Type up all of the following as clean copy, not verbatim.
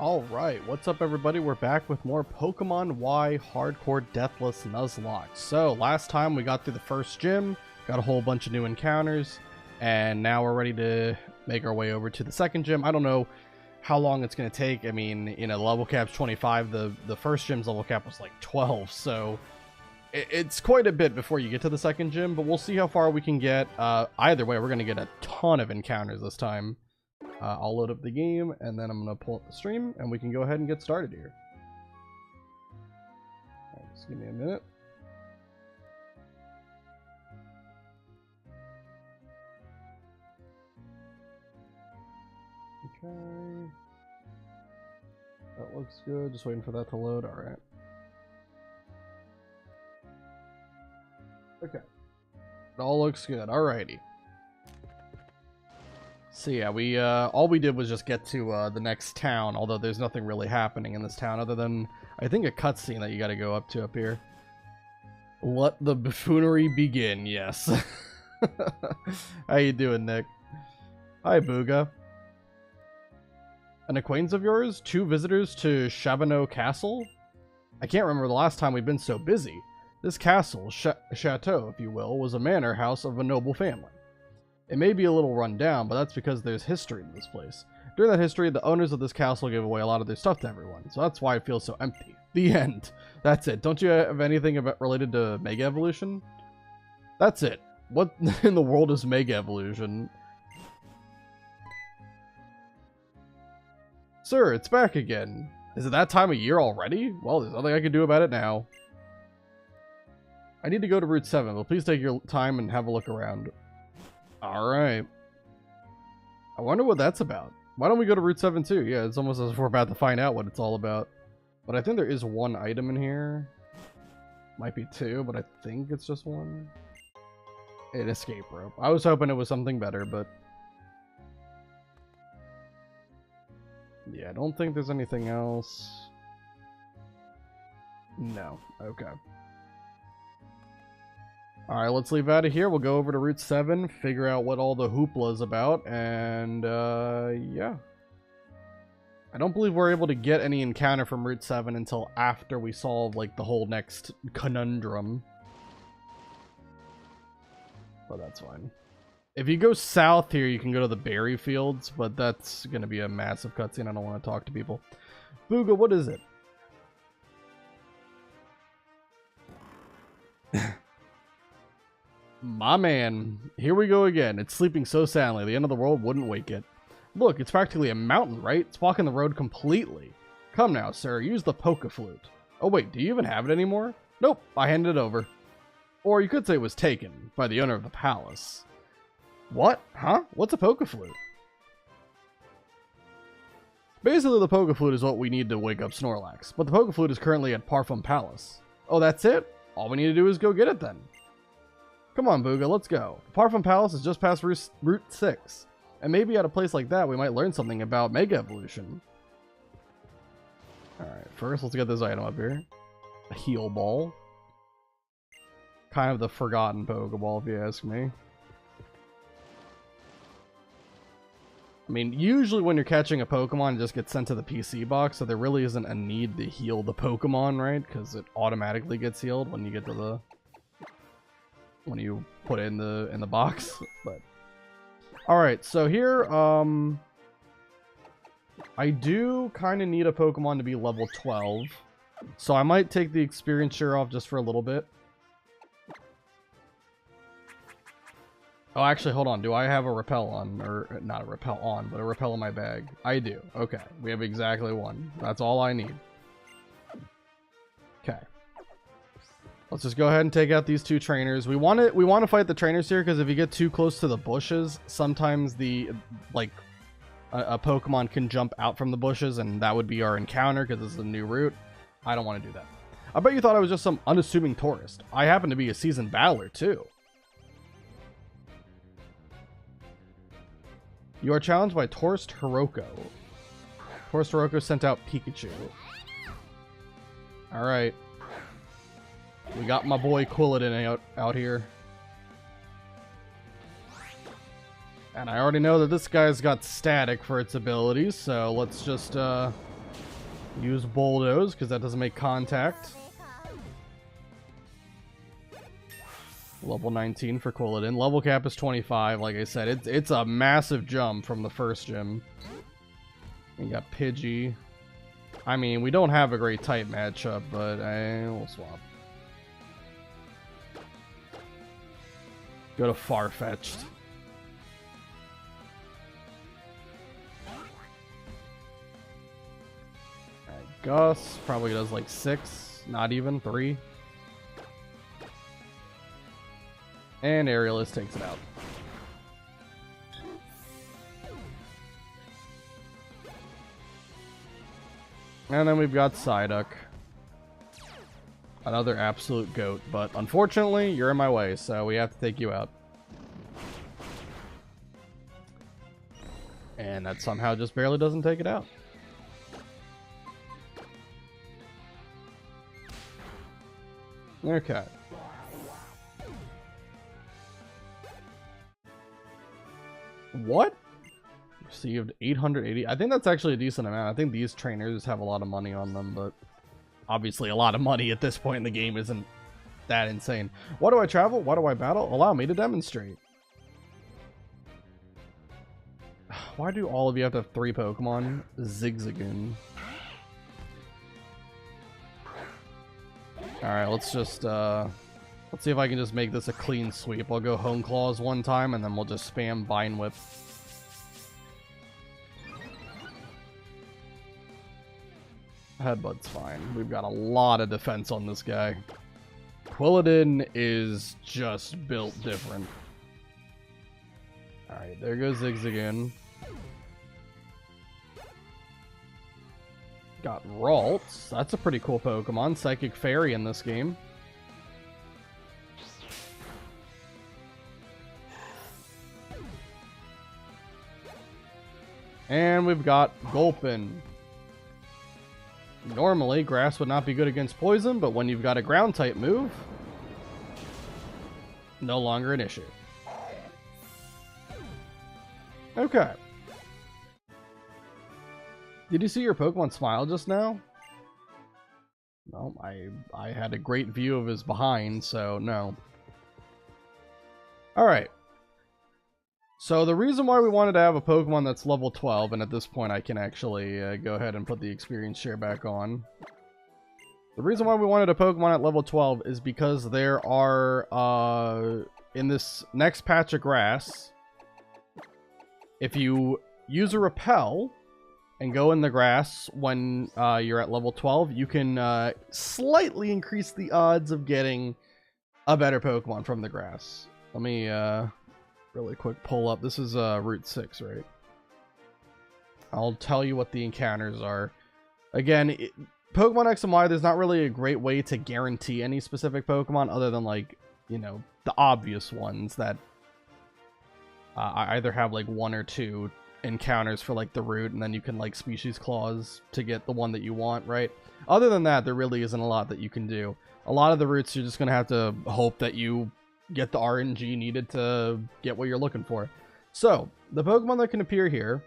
Alright, what's up everybody? We're back with more Pokemon Y Hardcore Deathless Nuzlocke. So, last time we got through the first gym, got a whole bunch of new encounters, and now we're ready to make our way over to the second gym. I don't know how long it's going to take. I mean, you know, the level cap's 25, the first gym's level cap was like 12, so it's quite a bit before you get to the second gym, but we'll see how far we can get. Either way, we're going to get a ton of encounters this time. I'll load up the game, and then I'm going to pull up the stream, and we can go ahead and get started here. All right, just give me a minute. Okay. That looks good. Just waiting for that to load. All right. Okay. It all looks good. Alrighty. So yeah, we all we did was just get to the next town, although there's nothing really happening in this town other than, I think, a cutscene that you gotta go up to up here. Let the buffoonery begin, yes. How you doing, Nick? Hi, Booga. An acquaintance of yours? 2 visitors to Chabonneau Castle? I can't remember the last time we've been so busy. This castle, chateau, if you will, was a manor house of a noble family. It may be a little run down, but that's because there's history in this place. During that history, the owners of this castle gave away a lot of their stuff to everyone, so that's why it feels so empty. The end. That's it. Don't you have anything related to Mega Evolution? That's it. What in the world is Mega Evolution? Sir, it's back again. Is it that time of year already? Well, there's nothing I can do about it now. I need to go to Route 7, but please take your time and have a look around. Alright. I wonder what that's about. Why don't we go to Route 7 too? Yeah, it's almost as if we're about to find out what it's all about. But I think there is 1 item in here. Might be 2, but I think it's just 1. An escape rope. I was hoping it was something better, but... yeah, I don't think there's anything else. No. Okay. Alright, let's leave out of here. We'll go over to Route 7, figure out what all the hoopla is about, and, yeah. I don't believe we're able to get any encounter from Route 7 until after we solve, like, the whole next conundrum. But that's fine. If you go south here, you can go to the berry fields, but that's gonna be a massive cutscene. I don't want to talk to people. Booga, what is it? My man, here we go again. It's sleeping so soundly, the end of the world wouldn't wake it. Look, it's practically a mountain, right? It's blocking the road completely. Come now, sir, use the Poke Flute. Oh wait, do you even have it anymore? Nope, I handed it over. Or you could say it was taken by the owner of the palace. What? Huh? What's a Poke Flute? Basically, the Poke Flute is what we need to wake up Snorlax, but the Poke Flute is currently at Parfum Palace. Oh, that's it? All we need to do is go get it then. Come on, Booga, let's go. The Parfum Palace is just past Route 6. And maybe at a place like that, we might learn something about Mega Evolution. Alright, first, let's get this item up here. A Heal Ball. Kind of the forgotten Pokeball, if you ask me. I mean, usually when you're catching a Pokemon, it just gets sent to the PC box, so there really isn't a need to heal the Pokemon, right? Because it automatically gets healed when you get to the... when you put it in the box. But alright, so here I do kind of need a Pokemon to be level 12, so I might take the experience share off just for a little bit. Oh, actually, hold on. Do I have a repel on? Or not a repel on, but a repel in my bag? I do. Okay, we have exactly 1. That's all I need. Okay. Let's just go ahead and take out these 2 trainers. We want to fight the trainers here because if you get too close to the bushes, sometimes a Pokemon can jump out from the bushes, and that would be our encounter because this is a new route. I don't want to do that. I bet you thought I was just some unassuming tourist. I happen to be a seasoned battler too. You are challenged by Tourist Hiroko. Tourist Hiroko sent out Pikachu. All right. We got my boy Quilladin out here. And I already know that this guy's got static for its abilities, so let's just Use Bulldoze, because that doesn't make contact. Level 19 for Quilladin. Level cap is 25, like I said. It's a massive jump from the first gym. You got Pidgey. I mean, we don't have a great type matchup, but we'll swap. Go to Farfetch'd. Alright, Gus probably does like 6, not even 3. And Aerialist takes it out. And then we've got Psyduck. Another absolute goat, but unfortunately, you're in my way, so we have to take you out. And that somehow just barely doesn't take it out. Okay. What? Received 880. I think that's actually a decent amount. I think these trainers have a lot of money on them, but obviously a lot of money at this point in the game isn't that insane. Why do I travel? Why do I battle? Allow me to demonstrate. Why do all of you have to have 3 Pokemon? Zigzagoon. Alright, let's just let's see if I can just make this a clean sweep. I'll go Hone Claws one time and then we'll just spam Vine Whip. Headbutt's fine. We've got a lot of defense on this guy. Quilladin is just built different. Alright, there goes Zigzagoon. Got Ralts. That's a pretty cool Pokemon. Psychic Fairy in this game. And we've got Gulpin. Normally, Grass would not be good against Poison, but when you've got a Ground-type move, no longer an issue. Okay. Did you see your Pokemon smile just now? No, I had a great view of his behind, so no. Alright. So the reason why we wanted to have a Pokemon that's level 12, and at this point I can actually go ahead and put the experience share back on. The reason why we wanted a Pokemon at level 12 is because there are, in this next patch of grass, if you use a Repel and go in the grass when you're at level 12, you can slightly increase the odds of getting a better Pokemon from the grass. Let me really quick pull up. This is Route 6, right? I'll tell you what the encounters are. Again, Pokemon X and Y, there's not really a great way to guarantee any specific Pokemon other than, like, you know, the obvious ones that either have like 1 or 2 encounters for like the route, and then you can like species clause to get the one that you want, right? Other than that, there really isn't a lot that you can do. A lot of the routes you're just gonna have to hope that you get the RNG needed to get what you're looking for. So the Pokemon that can appear here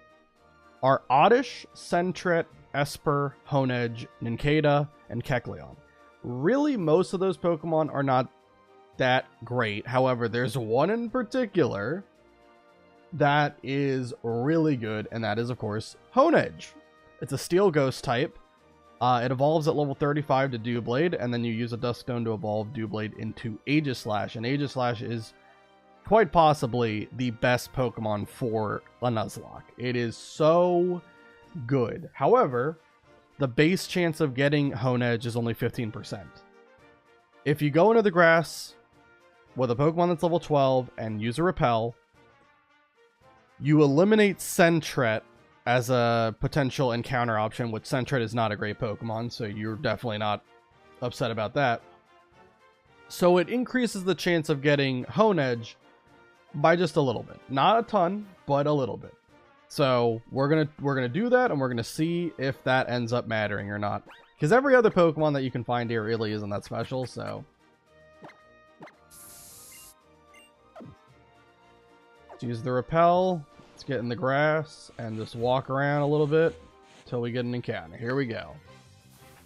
are Oddish, Sentret, Esper, Honedge, Nincada, and Kecleon. Really, most of those Pokemon are not that great. However, there's one in particular that is really good, and that is, of course, Honedge. It's a Steel Ghost type. It evolves at level 35 to Doublade, and then you use a Duskstone to evolve Doublade into Aegislash, and Aegislash is quite possibly the best Pokemon for a Nuzlocke. It is so good. However, the base chance of getting Honedge is only 15%. If you go into the grass with a Pokemon that's level 12 and use a Repel, you eliminate Sentret as a potential encounter option, which Sentret is not a great Pokemon, so you're definitely not upset about that. So it increases the chance of getting Honedge by just a little bit. Not a ton, but a little bit. So we're gonna do that, and we're gonna see if that ends up mattering or not. Because every other Pokemon that you can find here really isn't that special, so let's use the Repel. Let's get in the grass and just walk around a little bit until we get an encounter. Here we go.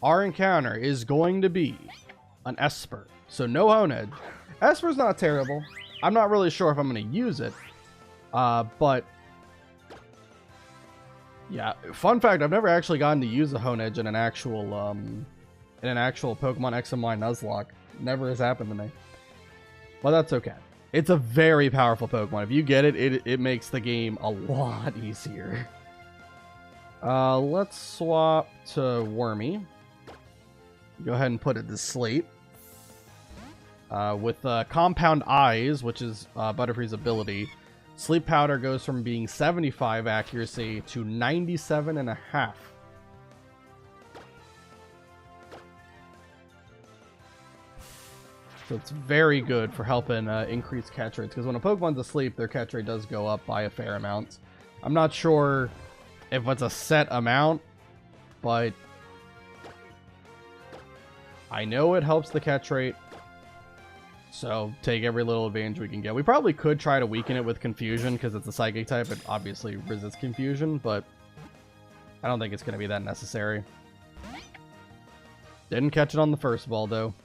our encounter is going to be an Esper. So no Honedge. Esper's not terrible. I'm not really sure if I'm going to use it. But yeah, fun fact, I've never actually gotten to use a Honedge in an actual Pokemon X and Y Nuzlocke. Never has happened to me. But that's okay. It's a very powerful Pokemon. If you get it, it makes the game a lot easier. Let's swap to Wormy. Go ahead and put it to sleep. With Compound Eyes, which is Butterfree's ability, Sleep Powder goes from being 75 accuracy to 97.5. So it's very good for helping increase catch rates, because when a Pokemon's asleep, their catch rate does go up by a fair amount. I'm not sure if it's a set amount, but I know it helps the catch rate. So take every little advantage we can get. We probably could try to weaken it with Confusion, because it's a Psychic type. It obviously resists Confusion, but I don't think it's going to be that necessary. Didn't catch it on the first ball, though.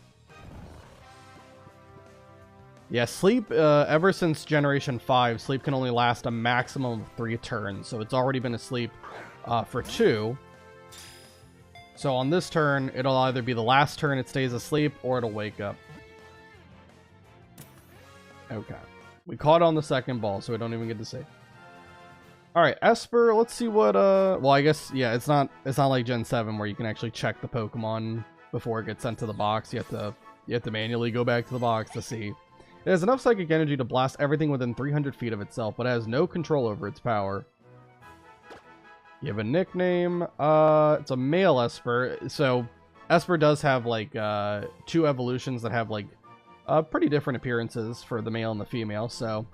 Yeah, Sleep, ever since Generation 5, Sleep can only last a maximum of 3 turns. So it's already been asleep for 2. So on this turn, it'll either be the last turn it stays asleep, or it'll wake up. Okay. We caught on the second ball, so we don't even get to see. Alright, Esper, let's see what, well, I guess, yeah, it's not like Gen 7 where you can actually check the Pokemon before it gets sent to the box. You have to manually go back to the box to see. It has enough psychic energy to blast everything within 300 feet of itself, but it has no control over its power. You have a nickname. It's a male Esper. So Esper does have like 2 evolutions that have like pretty different appearances for the male and the female. So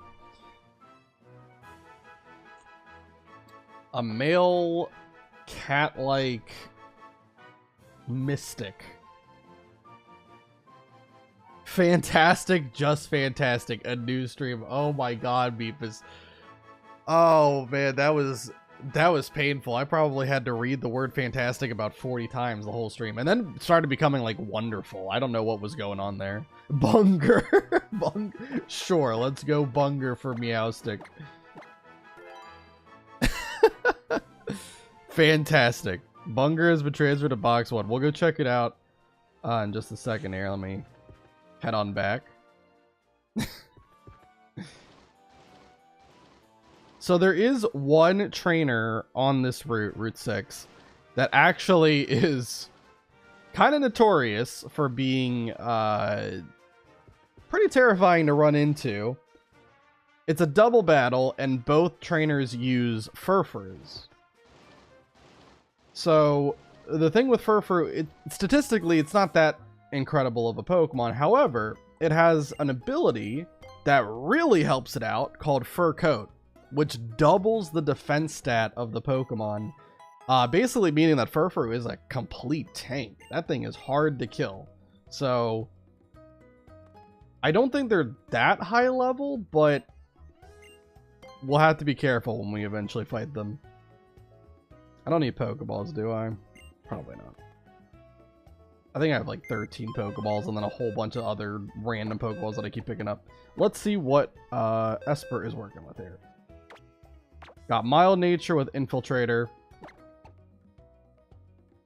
a male cat-like mystic. Fantastic, just fantastic. A new stream. Oh my god, Beepus. Oh man, that was painful. I probably had to read the word fantastic about 40 times the whole stream, and then started becoming like wonderful. I don't know what was going on there. Bunger. Sure, let's go Bunger for Meowstic. Fantastic. Bunger has been transferred to box 1. We'll go check it out in just a second here. Let me head on back. So there is one trainer on this route, Route 6, that actually is kind of notorious for being pretty terrifying to run into. It's a double battle, and both trainers use Furfrus. So the thing with Furfru, statistically, it's not that incredible of a Pokemon. However, it has an ability that really helps it out called Fur Coat, which doubles the defense stat of the Pokemon. Basically meaning that Furfru is a complete tank. That thing is hard to kill. So I don't think they're that high level, but we'll have to be careful when we eventually fight them. I don't need Pokeballs, do I? Probably not. I think I have like 13 Pokeballs and then a whole bunch of other random Pokeballs that I keep picking up. Let's see what Esper is working with here. Got Mild Nature with Infiltrator.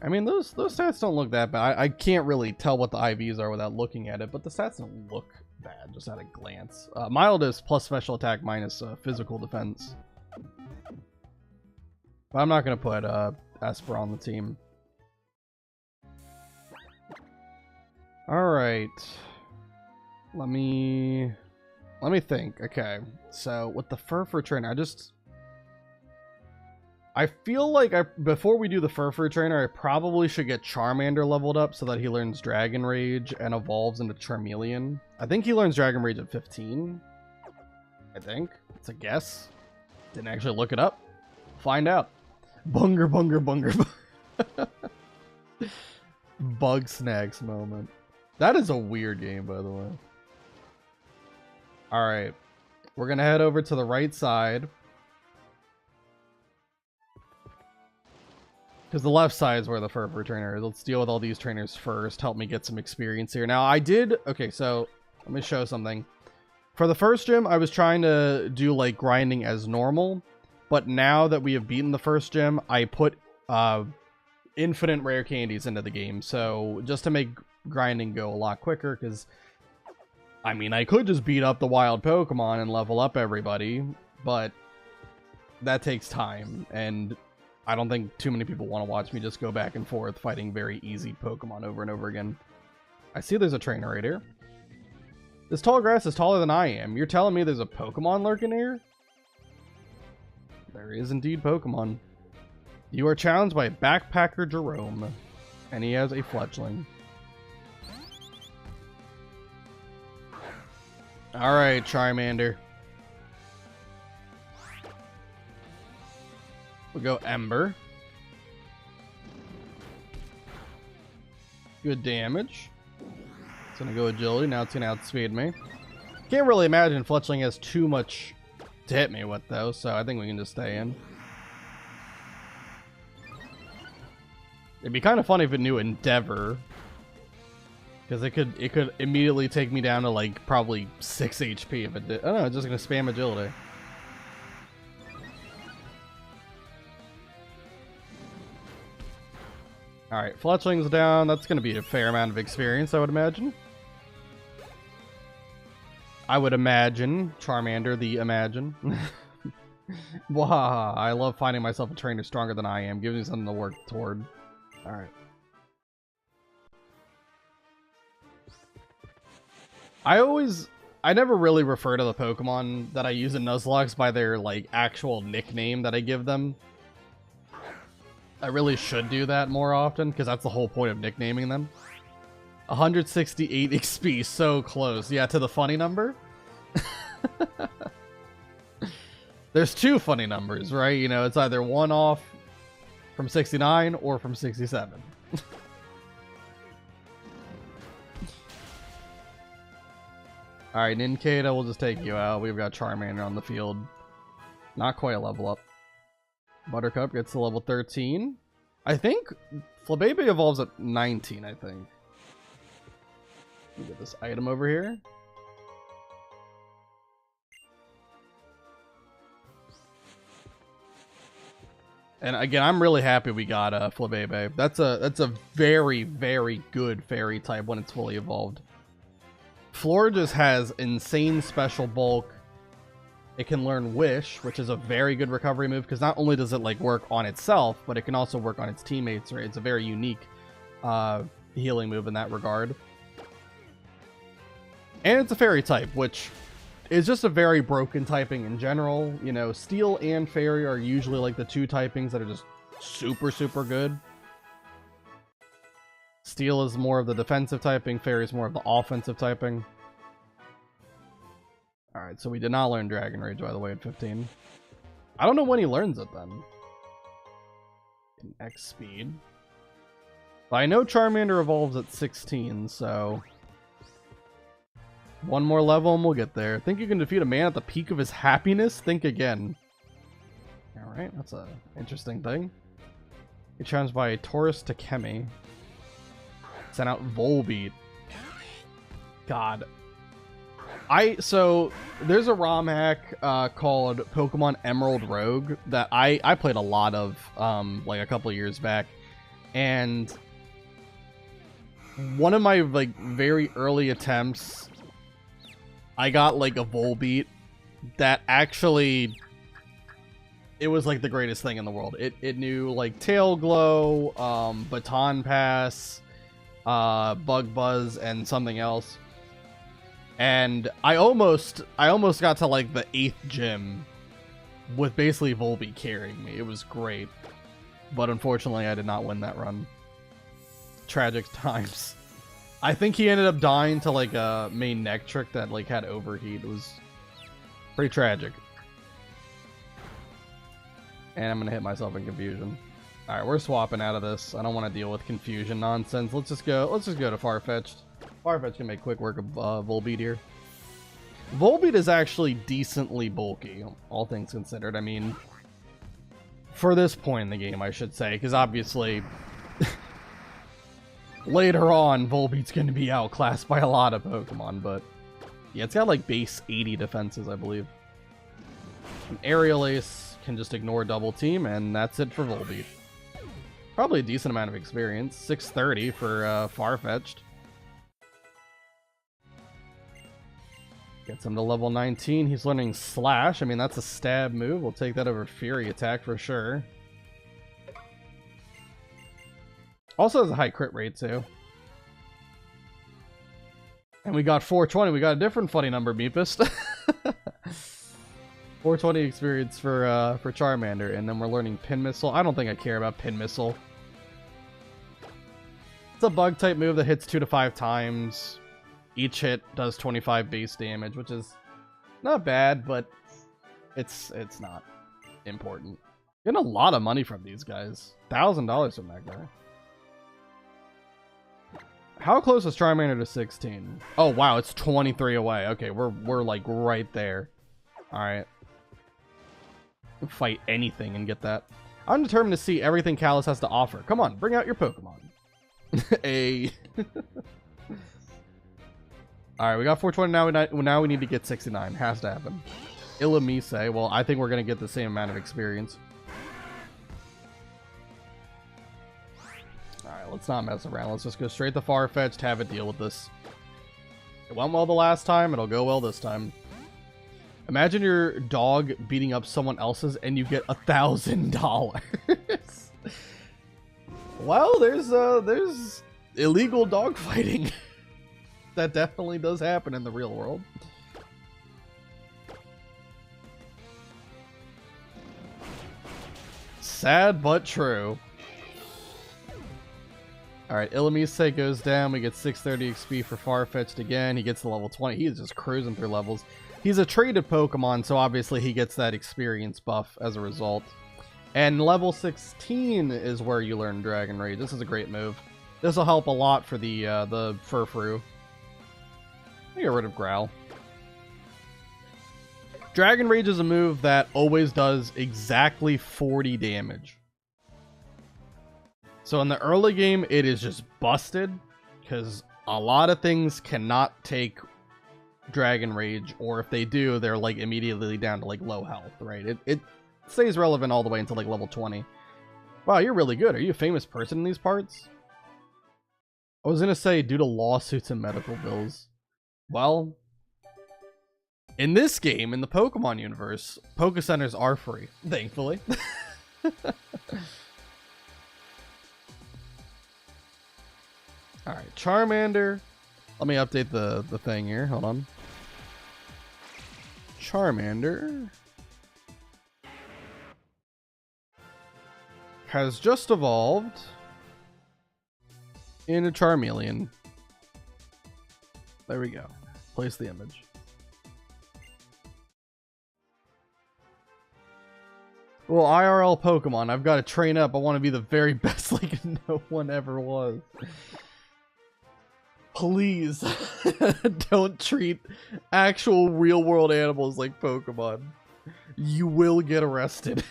I mean, those stats don't look that bad. I can't really tell what the IVs are without looking at it, but the stats don't look bad just at a glance. Mild is plus special attack minus physical defense. But I'm not going to put Esper on the team. Alright. Let me think. Okay. So, with the Furfur trainer, I feel like before we do the Furfur trainer, I probably should get Charmander leveled up so that he learns Dragon Rage and evolves into Charmeleon. I think he learns Dragon Rage at 15. I think. It's a guess. Didn't actually look it up. Find out. Bunger. Bug Snacks moment. That is a weird game, by the way. Alright. We're going to head over to the right side. Because the left side is where the Furfur trainer is. Let's deal with all these trainers first. Help me get some experience here. Now, I did... Okay, so let me show something. For the first gym, I was trying to do, like, grinding as normal. But now that we have beaten the first gym, I put infinite rare candies into the game. So, just to make grinding go a lot quicker, because... I mean, I could just beat up the wild Pokemon and level up everybody, but that takes time, and I don't think too many people want to watch me just go back and forth fighting very easy Pokemon over and over again. I see there's a trainer right here. This tall grass is taller than I am. You're telling me there's a Pokemon lurking here? There is indeed Pokemon. You are challenged by Backpacker Jerome, and he has a fledgling. Alright, Charmander. We'll go Ember. Good damage. It's gonna go Agility, now it's gonna outspeed me. Can't really imagine Fletchling has too much to hit me with though, so I think we can just stay in. It'd be kind of funny if it knew Endeavor. Because it could immediately take me down to like probably 6 HP if it did. Oh no, it's just gonna spam Agility. Alright, Fletchling's down. That's gonna be a fair amount of experience, I would imagine. Charmander the Imagine. Wow, I love finding myself a trainer stronger than I am. Gives me something to work toward. Alright. I never really refer to the Pokemon that I use in Nuzlocke by their, like, actual nickname that I give them. I really should do that more often, because that's the whole point of nicknaming them. 168 XP, so close. Yeah, to the funny number. There's two funny numbers, right? You know, it's either one off from 69 or from 67. Alright, Nincada, we'll just take you out. We've got Charmander on the field. Not quite a level up. Buttercup gets to level 13. I think Flabébé evolves at 19, I think. Let me get this item over here. And again, I'm really happy we got Flabébé. That's a very, very good fairy type when it's fully evolved. Florges has insane special bulk. It can learn Wish, which is a very good recovery move, because not only does it like work on itself, but it can also work on its teammates, right? It's a very unique healing move in that regard. And it's a fairy type, which is just a very broken typing in general. You know, Steel and Fairy are usually like the two typings that are just super, super good. Steel is more of the defensive typing, Fairy is more of the offensive typing. Alright, so we did not learn Dragon Rage, by the way, at 15. I don't know when he learns it, then. In X speed. But I know Charmander evolves at 16, so... one more level and we'll get there. Think you can defeat a man at the peak of his happiness? Think again. Alright, that's an interesting thing. Get challenged by Taurus Takemi. Sent out Volbeat. God. So there's a ROM hack called Pokemon Emerald Rogue that I played a lot of like a couple years back, and one of my like very early attempts, I got like a Volbeat that actually, it was like the greatest thing in the world. It knew like Tail Glow, Baton Pass, Bug Buzz, and something else. And I almost got to like the 8th gym with basically Volbeat carrying me. It was great. But unfortunately I did not win that run. Tragic times. I think he ended up dying to like a main neck trick that like had overheat. It was pretty tragic. And I'm gonna hit myself in confusion. Alright, we're swapping out of this. I don't want to deal with confusion nonsense. Let's just go to Farfetch'd. Farfetch'd can make quick work of Volbeat here. Volbeat is actually decently bulky, all things considered. I mean, For this point in the game, I should say, because obviously later on, Volbeat's going to be outclassed by a lot of Pokemon, but yeah, it's got like base 80 defenses, I believe. An Aerial Ace can just ignore double team, and that's it for Volbeat. Probably a decent amount of experience. 630 for Farfetch'd. Gets him to level 19. He's learning Slash. I mean, that's a stab move. We'll take that over Fury Attack for sure. Also has a high crit rate, too. And we got 420. We got a different funny number, Meepist. 420 experience for Charmander. And then we're learning Pin Missile. I don't think I care about Pin Missile. It's a bug-type move that hits 2 to 5 times. Each hit does 25 base damage, which is not bad, but it's not important. Getting a lot of money from these guys. $1,000 from that guy. How close is Charmander to 16? Oh wow, it's 23 away. Okay, we're like right there. All right. Fight anything and get that. I'm determined to see everything Kalos has to offer. Come on, bring out your Pokemon. Alright, we got 420 now we need to get 69. Has to happen. Ilamise. Well, I think we're going to get the same amount of experience. Alright, let's not mess around. Let's just go straight to Farfetch'd, have it deal with this. It went well the last time, it'll go well this time. Imagine your dog beating up someone else's and you get $1,000. Well, there's illegal dog fighting. That definitely does happen in the real world. Sad but true. Alright, Ilamise goes down. We get 630 XP for Farfetch'd again. He gets to level 20. He's just cruising through levels. He's a traded Pokemon, so obviously he gets that experience buff as a result. And level 16 is where you learn Dragon Rage. This is a great move. This will help a lot for the Furfrou. Get rid of Growl. Dragon Rage is a move that always does exactly 40 damage. So in the early game, it is just busted, because a lot of things cannot take Dragon Rage, or if they do, they're like immediately down to like low health, right? It stays relevant all the way until like level 20. Wow, you're really good. Are you a famous person in these parts? I was gonna say due to lawsuits and medical bills. Well, in this game, in the Pokemon universe, Pokecenters are free, thankfully. Alright, Charmander. Let me update the thing here. Hold on. Charmander has just evolved into Charmeleon. There we go. Place the image. Well, IRL Pokemon, I've got to train up. I want to be the very best like no one ever was. Please, don't treat actual real-world animals like Pokemon. You will get arrested.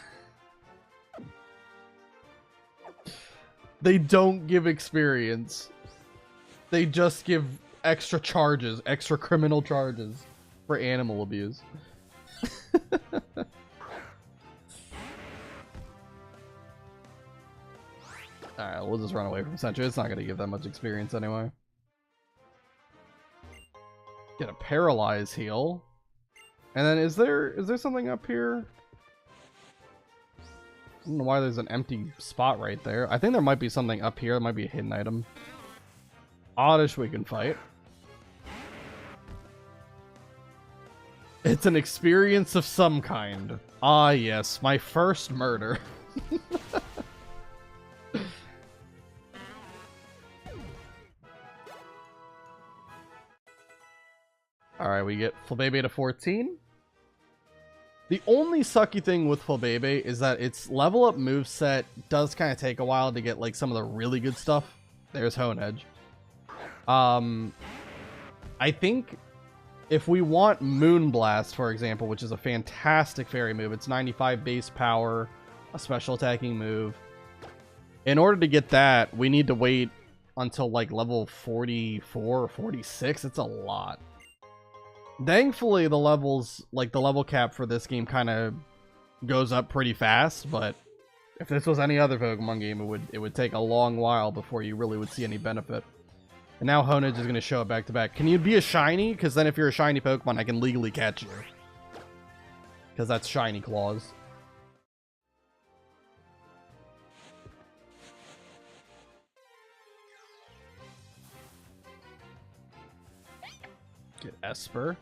They don't give experience. They just give extra charges, extra criminal charges for animal abuse. Alright, we'll just run away from Sentry. It's not going to give that much experience anyway. Get a Paralyze heal. And then is there something up here? I don't know why there's an empty spot right there. I think there might be something up here. There might be a hidden item. Oddish we can fight. It's an experience of some kind. Ah yes, my first murder. Alright, we get Flabebe to 14. The only sucky thing with Flabebe is that its level up moveset does kind of take a while to get like some of the really good stuff. There's Hone Edge. I think if we want Moonblast, for example, which is a fantastic fairy move, it's 95 base power, a special attacking move. In order to get that, we need to wait until like level 44 or 46. It's a lot. Thankfully, the levels, like the level cap for this game kind of goes up pretty fast, but if this was any other Pokemon game, it would take a long while before you really would see any benefit. And now Honedge is going to show it back to back. Can you be a shiny? Because then if you're a shiny Pokemon, I can legally catch you. Because that's shiny claws. Get Esper.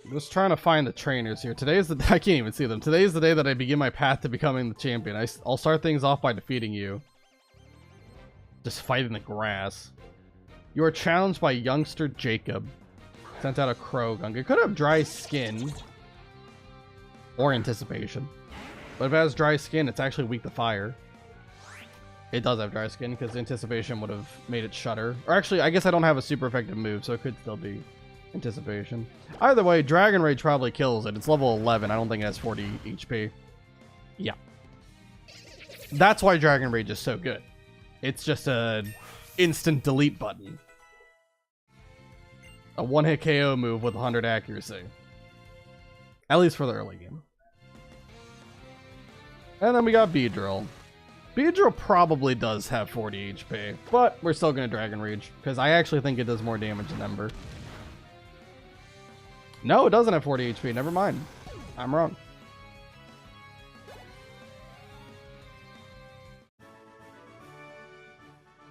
I'm just trying to find the trainers here. Today's the I can't even see them. Today's the day that I begin my path to becoming the champion. I'll start things off by defeating you. Just fighting the grass. You are challenged by youngster Jacob. Sent out a Krogunk. It could have dry skin. Or anticipation. But if it has dry skin, it's actually weak to fire. It does have dry skin, because anticipation would have made it shudder. Or actually, I guess I don't have a super effective move, so it could still be anticipation. Either way, Dragon Rage probably kills it. It's level 11. I don't think it has 40 HP. Yeah. That's why Dragon Rage is so good. It's just a instant delete button. A one-hit KO move with 100 accuracy. At least for the early game. And then we got Beedrill. Beedrill probably does have 40 HP, but we're still going to Dragon Rage, because I actually think it does more damage than Ember. No, it doesn't have 40 HP. Never mind. I'm wrong.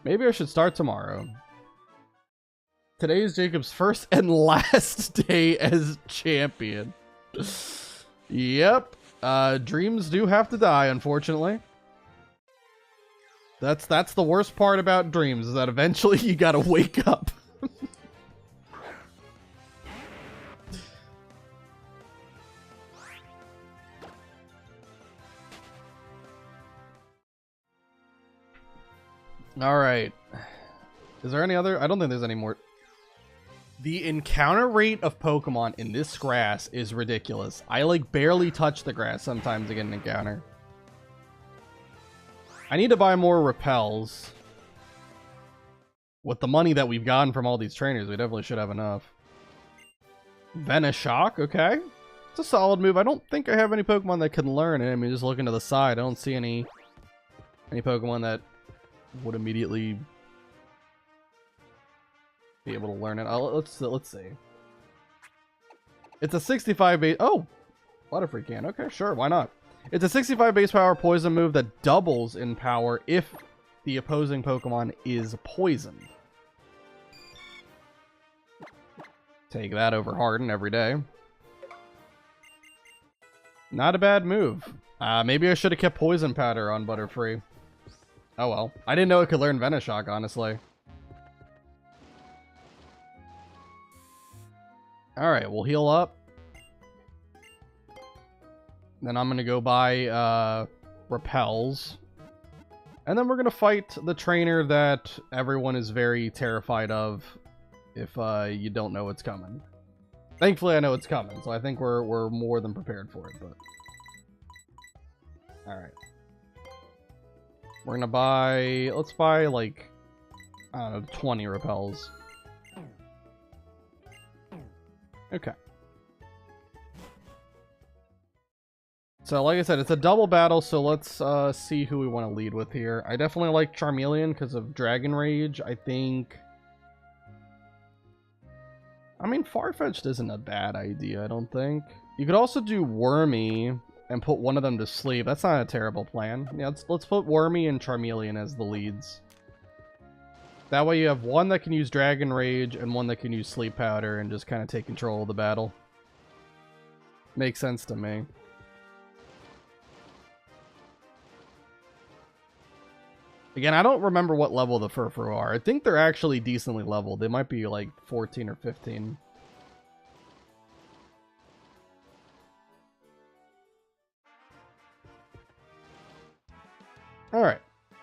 Maybe I should start tomorrow. Today is Jacob's first and last day as champion. Yep. Dreams do have to die, unfortunately. That's the worst part about dreams, is that eventually you gotta wake up. Alright. Is there any other? I don't think there's any more. The encounter rate of Pokemon in this grass is ridiculous. I like barely touch the grass sometimes to get an encounter. I need to buy more repels. With the money that we've gotten from all these trainers, we definitely should have enough. Venoshock, okay. It's a solid move. I don't think I have any Pokemon that can learn it. I mean, just looking to the side, I don't see any Pokemon that would immediately be able to learn it. Let's see. It's a 65 base. Oh, Butterfree can. Okay, sure, why not? It's a 65 base power poison move that doubles in power if the opposing Pokemon is poisoned. Take that over Harden every day. Not a bad move. Maybe I should have kept Poison Powder on Butterfree. Oh well. I didn't know it could learn Venoshock, honestly. Alright, we'll heal up. Then I'm gonna go buy repels. And then we're gonna fight the trainer that everyone is very terrified of if you don't know what's coming. Thankfully I know it's coming, so I think we're more than prepared for it, but alright. We're gonna buy, let's buy like, I don't know, 20 repels. Okay. So like I said, it's a double battle, so let's see who we want to lead with here. I definitely like Charmeleon because of Dragon Rage. I think... I mean, Farfetch'd isn't a bad idea, I don't think. You could also do Wormy and put one of them to sleep. That's not a terrible plan. Yeah, let's put Wormy and Charmeleon as the leads. That way you have one that can use Dragon Rage and one that can use Sleep Powder and just kind of take control of the battle. Makes sense to me. Again, I don't remember what level the Furfrou are. I think they're actually decently leveled. They might be like 14 or 15. Alright.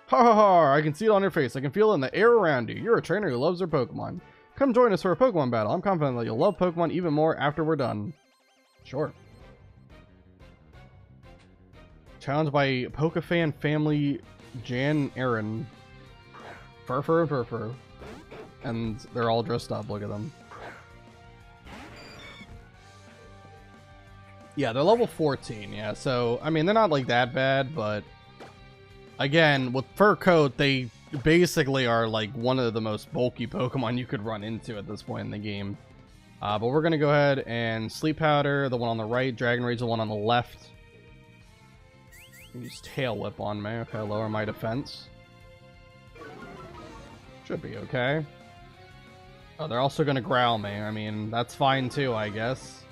Ha ha ha, I can see it on your face. I can feel it in the air around you. You're a trainer who loves their Pokemon. Come join us for a Pokemon battle. I'm confident that you'll love Pokemon even more after we're done. Sure. Challenged by Pokefan family Jan Aaron. Fur. And they're all dressed up. Look at them. Yeah, they're level 14. Yeah, so, I mean, they're not like that bad, but again, with Fur Coat, they basically are like one of the most bulky Pokemon you could run into at this point in the game. But we're going to go ahead and Sleep Powder, the one on the right, Dragon Rage, the one on the left. Use Tail Whip on me. Okay, lower my defense. Should be okay. Oh, they're also going to growl me. I mean, that's fine too, I guess.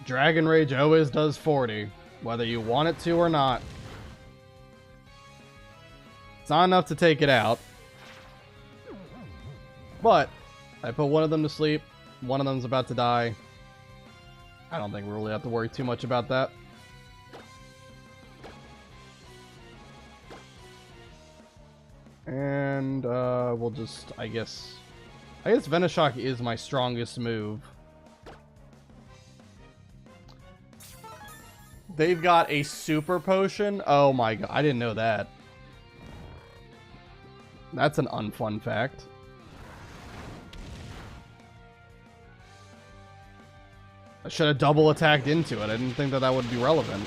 Dragon Rage always does 40, whether you want it to or not. It's not enough to take it out. But I put one of them to sleep. One of them's about to die. I don't think we really have to worry too much about that. And we'll just, I guess Venoshock is my strongest move. They've got a super potion. Oh my god, I didn't know that. That's an unfun fact. I should have double attacked into it. I didn't think that that would be relevant.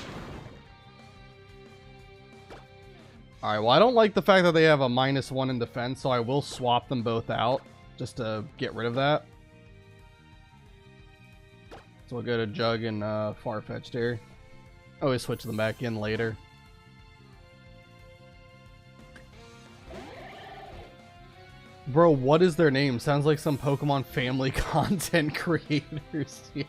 Alright, well I don't like the fact that they have a -1 in defense, so I will swap them both out just to get rid of that. So we'll go to Jug and Farfetch'd here. Always switch them back in later. Bro, what is their name? Sounds like some Pokemon family content creators. Yeah.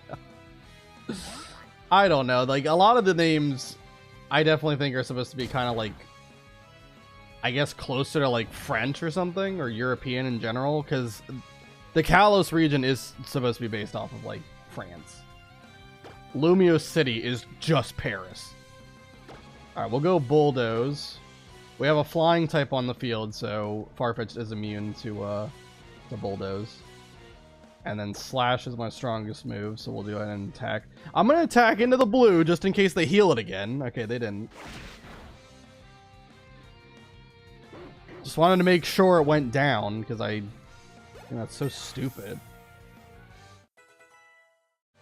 I don't know. Like, a lot of the names I definitely think are supposed to be kind of like, I guess, closer to like French or something, or European in general, because the Kalos region is supposed to be based off of like France. Lumio City is just Paris. Alright, we'll go Bulldoze. We have a flying type on the field, so Farfetch'd is immune to Bulldoze. And then Slash is my strongest move, so we'll do it and attack. I'm going to attack into the blue just in case they heal it again. Okay, they didn't. Just wanted to make sure it went down, because that's so stupid.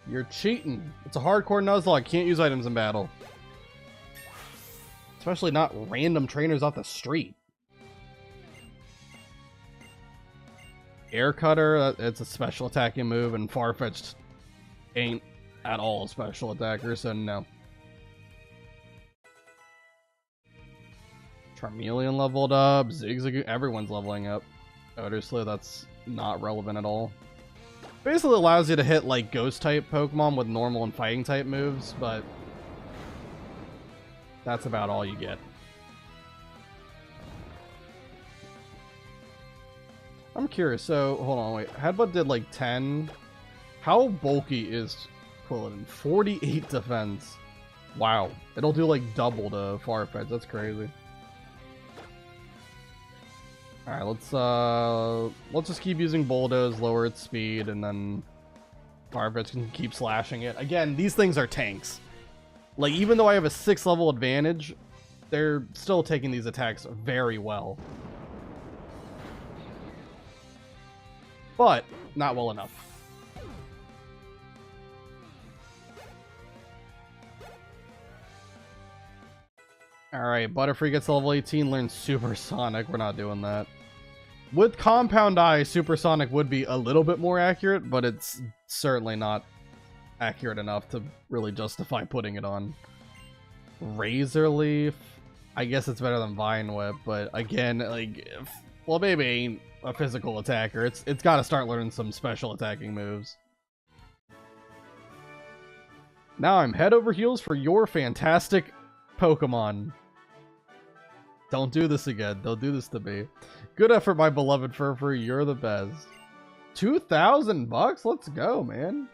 You're cheating. It's a hardcore Nuzlocke. Can't use items in battle. Especially not random trainers off the street. Air Cutter, it's a special attacking move, and Farfetch'd ain't at all a special attacker, so no. Charmeleon leveled up. Zigzagoon, everyone's leveling up. Odorslow, that's not relevant at all. Basically allows you to hit like ghost type Pokemon with normal and fighting type moves, but that's about all you get. I'm curious, so hold on, wait. Headbutt did like 10. How bulky is Quilladin? 48 defense. Wow. It'll do like double to Farfetch'd. That's crazy. Alright, let's just keep using Bulldoze, lower its speed, and then Farfetch'd can keep slashing it. Again, these things are tanks. Like, even though I have a 6th level advantage, they're still taking these attacks very well. But, not well enough. Alright, Butterfree gets level 18, learns Supersonic. We're not doing that. With Compound Eye, Supersonic would be a little bit more accurate, but it's certainly not accurate enough to really justify putting it on. Razor Leaf, I guess it's better than Vine Whip, but again, like, well, maybe ain't a physical attacker. It's got to start learning some special attacking moves. Now I'm head over heels for your fantastic Pokemon. Don't do this again. Don't do this to me. Good effort, my beloved Furfree. You're the best. 2,000 bucks? Let's go, man.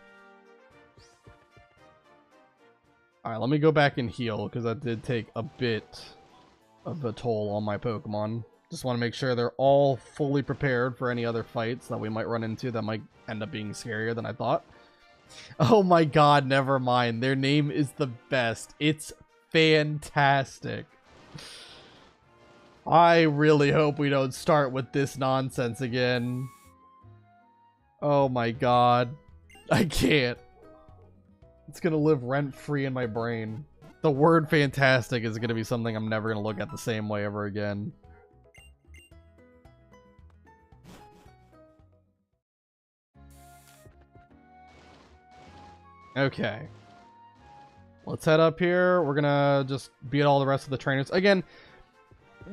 Alright, let me go back and heal, because that did take a bit of a toll on my Pokemon. Just want to make sure they're all fully prepared for any other fights that we might run into that might end up being scarier than I thought. Oh my god, never mind. Their name is the best. It's fantastic. I really hope we don't start with this nonsense again. Oh my god. I can't. It's gonna live rent-free in my brain. The word fantastic is gonna be something I'm never gonna look at the same way ever again. Okay. Let's head up here. We're gonna just beat all the rest of the trainers. Again,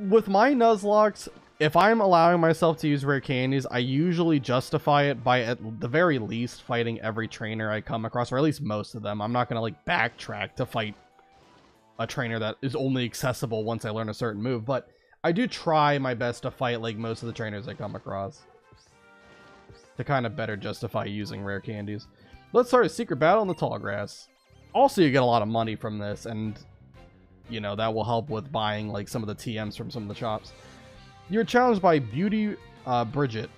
with my Nuzlockes, if I'm allowing myself to use rare candies, I usually justify it by at the very least fighting every trainer I come across, or at least most of them. I'm not gonna like backtrack to fight a trainer that is only accessible once I learn a certain move, but I do try my best to fight like most of the trainers I come across to kind of better justify using rare candies. Let's start a secret battle in the tall grass. Also, you get a lot of money from this, and you know that will help with buying like some of the TMs from some of the shops. You're challenged by Beauty Bridget.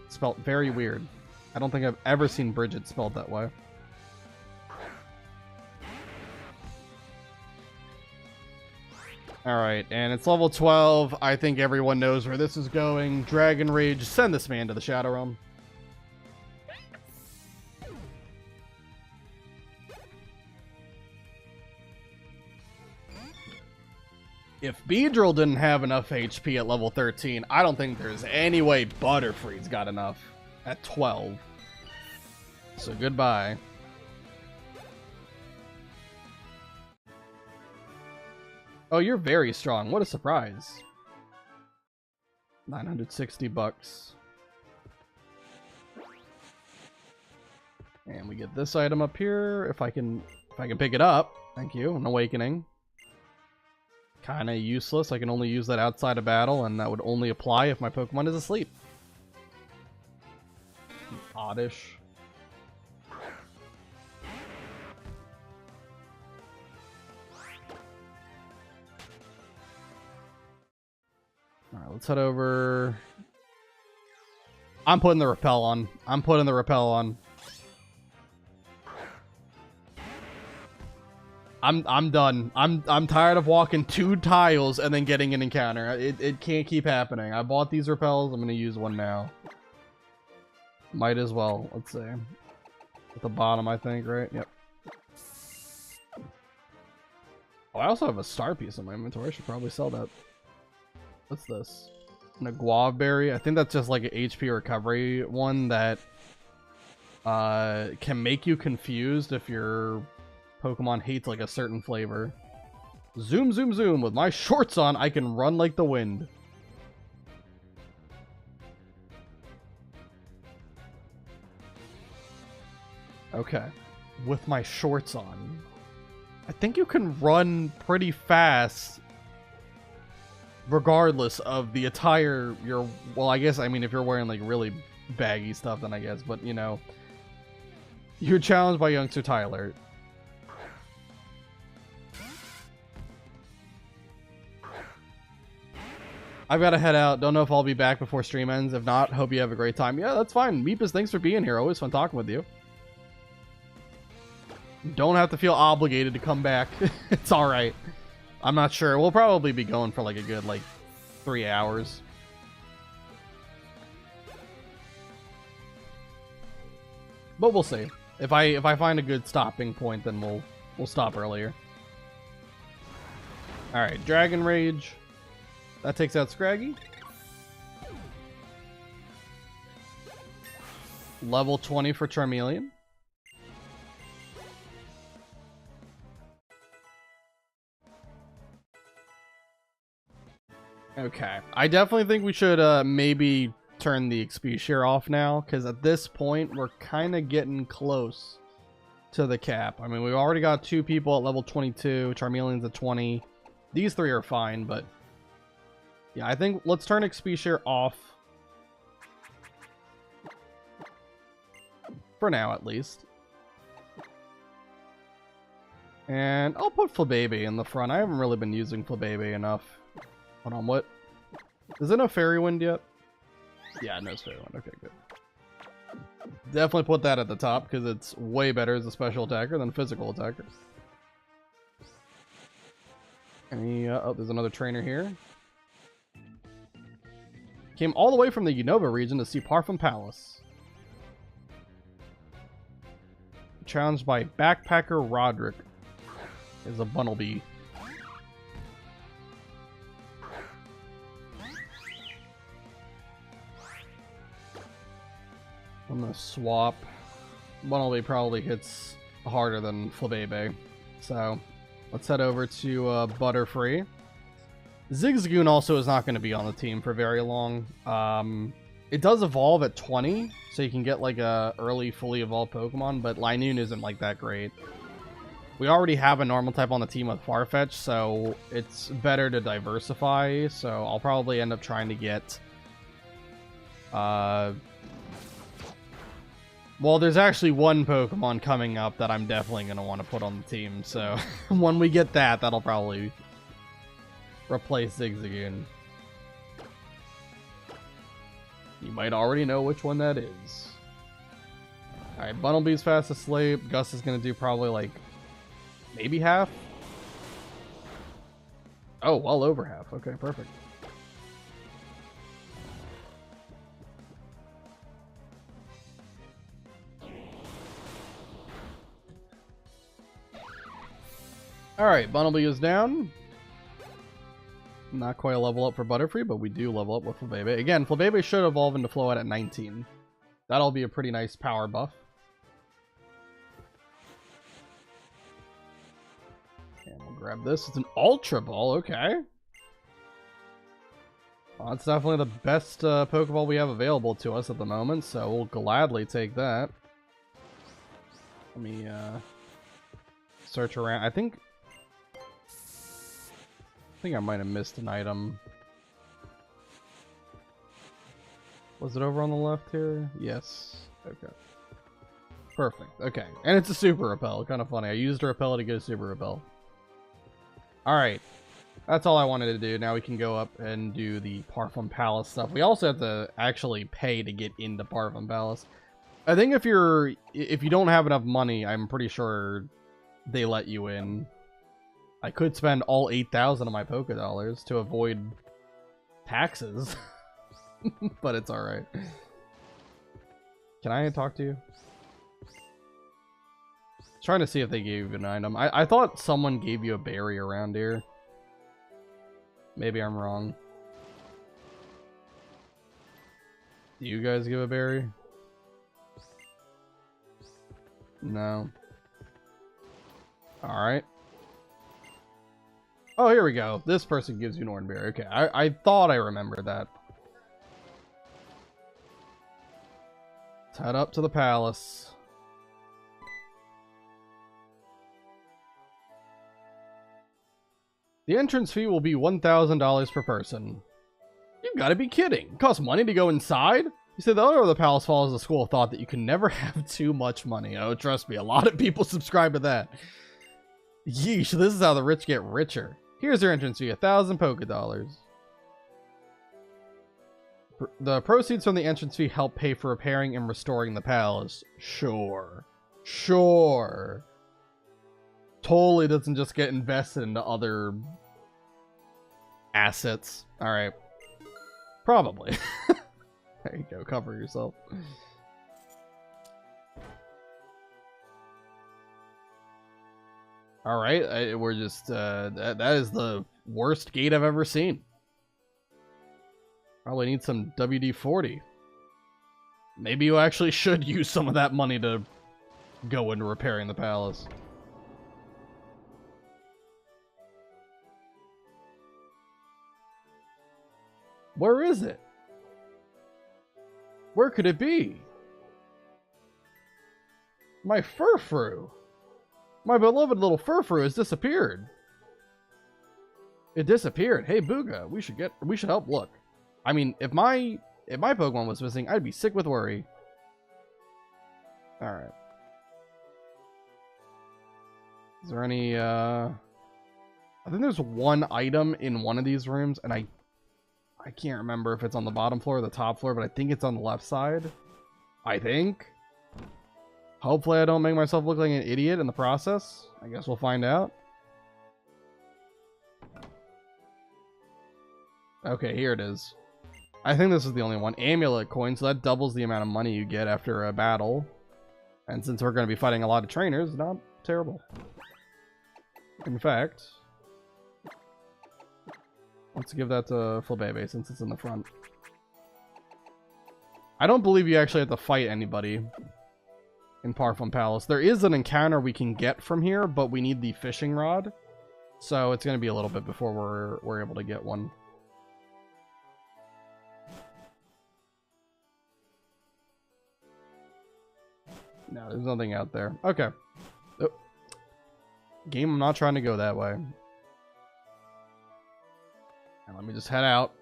Spelt very weird. I don't think I've ever seen Bridget spelled that way. Alright, and it's level 12. I think everyone knows where this is going. Dragon Rage, send this man to the Shadow Realm. If Beedrill didn't have enough HP at level 13, I don't think there's any way Butterfree's got enough at 12. So goodbye. Oh, you're very strong. What a surprise. 960 bucks. And we get this item up here. If I can pick it up. Thank you. An Awakening. Kinda useless. I can only use that outside of battle, and that would only apply if my Pokemon is asleep. Oddish. Alright, let's head over. I'm putting the repel on. I'm putting the repel on. I'm done. I'm tired of walking 2 tiles and then getting an encounter. It can't keep happening. I bought these repels. I'm gonna use one now. Might as well. Let's see. At the bottom, I think, right? Yep. Oh, I also have a star piece in my inventory. I should probably sell that. What's this? A guava berry. I think that's just like an HP recovery one that can make you confused if your Pokemon hates like a certain flavor. Zoom, zoom, zoom. With my shorts on, I can run like the wind. Okay. With my shorts on. I think you can run pretty fast regardless of the attire you're... Well, I guess, I mean, if you're wearing like really baggy stuff, then I guess. But, you know, you're challenged by youngster Tyler. I've got to head out. Don't know if I'll be back before stream ends. If not, hope you have a great time. Yeah, that's fine. Meepus, thanks for being here. Always fun talking with you. Don't have to feel obligated to come back. It's alright. I'm not sure. We'll probably be going for like a good, like, 3 hours. But we'll see. If I find a good stopping point, then we'll stop earlier. Alright, Dragon Rage. That takes out Scraggy. Level 20 for Charmeleon. Okay. I definitely think we should maybe turn the XP share off now, because at this point, we're kind of getting close to the cap. I mean, we've already got 2 people at level 22. Charmeleon's at 20. These 3 are fine, but... yeah, I think let's turn XP share off. For now, at least. And I'll put Flabébé in the front. I haven't really been using Flabébé enough. Hold on, what? Is it no Fairy Wind yet? Yeah, no Fairy Wind. Okay, good. Definitely put that at the top because it's way better as a special attacker than physical attacker. Oh, there's another trainer here. Came all the way from the Unova region to see Parfum Palace. Challenged by Backpacker Roderick. Is a Bunnelby. I'm gonna swap. Bunnelby probably hits harder than Flabébé. So, let's head over to Butterfree. Zigzagoon also is not going to be on the team for very long. It does evolve at 20, so you can get like a early fully evolved Pokemon, but Linoon isn't like that great. We already have a normal type on the team with Farfetch, so it's better to diversify, so I'll probably end up trying to get... Well, there's actually one Pokemon coming up that I'm definitely going to want to put on the team, so when we get that, that'll probably replace Zigzagoon. You might already know which one that is. Alright, Bunnelby's fast asleep. Gus is going to do probably like, maybe half? Oh, well over half. Okay, perfect. Alright, Bunnelby is down. Not quite a level up for Butterfree, but we do level up with Flabébé. Again, Flabébé should evolve into Float at 19. That'll be a pretty nice power buff. And we'll grab this. It's an Ultra Ball, okay. Well, that's definitely the best Pokeball we have available to us at the moment, so we'll gladly take that. Let me search around. I think I might have missed an item. Was it over on the left here? Yes. Okay. Perfect. Okay. And it's a Super Repel. Kind of funny. I used a Repel to get a Super Repel. Alright. That's all I wanted to do. Now we can go up and do the Parfum Palace stuff. We also have to actually pay to get into Parfum Palace. I think if you don't have enough money, I'm pretty sure they let you in. I could spend all 8,000 of my Poké Dollars to avoid taxes, but it's alright. Can I talk to you? Trying to see if they gave you an item. I thought someone gave you a berry around here. Maybe I'm wrong. Do you guys give a berry? No. Alright. Oh, here we go. This person gives you an Oranberry. Okay, I thought I remembered that. Let's head up to the palace. The entrance fee will be $1,000 per person. You gotta be kidding. It costs money to go inside? You said the owner of the palace follows a school of thought that you can never have too much money. Oh, trust me, a lot of people subscribe to that. Yeesh, this is how the rich get richer. Here's their entrance fee, 1,000 Poké Dollars. The proceeds from the entrance fee help pay for repairing and restoring the palace. Sure. Sure. Totally doesn't just get invested into other assets. Alright. Probably. There you go, cover yourself. Alright, we're just, that is the worst gate I've ever seen. Probably need some WD-40. Maybe you actually should use some of that money to go into repairing the palace. Where is it? Where could it be? My Furfrou. My beloved little Furfrou has disappeared. It disappeared. Hey, Booga, we should help look. I mean, if my Pokemon was missing, I'd be sick with worry. All right. Is there any, I think there's one item in one of these rooms, and I can't remember if it's on the bottom floor or the top floor, but I think it's on the left side. I think. Hopefully I don't make myself look like an idiot in the process. I guess we'll find out. Okay, here it is. I think this is the only one. Amulet coin, so that doubles the amount of money you get after a battle. And since we're going to be fighting a lot of trainers, not terrible. In fact, let's give that to Flabebe since it's in the front. I don't believe you actually have to fight anybody in Parfum Palace. There is an encounter we can get from here, but we need the fishing rod. So it's going to be a little bit before we're able to get one. No, there's nothing out there. Okay. Oh. Game, I'm not trying to go that way. And let me just head out.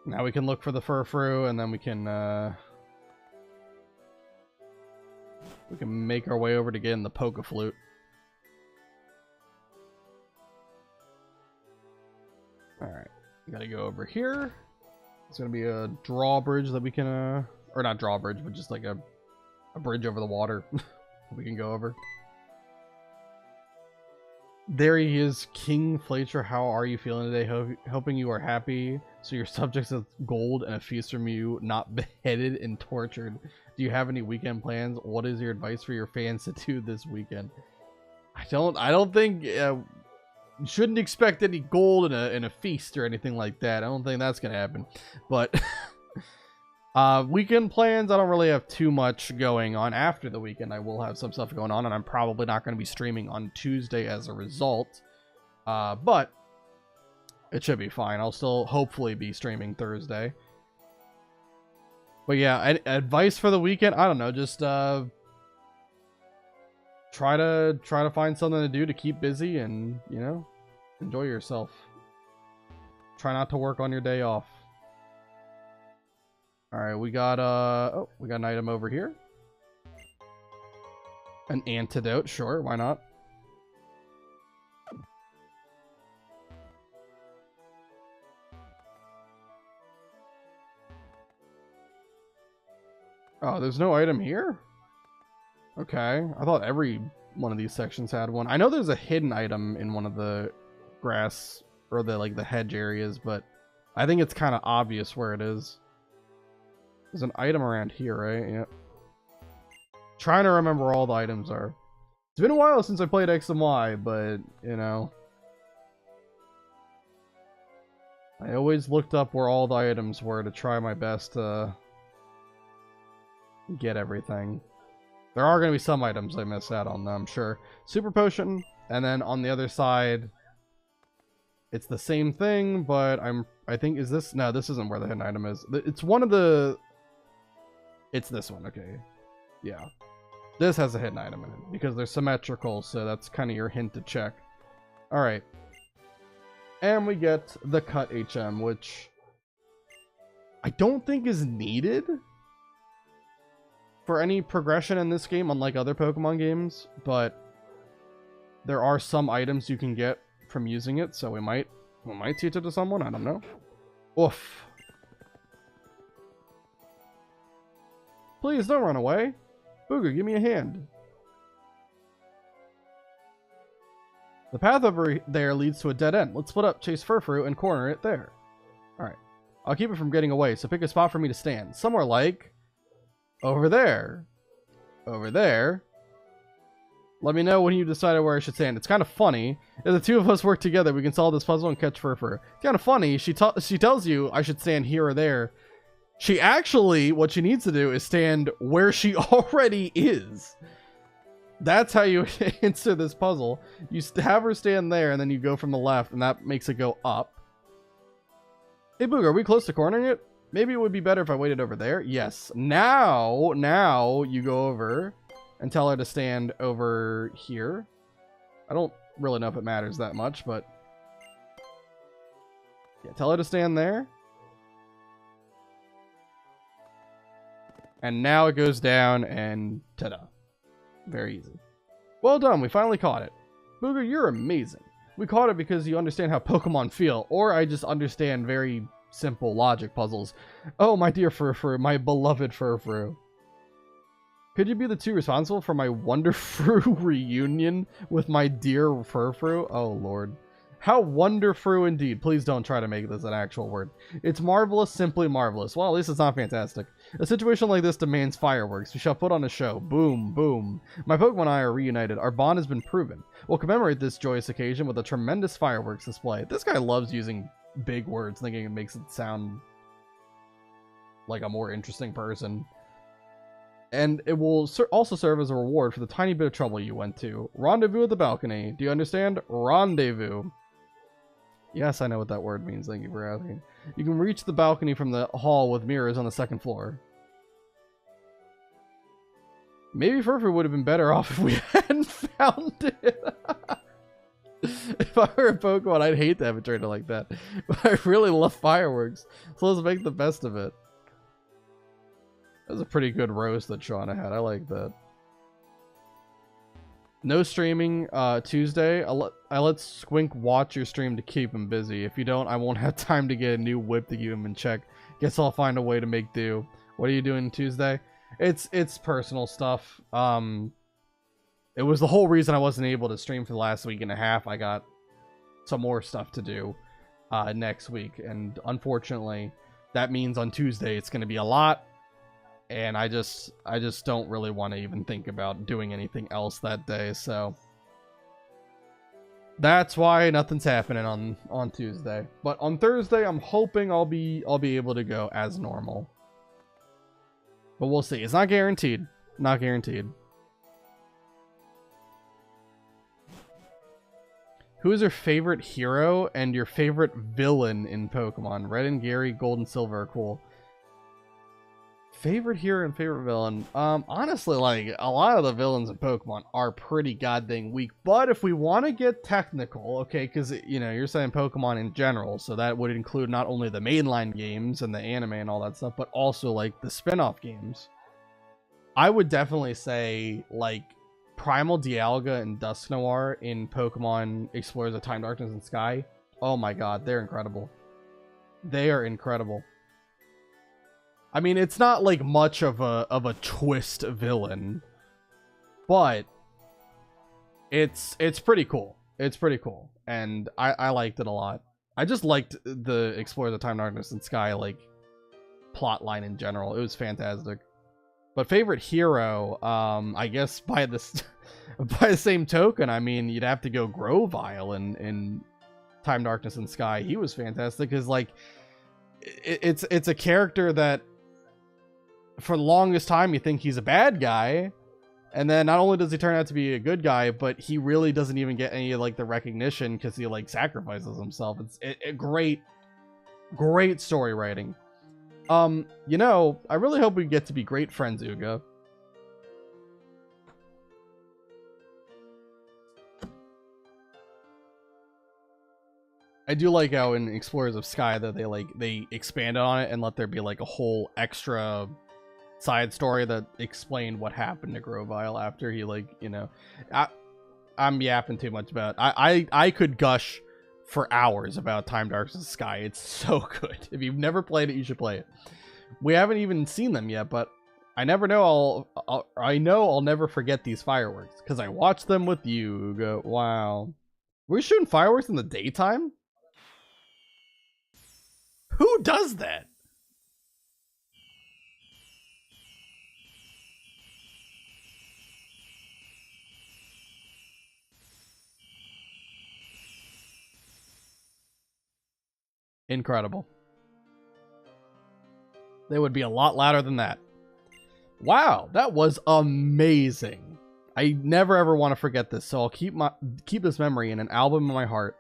Now we can look for the furfru, and then we can make our way over to get in the polka flute. Alright. We gotta go over here. It's gonna be a drawbridge that we can or not drawbridge, but just like a bridge over the water we can go over. There he is, King Fletcher. How are you feeling today? Hoping you are happy. So your subjects have gold and a feast from you, not beheaded and tortured. Do you have any weekend plans? What is your advice for your fans to do this weekend? I don't think you shouldn't expect any gold and a feast or anything like that. I don't think that's gonna happen. But weekend plans, I don't really have too much going on. After the weekend, I will have some stuff going on, and I'm probably not going to be streaming on Tuesday as a result. But it should be fine. I'll still hopefully be streaming Thursday. But yeah, advice for the weekend, I don't know, just try to find something to do to keep busy and, you know, enjoy yourself. Try not to work on your day off. Alright, we got we got an item over here. An antidote, sure, why not? Oh, there's no item here? Okay, I thought every one of these sections had one. I know there's a hidden item in one of the grass or the hedge areas, but I think it's kind of obvious where it is. There's an item around here, right? Yep. Trying to remember where all the items are. It's been a while since I played X and Y, but, you know, I always looked up where all the items were to try my best to get everything. There are going to be some items I miss out on, I'm sure. Super Potion, and then on the other side, it's the same thing, but I think, is this? No, this isn't where the hidden item is. It's one of the... It's this one, okay. Yeah. This has a hidden item in it, because they're symmetrical, so that's kind of your hint to check. Alright. And we get the Cut HM, which I don't think is needed for any progression in this game, unlike other Pokemon games, but there are some items you can get from using it, so we might teach it to someone, I don't know. Oof. Please don't run away. Booger, give me a hand. The path over there leads to a dead end. Let's split up, chase Furfru, and corner it there. Alright. I'll keep it from getting away, so pick a spot for me to stand. Somewhere like... over there. Over there. Let me know when you decided where I should stand. It's kind of funny. If the two of us work together, we can solve this puzzle and catch Furfur. It's kind of funny. She tells you I should stand here or there. She actually, what she needs to do is stand where she already is. That's how you answer this puzzle. You have her stand there, and then you go from the left, and that makes it go up. Hey, Booger, are we close to cornering it? Maybe it would be better if I waited over there. Yes. Now you go over and tell her to stand over here. I don't really know if it matters that much, but yeah, tell her to stand there. And now it goes down and ta-da. Very easy. Well done, we finally caught it. Booger, you're amazing. We caught it because you understand how Pokemon feel, or I just understand very simple logic puzzles. Oh, my dear Furfru, my beloved Furfru. Could you be the two responsible for my Wonderfru reunion with my dear Furfru? Oh, Lord. How Wonderfru indeed. Please don't try to make this an actual word. It's marvelous, simply marvelous. Well, at least it's not fantastic. A situation like this demands fireworks. We shall put on a show. Boom, boom. My Pokemon and I are reunited. Our bond has been proven. We'll commemorate this joyous occasion with a tremendous fireworks display. This guy loves using big words, thinking it makes it sound like a more interesting person. And it will also serve as a reward for the tiny bit of trouble you went to. Rendezvous at the balcony. Do you understand? Rendezvous. Yes, I know what that word means. Thank you for asking. You can reach the balcony from the hall with mirrors on the second floor. Maybe Furfur would have been better off if we hadn't found it. If I were a Pokemon, I'd hate to have a trainer like that. But I really love fireworks. So let's make the best of it. That was a pretty good roast that Shauna had. I like that. No streaming Tuesday. I let Squink watch your stream to keep him busy. If you don't, I won't have time to get a new whip to give him in check. Guess I'll find a way to make do. What are you doing Tuesday? It's personal stuff. It was the whole reason I wasn't able to stream for the last week and a half. I got some more stuff to do next week, and unfortunately, that means on Tuesday it's going to be a lot. And I just don't really want to even think about doing anything else that day, so that's why nothing's happening on Tuesday. But on Thursday, I'm hoping I'll be able to go as normal. But we'll see. It's not guaranteed. Not guaranteed. Who is your favorite hero and your favorite villain in Pokemon? Red and Gary, Gold and Silver are cool. Favorite hero and favorite villain? Honestly, like, a lot of the villains in Pokemon are pretty goddamn weak. But if we want to get technical, okay, because, you know, you're saying Pokemon in general, so that would include not only the mainline games and the anime and all that stuff, but also, like, the spin-off games. I would definitely say, like, Primal Dialga and Dusk Noir in Pokemon Explorers of Time, Darkness, and Sky. Oh my god, they're incredible. They are incredible. I mean, it's not like much of a twist villain, but it's pretty cool. It's pretty cool, and I liked it a lot. I just liked the Explorers of Time, Darkness, and Sky like plot line in general. It was fantastic. But favorite hero, I guess by this by the same token, I mean, you'd have to go Grovyle in Time, Darkness, and Sky. He was fantastic because like it's a character that for the longest time you think he's a bad guy, and then not only does he turn out to be a good guy, but he really doesn't even get any like the recognition because he like sacrifices himself. It's great story writing. You know, I really hope we get to be great friends, Uga. I do like how in Explorers of Sky that they expanded on it and let there be like a whole extra side story that explained what happened to Grovyle after he like, you know, I'm yapping too much about it. I could gush for hours about Time, Darkness, and Sky. It's so good. If you've never played it, you should play it. We haven't even seen them yet, but I never know. I know I'll never forget these fireworks because I watched them with you. Uga. Wow, we're shooting fireworks in the daytime. Who does that? Incredible. They would be a lot louder than that. Wow, that was amazing. I never ever want to forget this, so I'll keep this memory in an album in my heart.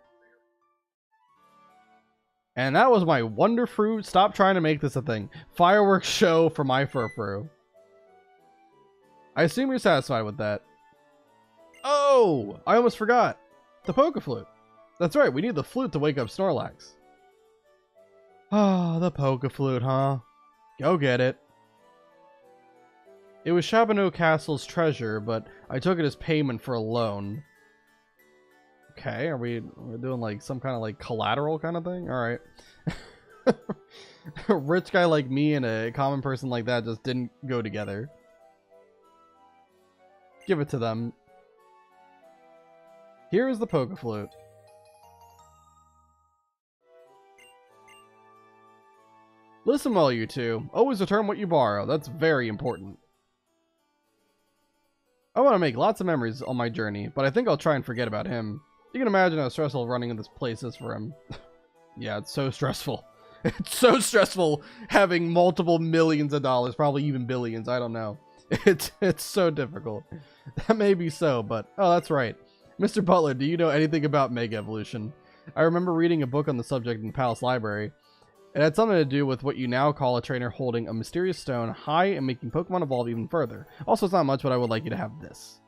And that was my Wonderfruit. Stop trying to make this a thing. Fireworks show for my Furfru. I assume you're satisfied with that. Oh, I almost forgot. The Poke Flute. That's right, we need the flute to wake up Snorlax. Oh, the Poke Flute, huh? Go get it. It was Chabonneau Castle's treasure, but I took it as payment for a loan. Okay, we're doing like some kind of like collateral kind of thing? Alright. A rich guy like me and a common person like that just didn't go together. Give it to them. Here is the poke flute. Listen well, you two. Always return what you borrow. That's very important. I want to make lots of memories on my journey, but I think I'll try and forget about him. You can imagine how stressful running in this place is for him. Yeah, it's so stressful. It's so stressful having multiple millions of dollars, probably even billions, I don't know. It's so difficult. That may be so, but... Oh, that's right. Mr. Butler, do you know anything about Mega Evolution? I remember reading a book on the subject in the Palace Library. It had something to do with what you now call a trainer holding a mysterious stone high and making Pokemon evolve even further. Also, it's not much, but I would like you to have this.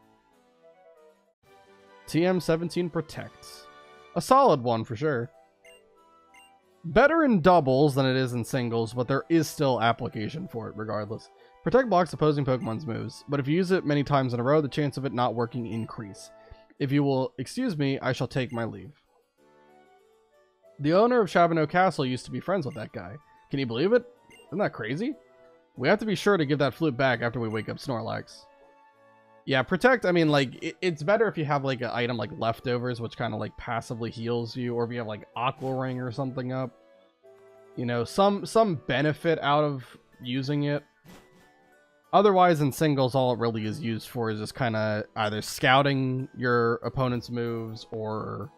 TM17 Protect. A solid one for sure. Better in doubles than it is in singles, but there is still application for it regardless. Protect blocks opposing Pokemon's moves, but if you use it many times in a row, the chance of it not working increase. If you will excuse me, I shall take my leave. The owner of Chabonneau Castle used to be friends with that guy. Can you believe it? Isn't that crazy? We have to be sure to give that flute back after we wake up Snorlax. Yeah, Protect, I mean, like, it's better if you have, like, an item like Leftovers, which kind of, like, passively heals you, or if you have, like, Aqua Ring or something up. You know, some benefit out of using it. Otherwise, in singles, all it really is used for is just kind of either scouting your opponent's moves, or...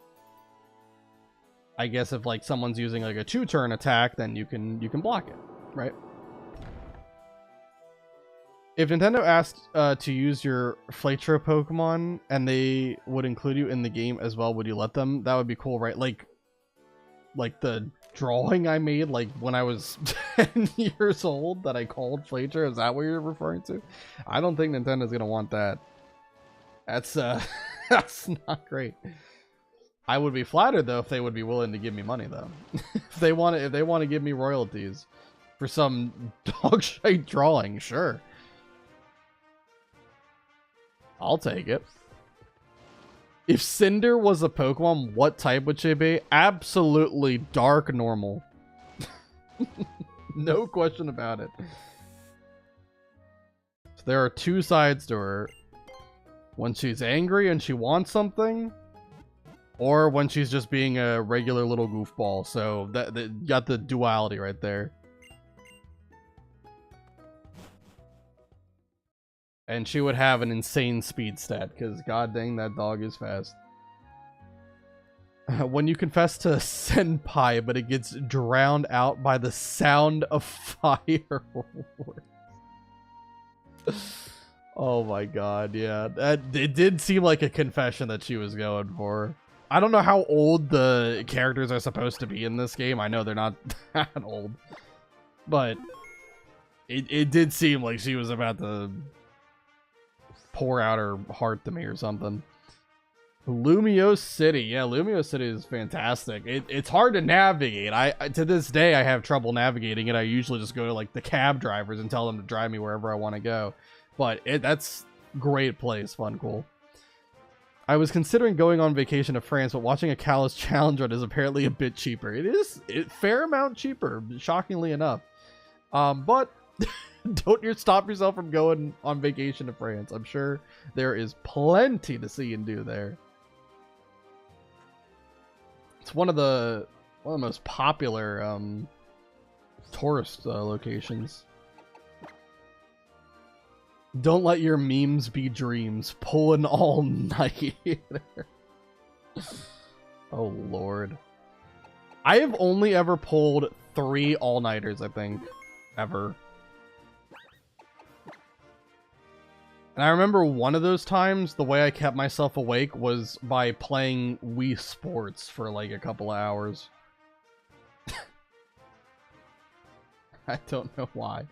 I guess if, like, someone's using, like, a 2-turn attack, then you can block it, right? If Nintendo asked to use your Flatro Pokemon and they would include you in the game as well, would you let them? That would be cool, right? Like the drawing I made like when I was 10 years old that I called Flatro. Is that what you're referring to? I don't think Nintendo's gonna want that. That's that's not great. I would be flattered though if they would be willing to give me money though. if they want to give me royalties for some dog shite drawing, sure. I'll take it. If Cinder was a Pokemon, what type would she be? Absolutely dark normal. No question about it. So there are two sides to her. When she's angry and she wants something, or when she's just being a regular little goofball. So that got the duality right there. And she would have an insane speed stat, because god dang, that dog is fast. When you confess to Senpai, but it gets drowned out by the sound of fireworks. Oh my god, yeah. It did seem like a confession that she was going for. I don't know how old the characters are supposed to be in this game. I know they're not that old. But it did seem like she was about to pour out her heart to me or something. Lumio City. Yeah, Lumio City is fantastic. It's hard to navigate. I to this day I have trouble navigating it. I usually just go to like the cab drivers and tell them to drive me wherever I want to go. But that's great place, fun, cool. I was considering going on vacation to France, but watching a Kalos challenge run is apparently a bit cheaper. It is fair amount cheaper, shockingly enough. But don't stop yourself from going on vacation to France. I'm sure there is plenty to see and do there. It's one of the most popular tourist locations. Don't let your memes be dreams. Pulling all night. Oh lord. I have only ever pulled 3 all-nighters, I think, ever. And I remember one of those times, the way I kept myself awake was by playing Wii Sports for like a couple of hours. I don't know why.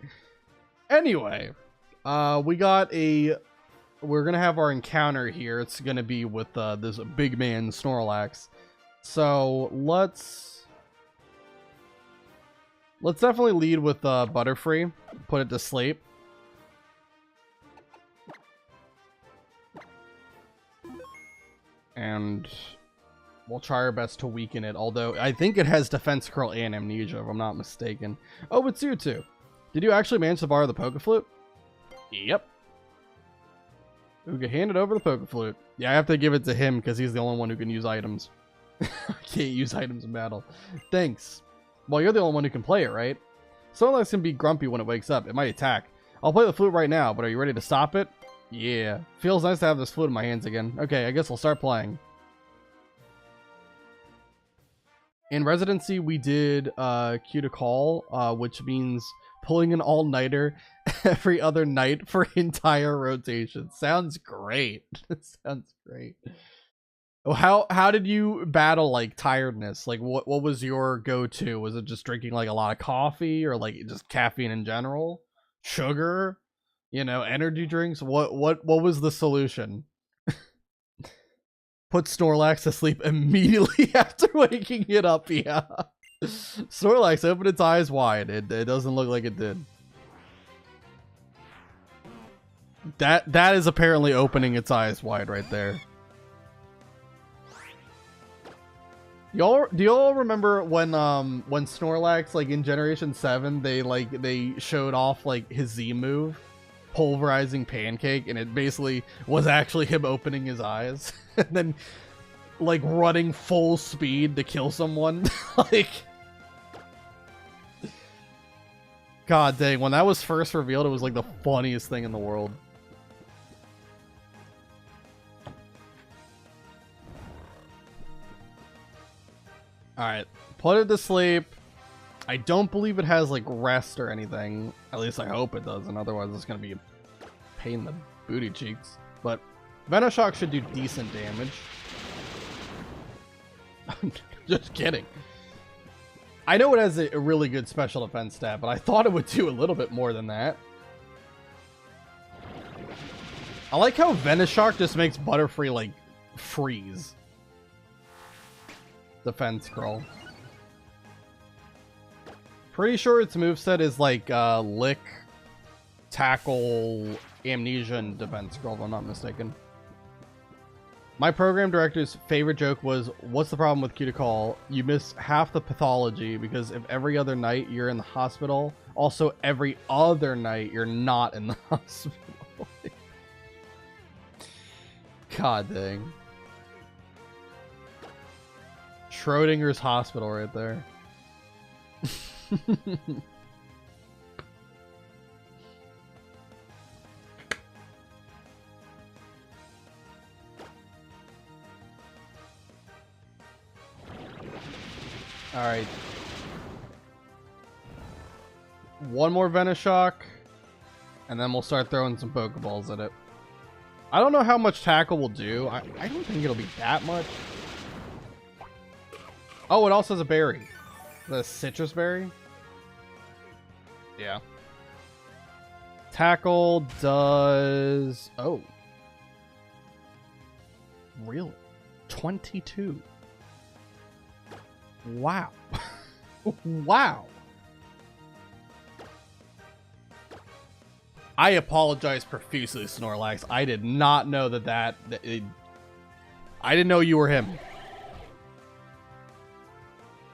Anyway, we're gonna have our encounter here. It's gonna be with this big man Snorlax. So let's definitely lead with Butterfree. Put it to sleep. and we'll try our best to weaken it. Although I think it has defense curl and amnesia, if I'm not mistaken. Oh, it's you two. Did you actually manage to borrow the Poke Flute? Yep. Uga handed over the Poke Flute. Yeah, I have to give it to him because he's the only one who can use items. I can't use items in battle. Thanks. Well, you're the only one who can play it, right? Snorlax can be grumpy when it wakes up. It might attack. I'll play the flute right now, but are you ready to stop it? Yeah. Feels nice to have this flute in my hands again. Okay, I guess I'll start playing. In Residency, we did Cue to Call, which means pulling an all-nighter every other night for entire rotation. Sounds great. Sounds great. How did you battle like tiredness? Like what was your go-to? Was it just drinking like a lot of coffee or like just caffeine in general? Sugar? You know, energy drinks? What was the solution? Put Snorlax to sleep immediately after waking it up, yeah. Snorlax opened its eyes wide. It doesn't look like it did. That is apparently opening its eyes wide right there. Do y'all remember when Snorlax, like in Generation 7, they showed off like his Z move, pulverizing Pancake, and it basically was actually him opening his eyes and then like running full speed to kill someone. Like, god dang, when that was first revealed, it was like the funniest thing in the world. Alright, put it to sleep. I don't believe it has like rest or anything. At least I hope it doesn't, otherwise it's gonna be a pain in the booty cheeks. But Venoshock should do decent damage. Just kidding. I know it has a really good special defense stat, but I thought it would do a little bit more than that. I like how Venoshock just makes Butterfree like freeze. Defense scroll. Pretty sure its moveset is like Lick, Tackle, Amnesia, and Defense scroll, if I'm not mistaken. My program director's favorite joke was, what's the problem with Cue to Call? You miss half the pathology because if every other night you're in the hospital, also every other night you're not in the hospital. God dang. Schrodinger's hospital right there. Alright. One more Venoshock, and then we'll start throwing some Pokeballs at it. I don't know how much Tackle will do. I don't think it'll be that much. Oh, it also has a berry. The citrus berry? Yeah. Tackle does... Oh. Really? 22. Wow. Wow. I apologize profusely, Snorlax. I did not know that I didn't know you were him.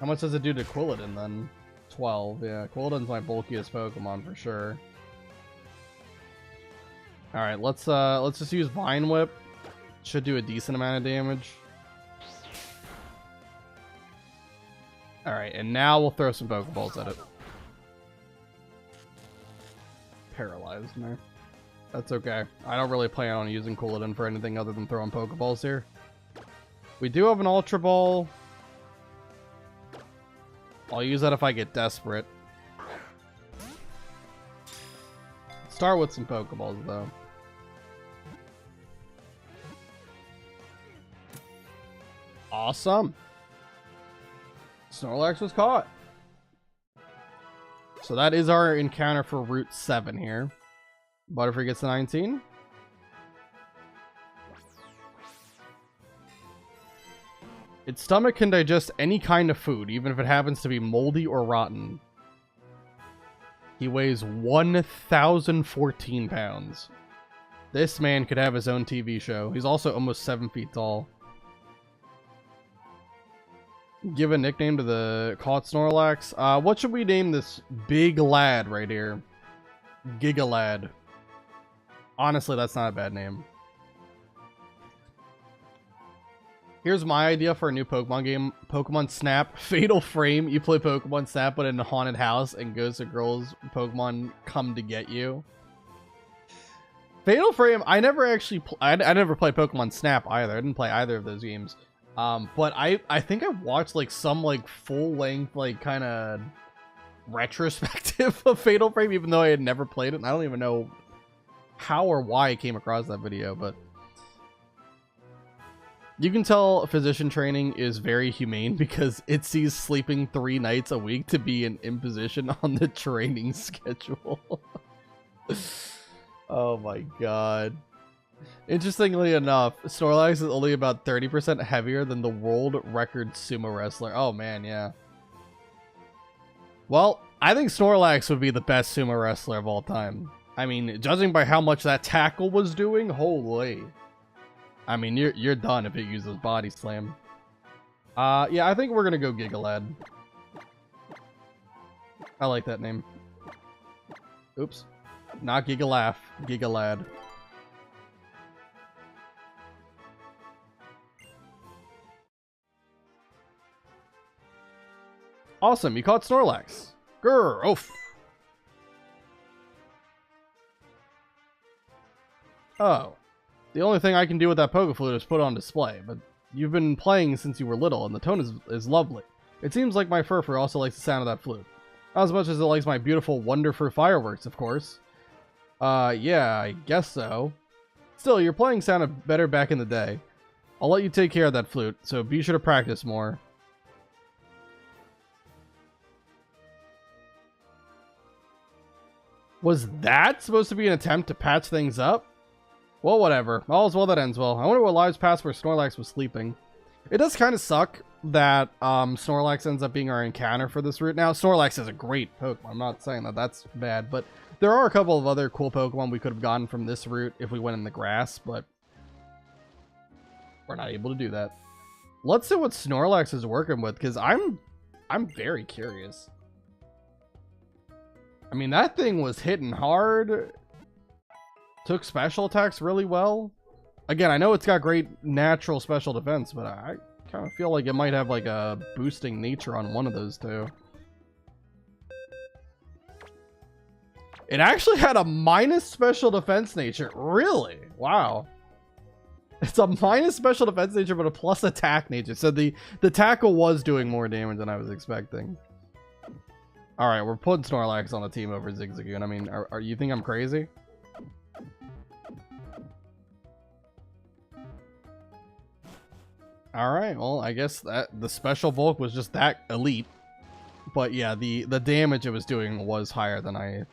How much does it do to Quilladin then? 12. Yeah, Quilladin's my bulkiest Pokemon for sure. Alright, let's just use Vine Whip. Should do a decent amount of damage. Alright, and now we'll throw some Pokeballs at it. Paralyzed me. That's okay. I don't really plan on using Quilladin for anything other than throwing Pokeballs here. We do have an Ultra Ball. I'll use that if I get desperate. Start with some Pokeballs, though. Awesome. Snorlax was caught. So that is our encounter for Route 7 here. Butterfree gets the 19. Its stomach can digest any kind of food, even if it happens to be moldy or rotten. He weighs 1,014 pounds. This man could have his own TV show. He's also almost 7 feet tall. Give a nickname to the caught Snorlax. What should we name this big lad right here? Giga Lad. Honestly, that's not a bad name. Here's my idea for a new Pokemon game. Pokemon Snap. Fatal Frame. You play Pokemon Snap, but in a haunted house, and Ghosts of Girls Pokemon come to get you. Fatal Frame, I never actually... I never played Pokemon Snap either. I didn't play either of those games. But I think I watched, like, some, like, full-length, like, kind of retrospective of Fatal Frame, even though I had never played it. And I don't even know how or why I came across that video, but... You can tell physician training is very humane because it sees sleeping 3 nights a week to be an imposition on the training schedule. Oh my god. Interestingly enough, Snorlax is only about 30% heavier than the world record sumo wrestler. Oh man, yeah. Well, I think Snorlax would be the best sumo wrestler of all time. I mean, judging by how much that tackle was doing, holy. I mean, you're done if it uses Body Slam. Yeah, I think we're gonna go Gigalad. I like that name. Oops. Not Gigalaf, Gigalad. Awesome, you caught Snorlax. Grr, oof. Oh. The only thing I can do with that Pokeflute is put it on display, but you've been playing since you were little, and the tone is lovely. It seems like my Furfur also likes the sound of that flute. Not as much as it likes my beautiful Wonderfur fireworks, of course. Yeah, I guess so. Still, your playing sounded better back in the day. I'll let you take care of that flute, so be sure to practice more. Was that supposed to be an attempt to patch things up? Well, whatever. All's well that ends well. I wonder what lives passed where Snorlax was sleeping. It does kind of suck that Snorlax ends up being our encounter for this route. Now, Snorlax is a great Pokemon. I'm not saying that that's bad, but there are a couple of other cool Pokemon we could have gotten from this route if we went in the grass, but we're not able to do that. Let's see what Snorlax is working with, because I'm very curious. I mean, that thing was hitting hard. Took special attacks really well. Again, I know it's got great natural special defense, but I kind of feel like it might have like a boosting nature on one of those two. It actually had a minus special defense nature. Really? Wow. It's a minus special defense nature, but a plus attack nature. So the tackle was doing more damage than I was expecting. Alright, we're putting Snorlax on the team over Zigzagoon. I mean, are you think I'm crazy? Alright, well, I guess that the special bulk was just that elite. But yeah, the damage it was doing was higher than I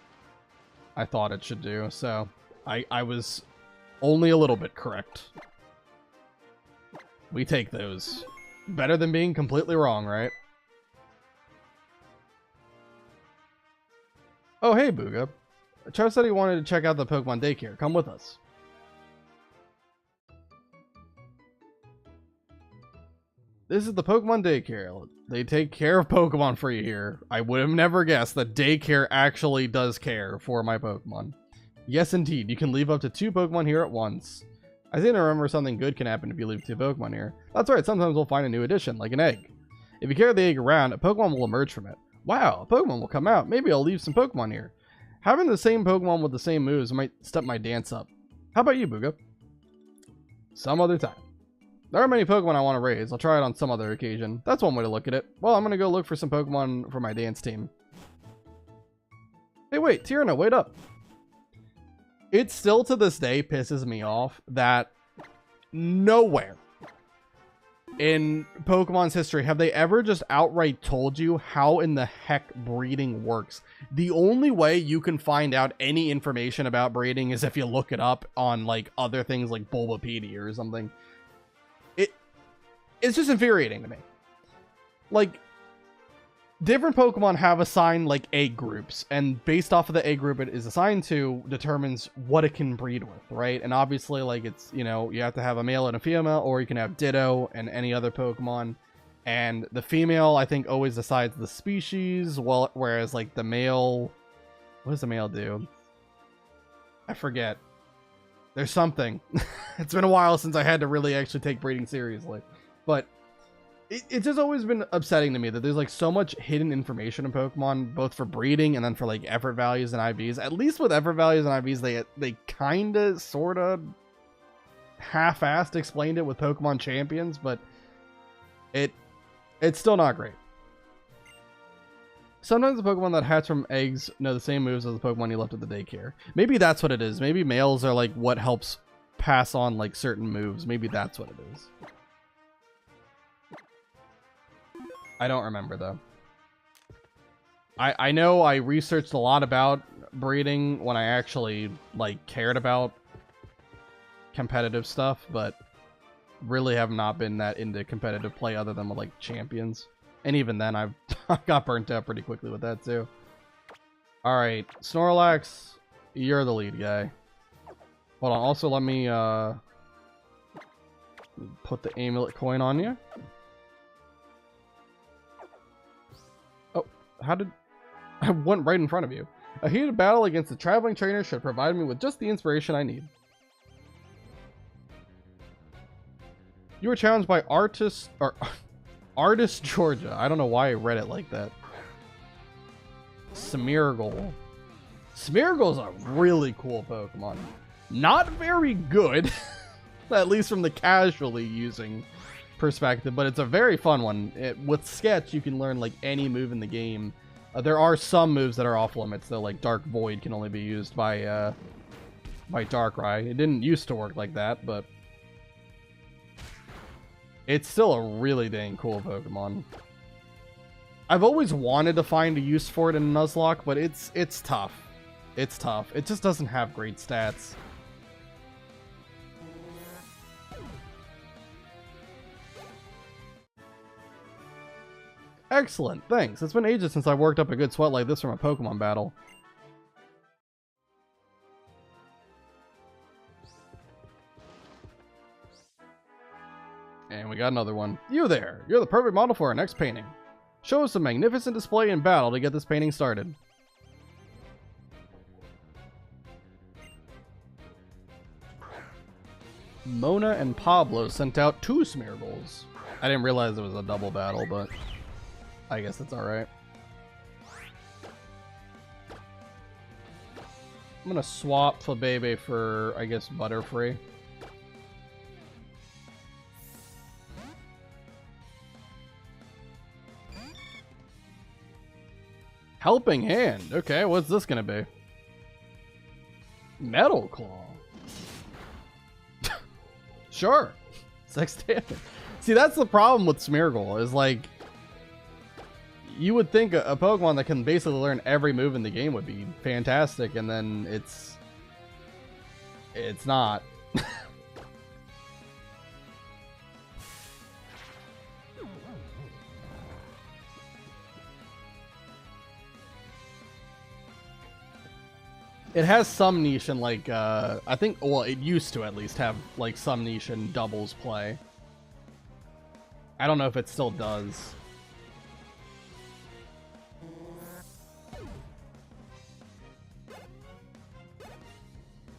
thought it should do. So I was only a little bit correct. We take those. Better than being completely wrong, right? Oh, hey, Booga. Char said he wanted to check out the Pokemon daycare. Come with us. This is the Pokemon daycare. They take care of Pokemon for you here. I would have never guessed that daycare actually does care for my Pokemon. Yes, indeed. You can leave up to 2 Pokemon here at once. I seem to remember something good can happen if you leave 2 Pokemon here. That's right. Sometimes we'll find a new addition, like an egg. If you carry the egg around, a Pokemon will emerge from it. Wow, a Pokemon will come out. Maybe I'll leave some Pokemon here. Having the same Pokemon with the same moves might step my dance up. How about you, Booga? Some other time. There are many Pokemon I want to raise. I'll try it on some other occasion. That's one way to look at it. Well, I'm going to go look for some Pokemon for my dance team. Hey, wait, Tierna, wait up. It still to this day pisses me off that nowhere in Pokemon's history have they ever just outright told you how in the heck breeding works. The only way you can find out any information about breeding is if you look it up on like other things like Bulbapedia or something. It's just infuriating to me. Like, different Pokemon have assigned like egg groups, and based off of the egg group it is assigned to determines what it can breed with, right? And obviously, like, it's, you know, you have to have a male and a female, or you can have Ditto and any other Pokemon. And the female, I think, always decides the species, well, whereas like the male, what does the male do? I forget. There's something. It's been a while since I had to really actually take breeding seriously, but it's just always been upsetting to me that there's like so much hidden information in Pokemon, both for breeding and then for like effort values and IVs. At least with effort values and IVs, they kind of, sort of, half-assed explained it with Pokemon Champions, but it's still not great. Sometimes the Pokemon that hatch from eggs know the same moves as the Pokemon you left at the daycare. Maybe that's what it is. Maybe males are like what helps pass on like certain moves. Maybe that's what it is. I don't remember though. I know I researched a lot about breeding when I actually like cared about competitive stuff, but really have not been that into competitive play other than with like champions. And even then I got burnt out pretty quickly with that too. Alright, Snorlax, you're the lead guy. Hold on, also let me put the amulet coin on you. Oh, how did... I went right in front of you. A heated battle against the traveling trainer should provide me with just the inspiration I need. You were challenged by Artist Georgia. I don't know why I read it like that. Smeargle. Smeargle's a really cool Pokemon. Not very good, at least from the casually using perspective, but it's a very fun one. With Sketch, you can learn like any move in the game. There are some moves that are off limits, though, like Dark Void can only be used by Darkrai. It didn't used to work like that, but it's still a really dang cool Pokemon. I've always wanted to find a use for it in Nuzlocke, but it's tough. It's tough. It just doesn't have great stats. Excellent, thanks. It's been ages since I worked up a good sweat like this from a Pokemon battle. And we got another one. You there! You're the perfect model for our next painting. Show us a magnificent display in battle to get this painting started. Mona and Pablo sent out 2 Smeargles. I didn't realize it was a double battle, but I guess it's alright. I'm gonna swap Flabebe for, I guess, Butterfree. Helping Hand. Okay, what's this gonna be? Metal Claw. Sure. 6 damage. See, that's the problem with Smeargle, is like, you would think a Pokemon that can basically learn every move in the game would be fantastic, and then it's not. It has some niche in like, I think, well, it used to at least have like some niche in doubles play. I don't know if it still does.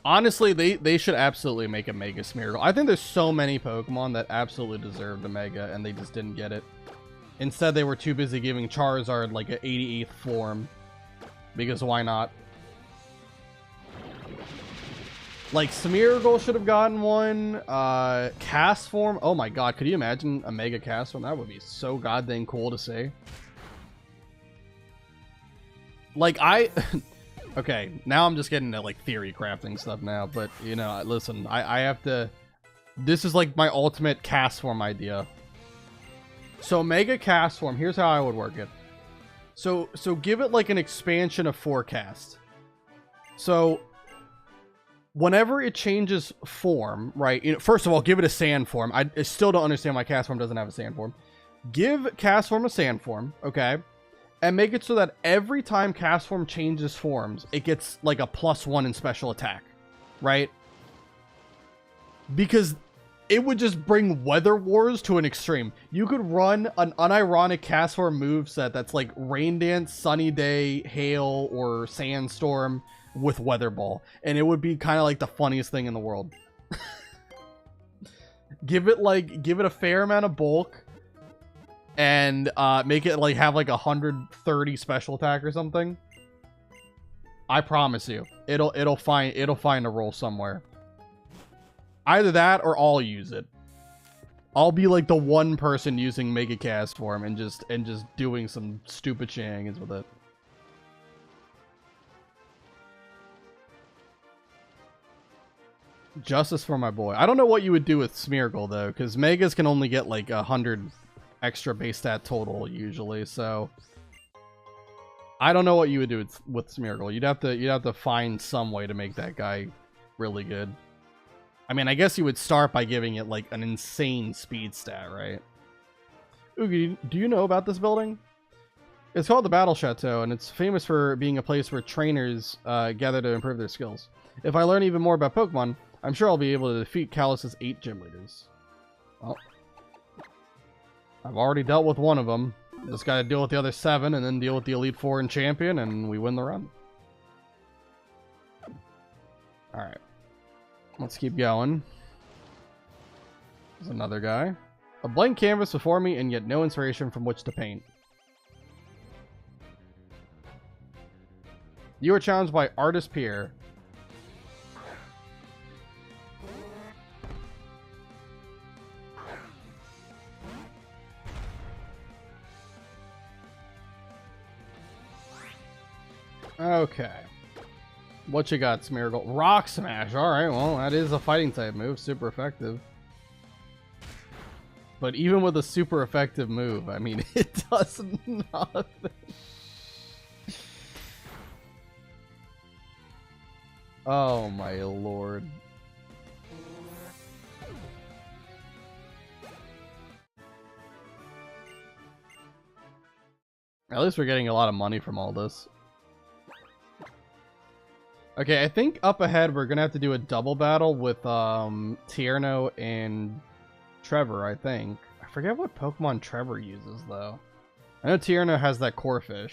Honestly, they should absolutely make a Mega Smeargle. I think there's so many Pokemon that absolutely deserved a Mega, and they just didn't get it. Instead, they were too busy giving Charizard like an 88th form. Because why not? Like, Smeargle should have gotten one. Cast form. Oh my god, could you imagine a Mega Cast form? That would be so goddamn cool to see. Like, okay, now I'm just getting into, like, theory crafting stuff now, but, you know, listen, I have to... This is, like, my ultimate cast form idea. So, Mega Cast form, here's how I would work it. So give it, like, an expansion of Forecast. So, whenever it changes form, right, you know, first of all, give it a sand form. I still don't understand why cast form doesn't have a sand form. Give cast form a sand form, okay? And make it so that every time cast form changes forms, it gets like a +1 in special attack, right? Because it would just bring Weather Wars to an extreme. You could run an unironic Castform moveset that's like Rain Dance, Sunny Day, Hail, or Sandstorm with Weather Ball. And it would be kind of like the funniest thing in the world. Give it a fair amount of bulk. And make it like have like 130 special attack or something. I promise you. It'll find a role somewhere. Either that or I'll use it. I'll be like the one person using Mega Castform and just doing some stupid shenanigans with it. Justice for my boy. I don't know what you would do with Smeargle though, because Megas can only get like 100 extra base stat total usually, so I don't know what you would do with Smeargle. You'd have to find some way to make that guy really good. I mean, I guess you would start by giving it, like, an insane speed stat, right? Oogie, do you know about this building? It's called the Battle Chateau, and it's famous for being a place where trainers gather to improve their skills. If I learn even more about Pokemon, I'm sure I'll be able to defeat Kalos' 8 gym leaders. Well, I've already dealt with one of them. Just gotta deal with the other 7, and then deal with the Elite 4 and Champion, and we win the run. Alright. Let's keep going. There's another guy. A blank canvas before me, and yet no inspiration from which to paint. You are challenged by Artist Pierre. Okay. What you got, Smeargle? Rock Smash. Alright, well, that is a fighting type move. Super effective. But even with a super effective move, I mean, it does nothing. Oh my lord. At least we're getting a lot of money from all this. Okay, I think up ahead we're gonna have to do a double battle with Tierno and Trevor, I think. I forget what Pokemon Trevor uses though. I know Tierno has that Corphish.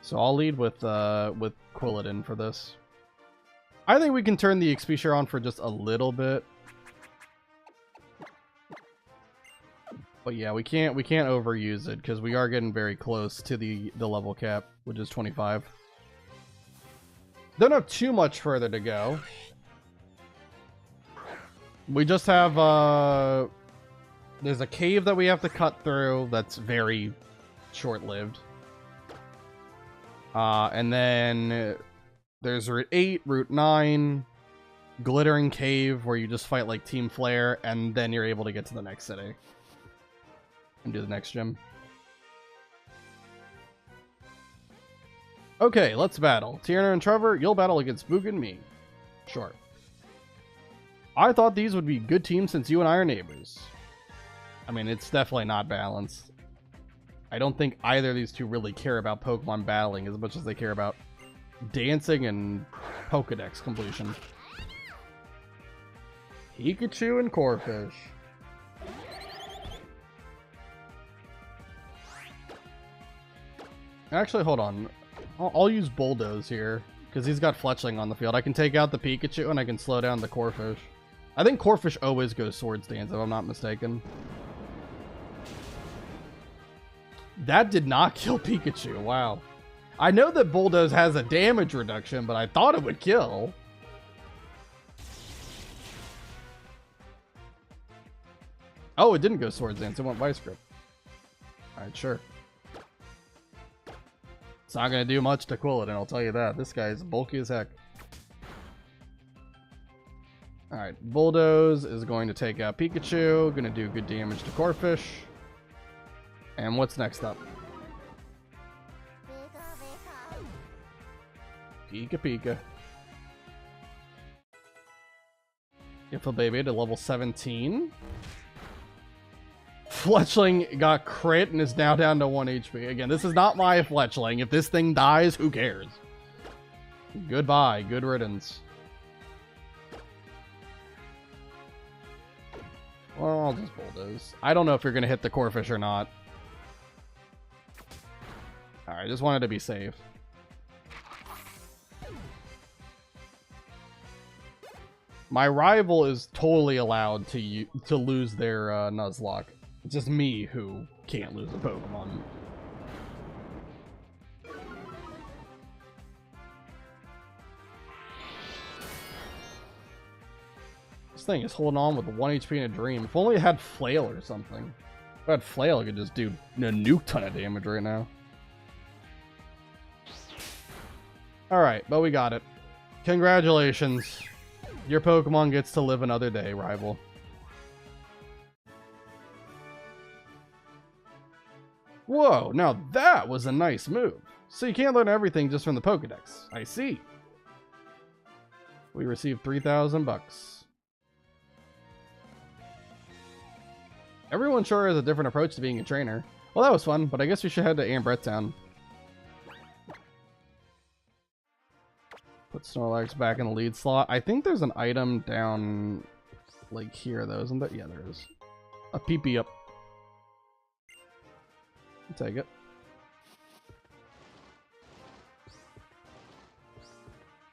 So I'll lead with Quilladin for this. I think we can turn the Expedia on for just a little bit. But yeah, we can't overuse it because we are getting very close to the level cap, which is 25. Don't have too much further to go. We just have there's a cave that we have to cut through that's very short-lived. And then there's Route 8, Route 9, Glittering Cave, where you just fight like Team Flare, and then you're able to get to the next city. And do the next gym. Okay, let's battle. Tierno and Trevor, you'll battle against Boog and me. Sure. I thought these would be good teams since you and I are neighbors. I mean, it's definitely not balanced. I don't think either of these two really care about Pokemon battling as much as they care about dancing and Pokedex completion. Pikachu and Corphish. Actually, hold on. I'll use Bulldoze here, because he's got Fletchling on the field. I can take out the Pikachu, and I can slow down the Corphish. I think Corphish always goes Swords Dance, if I'm not mistaken. That did not kill Pikachu, wow. I know that Bulldoze has a damage reduction, but I thought it would kill. Oh, it didn't go Swords Dance, it went Vice Grip. Alright, sure. It's not going to do much to Quilladin, I'll tell you that. This guy's bulky as heck. Alright, Bulldoze is going to take out Pikachu. Going to do good damage to Corphish. And what's next up? Pika Pika. Baby to level 17. Fletchling got crit and is now down to 1 HP. Again, this is not my Fletchling. If this thing dies, who cares? Goodbye. Good riddance. I'll just bulldoze. I don't know if you're gonna hit the core fish or not. Alright, just wanted to be safe. My rival is totally allowed to lose their Nuzlocke. It's just me who can't lose a Pokemon. This thing is holding on with 1 HP in a dream. If only it had Flail or something. If it had Flail, it could just do a nuke ton of damage right now. Alright, but we got it. Congratulations. Your Pokemon gets to live another day, rival. Whoa, now that was a nice move. So you can't learn everything just from the Pokedex. I see. We received 3,000 bucks. Everyone sure has a different approach to being a trainer. Well, that was fun, but I guess we should head to Ambret Town. Put Snorlax back in the lead slot. I think there's an item down, like, here, though, isn't there? Yeah, there is. A PP up. I'll take it.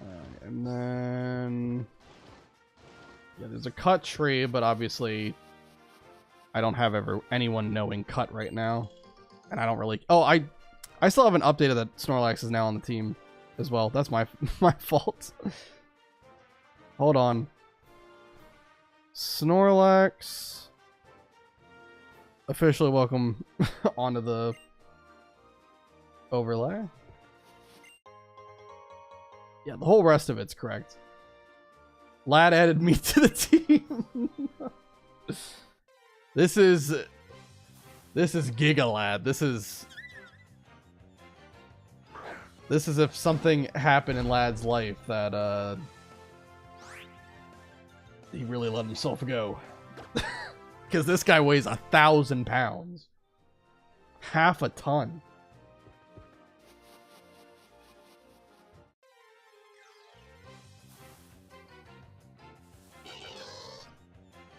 Alright, and then... yeah, there's a cut tree, but obviously... I don't have anyone knowing cut right now. And I don't really... oh, I still haven't updated that Snorlax is now on the team as well. That's my fault. Hold on. Snorlax. Officially welcome onto the overlay. Yeah, the whole rest of it's correct. Lad added me to the team. This is Giga Lad. This is if something happened in Lad's life that he really let himself go. Because this guy weighs 1,000 pounds. Half a ton.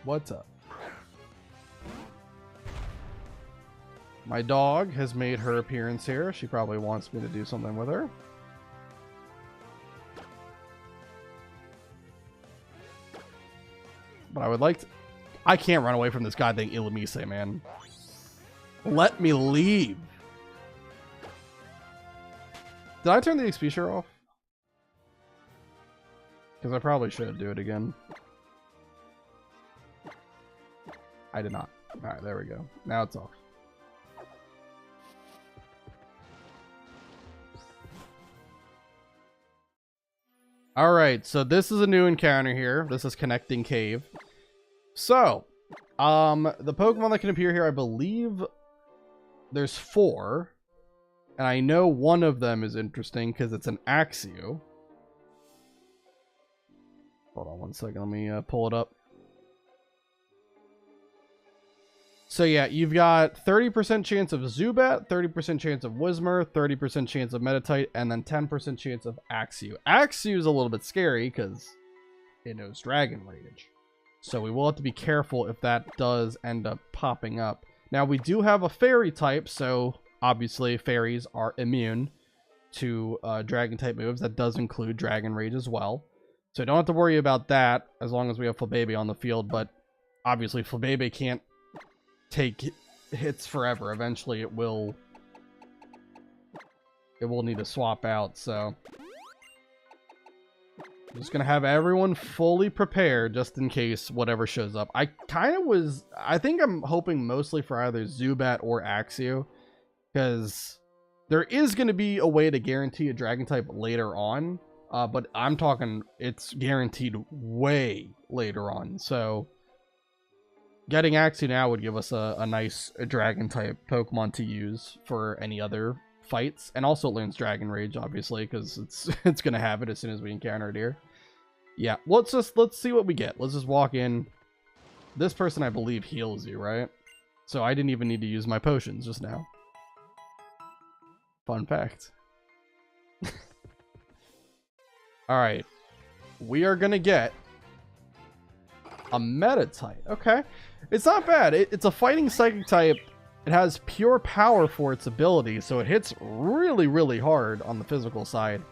What's up? My dog has made her appearance here. She probably wants me to do something with her. But I would like to... I can't run away from this goddamn Illumise, man. Let me leave. Did I turn the XP share off? Because I probably should do it again. I did not. Alright, there we go. Now it's off. Alright, so this is a new encounter here. This is Connecting Cave. So, the Pokemon that can appear here, I believe there's 4. And I know one of them is interesting because it's an Axew. Hold on one second, let me pull it up. So yeah, you've got 30% chance of Zubat, 30% chance of Whismur, 30% chance of Meditite, and then 10% chance of Axew. Axew is a little bit scary because it knows Dragon Rage. So we will have to be careful if that does end up popping up. Now we do have a Fairy type, so obviously Fairies are immune to Dragon type moves. That does include Dragon Rage as well. So don't have to worry about that as long as we have Flabébé on the field, but obviously Flabébé can't take hits forever. Eventually it will need to swap out, so I'm just gonna have everyone fully prepared just in case whatever shows up. I think I'm hoping mostly for either Zubat or Axew, because there is going to be a way to guarantee a Dragon type later on, but I'm talking it's guaranteed way later on, so getting Axew now would give us a nice Dragon type Pokemon to use for any other fights, and also it learns Dragon Rage obviously because it's gonna have it as soon as we encounter it here. Yeah, let's see what we get. Let's just walk in. This person I believe heals you, right? So I didn't even need to use my potions just now. Fun fact. All right, we are gonna get a Meditite. Okay. It's not bad. It's a fighting psychic type. It has pure power for its ability, so it hits really, really hard on the physical side.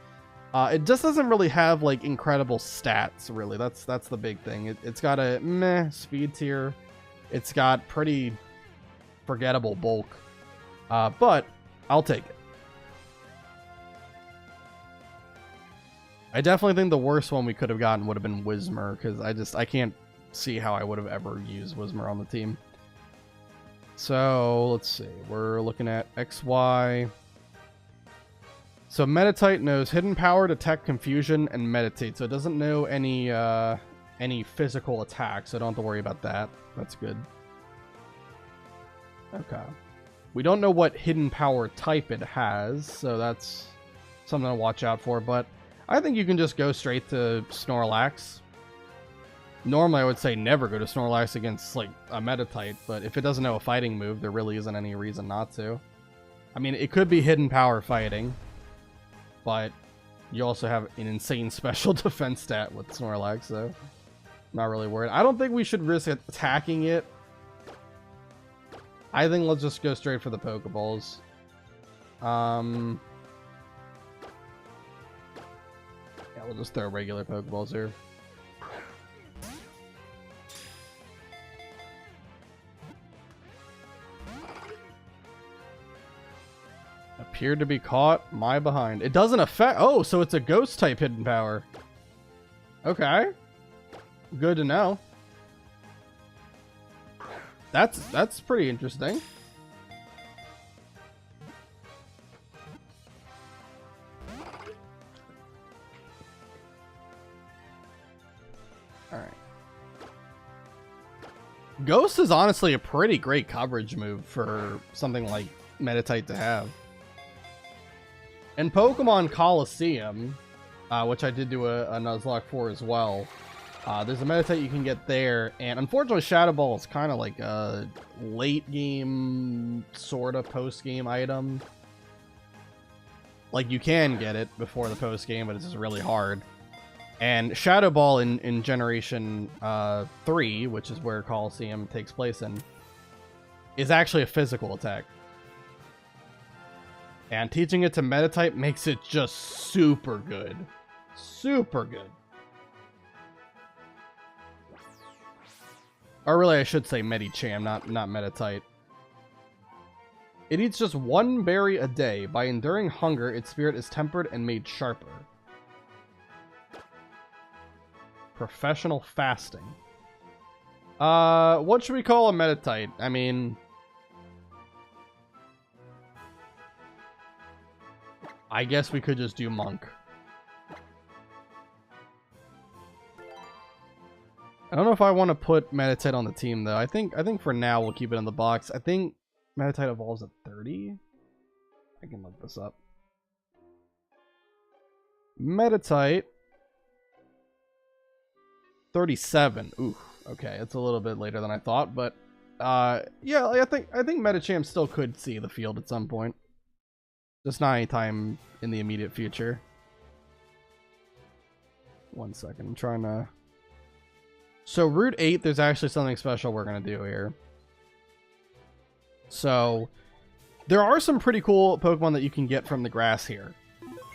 It just doesn't really have like incredible stats, really. That's the big thing. It's got a meh speed tier. It's got pretty forgettable bulk, but I'll take it. I definitely think the worst one we could have gotten would have been Whismer, because I can't see how I would have ever used Whismer on the team. So let's see, we're looking at XY. So Meditite knows Hidden Power, Detect Confusion, and Meditate. So it doesn't know any physical attacks, so I don't have to worry about that. That's good. Okay. We don't know what Hidden Power type it has, so that's something to watch out for, but I think you can just go straight to Snorlax. Normally I would say never go to Snorlax against like a Meditite, but if it doesn't know a fighting move, there really isn't any reason not to. I mean, it could be Hidden Power fighting, but you also have an insane special defense stat with Snorlax, so I'm not really worried. I don't think we should risk attacking it. I think let's just go straight for the Pokeballs. Yeah, we'll just throw regular Pokeballs here. Appeared to be caught. My behind. It doesn't affect. Oh, so it's a ghost type Hidden Power. Okay. Good to know. That's pretty interesting. Alright. Ghost is honestly a pretty great coverage move for something like Meditite to have. In Pokemon Coliseum, which I did do a Nuzlocke for as well, there's a Meditite you can get there, and unfortunately Shadow Ball is kind of like a late game, sort of post game item. Like, you can get it before the post game, but it's just really hard. And Shadow Ball in Generation 3, which is where Coliseum takes place in, is actually a physical attack. And teaching it to Meditite makes it just super good. Super good. Or really, I should say Medicham, not Meditite. It eats just one berry a day. By enduring hunger, its spirit is tempered and made sharper. Professional fasting. What should we call a Meditite? I mean, I guess we could just do Monk. I don't know if I want to put Meditite on the team though. I think for now we'll keep it in the box. I think Meditite evolves at 30. I can look this up. Meditite 37. Ooh, okay, it's a little bit later than I thought, but yeah, I think Medicham still could see the field at some point. Just not anytime in the immediate future. One second, I'm trying to... So Route 8, there's actually something special we're going to do here. So there are some pretty cool Pokemon that you can get from the grass here.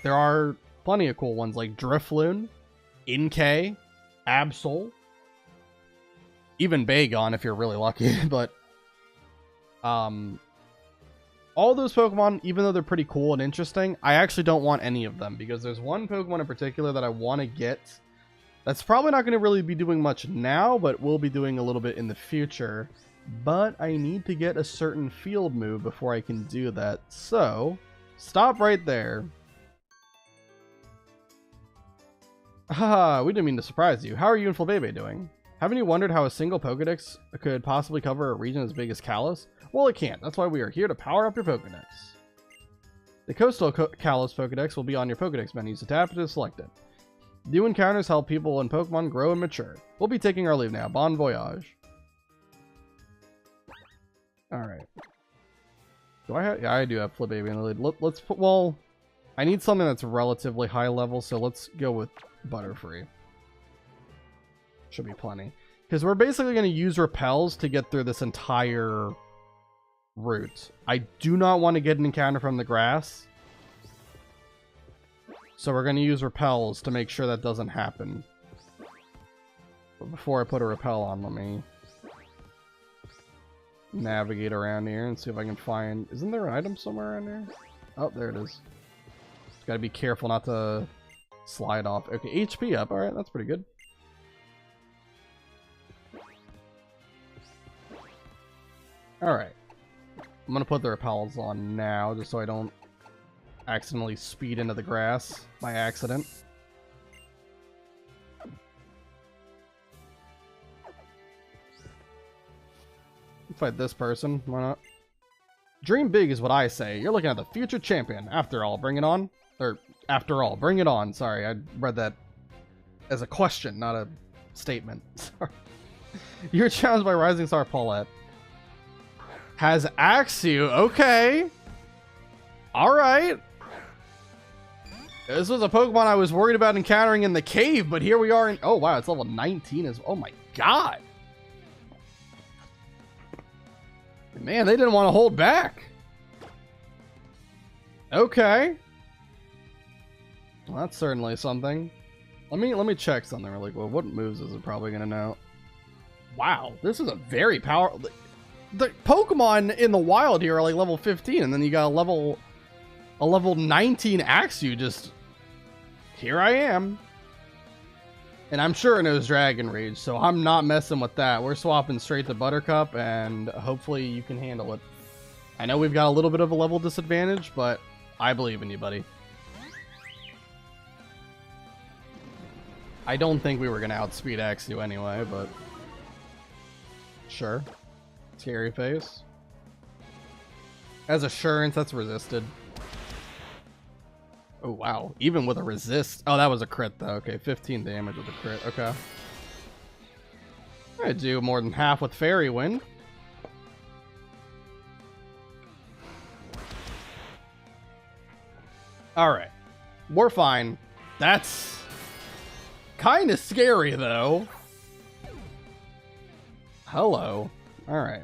There are plenty of cool ones like Drifloon, Inkay, Absol, even Bagon if you're really lucky, but all those Pokemon, even though they're pretty cool and interesting, I actually don't want any of them because there's one Pokemon in particular that I want to get that's probably not going to really be doing much now, but will be doing a little bit in the future. But I need to get a certain field move before I can do that. So, stop right there. Haha, we didn't mean to surprise you. How are you and Flabebe doing? Haven't you wondered how a single Pokedex could possibly cover a region as big as Kalos? Well, it can't. That's why we are here to power up your Pokedex. The Coastal Kalos Pokedex will be on your Pokedex menu, so tap it to select it. New encounters help people and Pokemon grow and mature. We'll be taking our leave now. Bon voyage. Alright. Do I have... Yeah, I do have Flabebe in the lead. Let's put... Well, I need something that's relatively high level, so let's go with Butterfree. Should be plenty. Because we're basically going to use repels to get through this entire route. I do not want to get an encounter from the grass. So we're going to use repels to make sure that doesn't happen. But before I put a repel on, let me navigate around here and see if I can find... Isn't there an item somewhere around here? Oh, there it is. Gotta be careful not to slide off. Okay, HP up. Alright, that's pretty good. Alright. I'm gonna put the repels on now, just so I don't accidentally speed into the grass by accident. Fight this person. Why not? Dream big is what I say. You're looking at the future champion. After all, bring it on. Or, after all, bring it on. Sorry, I read that as a question, not a statement. Sorry. You're challenged by Rising Star Paulette. Has Axew. Okay. Alright. This was a Pokemon I was worried about encountering in the cave, but here we are in... Oh, wow, it's level 19 as... Oh, my God. Man, they didn't want to hold back. Okay. Well, that's certainly something. Let me check something really quick. What moves is it probably going to know? Wow, this is a very powerful... The Pokemon in the wild here are like level 15, and then you got a level 19 Axew just... Here I am. And I'm sure it knows Dragon Rage, so I'm not messing with that. We're swapping straight to Buttercup, and hopefully you can handle it. I know we've got a little bit of a level disadvantage, but I believe in you, buddy. I don't think we were going to outspeed Axew anyway, but... Sure. Scary face. As assurance, that's resisted. Oh, wow. Even with a resist. Oh, that was a crit, though. Okay, 15 damage with a crit. Okay. I do more than half with Fairy Wind. Alright. We're fine. That's kind of scary, though. Hello. Alright.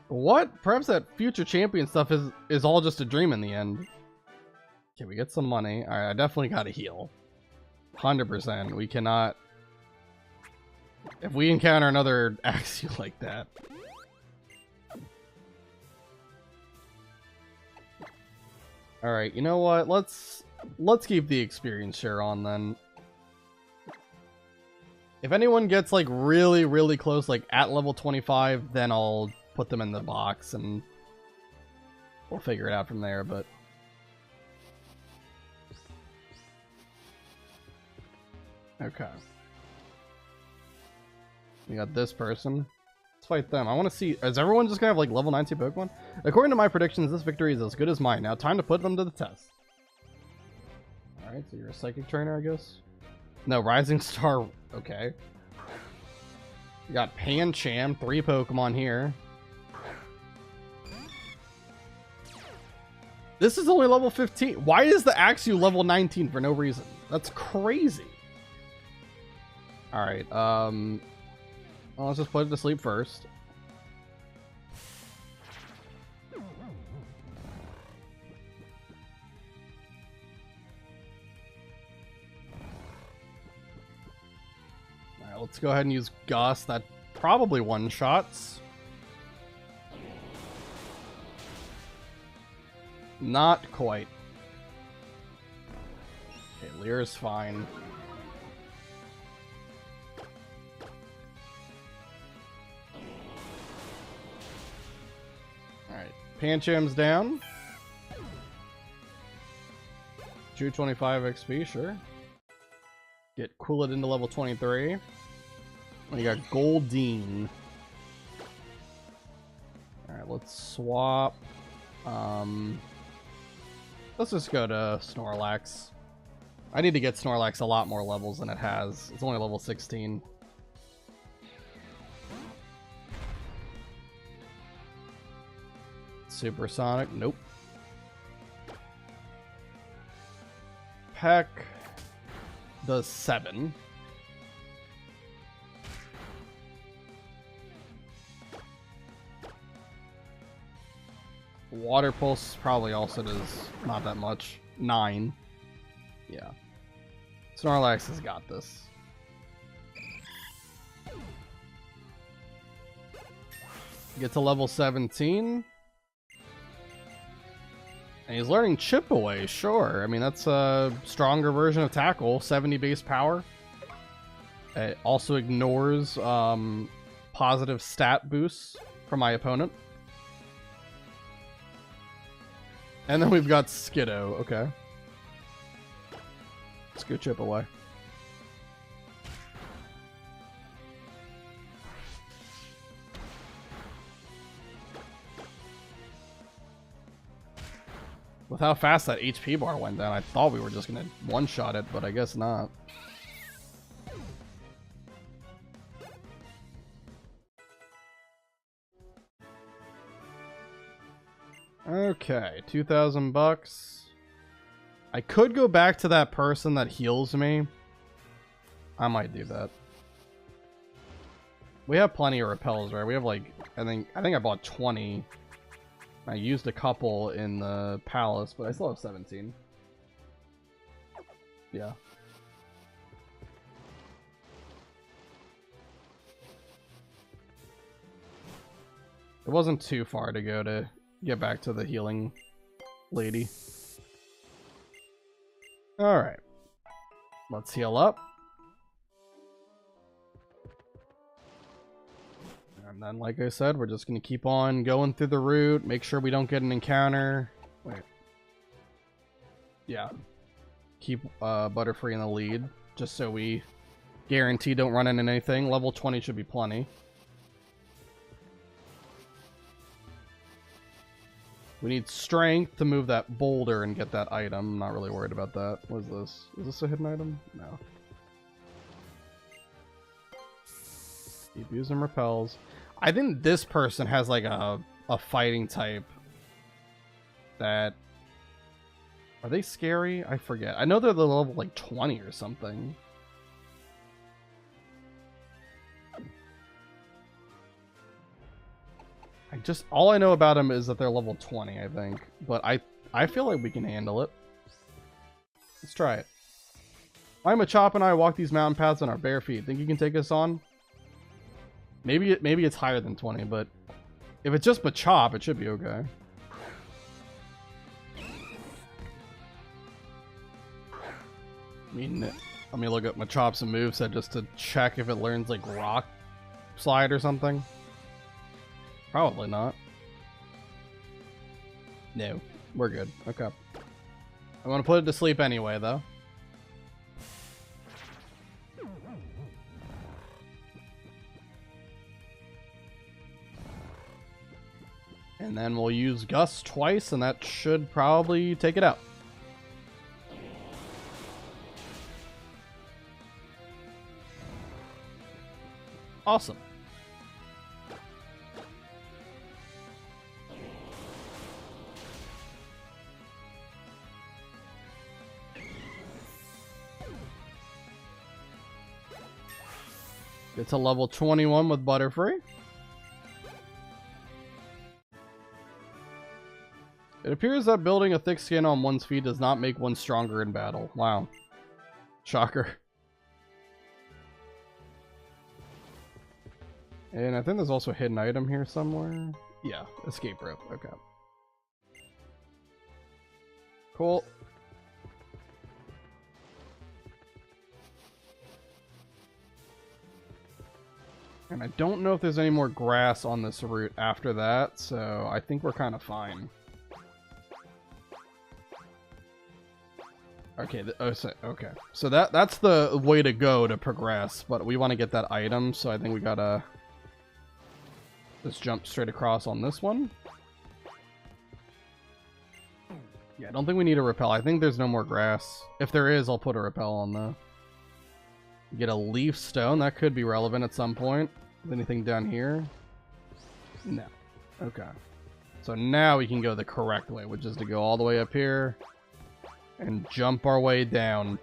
What? Perhaps that future champion stuff is all just a dream in the end. Okay, we get some money. Alright, I definitely gotta heal. 100%. We cannot... If we encounter another Axew like that... Alright, you know what? Let's keep the experience share on then. If anyone gets like really, really close, like at level 25, then I'll put them in the box and we'll figure it out from there, but... Okay. We got this person. Let's fight them. I want to see... Is everyone just gonna have like level 19 Pokemon? According to my predictions, this victory is as good as mine. Now time to put them to the test. Alright, so you're a Psychic Trainer, I guess? No, Rising Star... Okay. We got Pancham, 3 Pokemon here. This is only level 15. Why is the Axew level 19 for no reason? That's crazy. Alright, well, let's just put it to sleep first. Alright, let's go ahead and use Gus. That probably one-shots. Not quite. Okay, Lear's fine. Alright, Pancham's down. 225 XP, sure. Get Quillet into level 23. We got Goldeen. Alright, let's swap. Let's just go to Snorlax. I need to get Snorlax a lot more levels than it has. It's only level 16. Supersonic, nope. Peck does 7. Water Pulse probably also does not that much. 9. Yeah. Snorlax has got this. Get to level 17. And he's learning Chip Away, sure. I mean, that's a stronger version of Tackle, 70 base power. It also ignores positive stat boosts from my opponent. And then we've got Skiddo, okay. Let's go Chip Away. With how fast that HP bar went down, I thought we were just gonna one-shot it, but I guess not. Okay, 2,000 bucks. I could go back to that person that heals me. I might do that. We have plenty of repels, right? We have like, I think I bought 20. I used a couple in the palace, but I still have 17. Yeah. It wasn't too far to go to get back to the healing lady. Alright. Let's heal up. And then, like I said, we're just going to keep on going through the route. Make sure we don't get an encounter. Wait. Yeah. Keep Butterfree in the lead. Just so we guarantee don't run into anything. Level 20 should be plenty. We need strength to move that boulder and get that item. I'm not really worried about that. What is this? Is this a hidden item? No. Keep using repels. I think this person has like a fighting type that... Are they scary? I forget. I know they're the level like 20 or something. All I know about them is that they're level 20, I think. But I feel like we can handle it. Let's try it. My Machop and I walk these mountain paths on our bare feet. Think you can take us on? Maybe it's higher than 20, but if it's just Machop, it should be okay. I mean, let me look at Machop's moveset just to check if it learns like Rock Slide or something. Probably not. No, we're good. Okay. I want to put it to sleep anyway, though. And then we'll use Gust twice, and that should probably take it out. Awesome. Get to level 21 with Butterfree. It appears that building a thick skin on one's feet does not make one stronger in battle. Wow. Shocker. And I think there's also a hidden item here somewhere. Yeah, escape rope. Okay. Cool. And I don't know if there's any more grass on this route after that, so I think we're kind of fine. Okay, okay. So that's the way to go to progress, but we want to get that item, so I think we gotta just jump straight across on this one. Yeah, I don't think we need a repel. I think there's no more grass. If there is, I'll put a repel on though. Get a leaf stone. That could be relevant at some point. Is anything down here? No. Okay. So now we can go the correct way, which is to go all the way up here and jump our way down.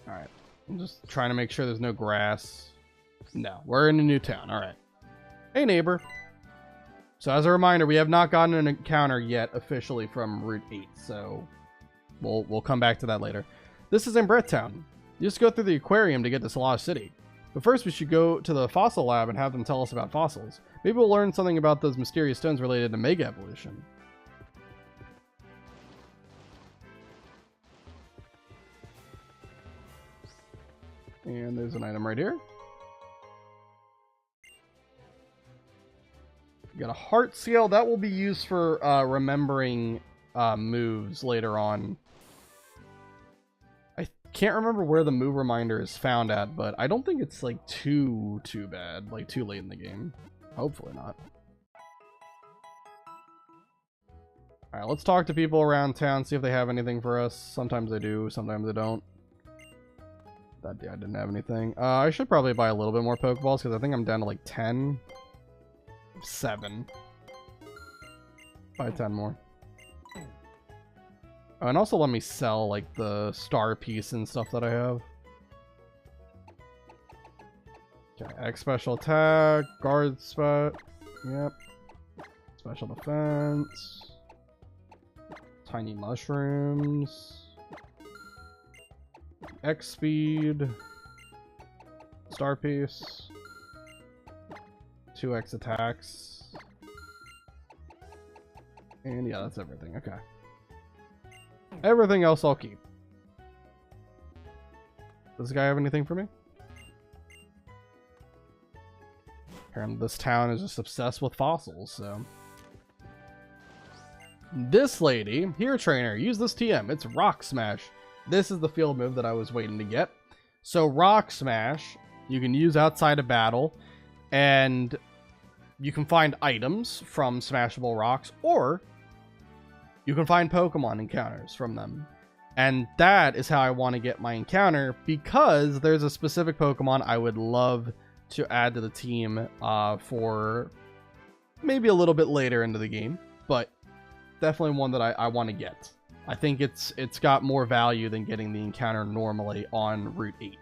Alright. I'm just trying to make sure there's no grass. No. We're in a new town. Alright. Hey, neighbor. So as a reminder, we have not gotten an encounter yet officially from Route 8, so we'll come back to that later. This is in Brett Town. You just go through the aquarium to get to Slosh City. But first we should go to the fossil lab and have them tell us about fossils. Maybe we'll learn something about those mysterious stones related to Mega Evolution. And there's an item right here. We got a heart seal. That will be used for remembering moves later on. I can't remember where the move reminder is found at, but I don't think it's like too bad, like too late in the game. Hopefully not. Alright, let's talk to people around town, see if they have anything for us. Sometimes they do, sometimes they don't. That guy didn't have anything. I should probably buy a little bit more Pokeballs, because I think I'm down to like 10. 7. Buy 10 more. Oh, and also let me sell like the star piece and stuff that I have. Okay, X special attack, guard spot. Yep. Special defense. Tiny mushrooms. X speed. Star piece. 2x attacks. And yeah, that's everything. Okay. Everything else I'll keep. Does this guy have anything for me? Apparently this town is just obsessed with fossils, so. This lady, here trainer, use this TM. It's Rock Smash. This is the field move that I was waiting to get. So Rock Smash, you can use outside of battle, and you can find items from smashable rocks, or you can find Pokemon encounters from them. And that is how I want to get my encounter, because there's a specific Pokemon I would love to add to the team for maybe a little bit later into the game, but definitely one that I want to get. I think it's got more value than getting the encounter normally on Route 8.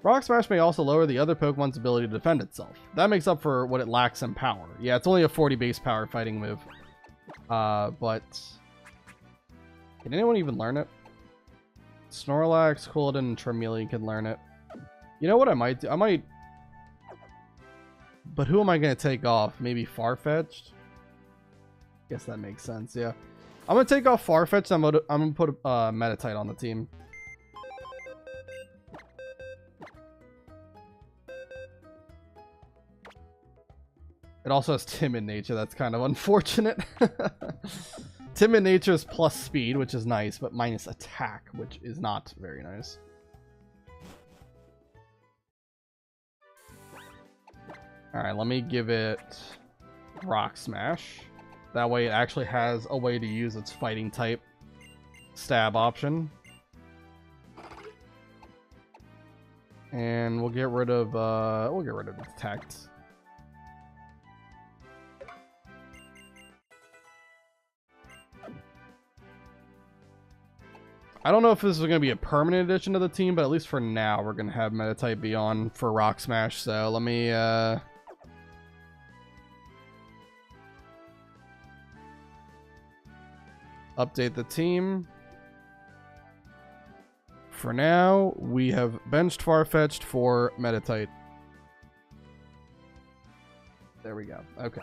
Rock Smash may also lower the other Pokemon's ability to defend itself. That makes up for what it lacks in power. Yeah, it's only a 40 base power fighting move. But can anyone even learn it? Snorlax, Coolden, and Tremeli can learn it. You know what I might do? I might... But who am I going to take off? Maybe Farfetch'd? Guess that makes sense, yeah. I'm going to take off Farfetch'd. I'm going to put Meditite on the team. It also has Timid Nature. That's kind of unfortunate. Timid Nature is plus speed, which is nice, but minus attack, which is not very nice. Alright, let me give it Rock Smash. That way it actually has a way to use its fighting type stab option. And we'll get rid of Detect. I don't know if this is going to be a permanent addition to the team, but at least for now, we're going to have Meditite be on for Rock Smash. So let me update the team. For now, we have benched Farfetch'd for Meditite. There we go. Okay.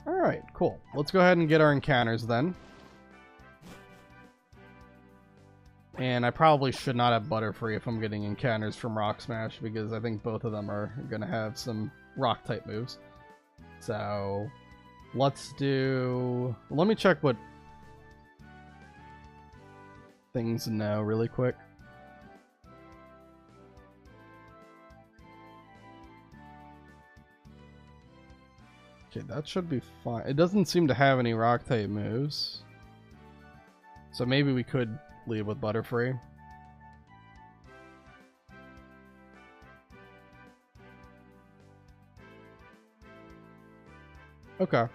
Alright, cool. Let's go ahead and get our encounters then. And I probably should not have Butterfree if I'm getting encounters from Rock Smash, because I think both of them are going to have some rock type moves. So let's do... Let me check what things know really quick. Okay, that should be fine. It doesn't seem to have any rock type moves. So maybe we could leave with Butterfree. Okay.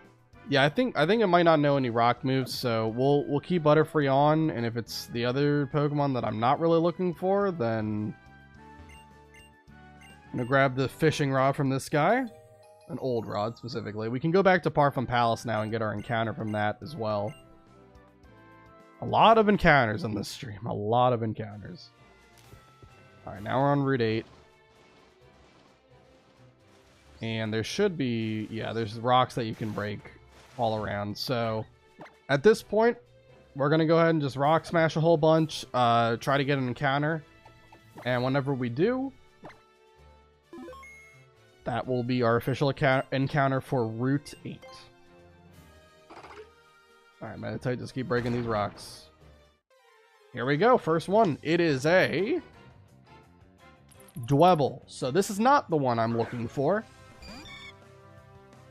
Yeah, I think it might not know any rock moves, so we'll keep Butterfree on, and if it's the other Pokemon that I'm not really looking for, then gonna grab the fishing rod from this guy. An old rod, specifically. We can go back to Parfum Palace now and get our encounter from that as well. A lot of encounters in this stream. A lot of encounters. Alright, now we're on Route 8. And there should be... yeah, there's rocks that you can break all around. So, at this point, we're going to go ahead and just rock smash a whole bunch. Try to get an encounter. And whenever we do... that will be our official encounter for Route 8. Alright, meditate, just keep breaking these rocks. Here we go, first one. It is a... Dwebble. So this is not the one I'm looking for.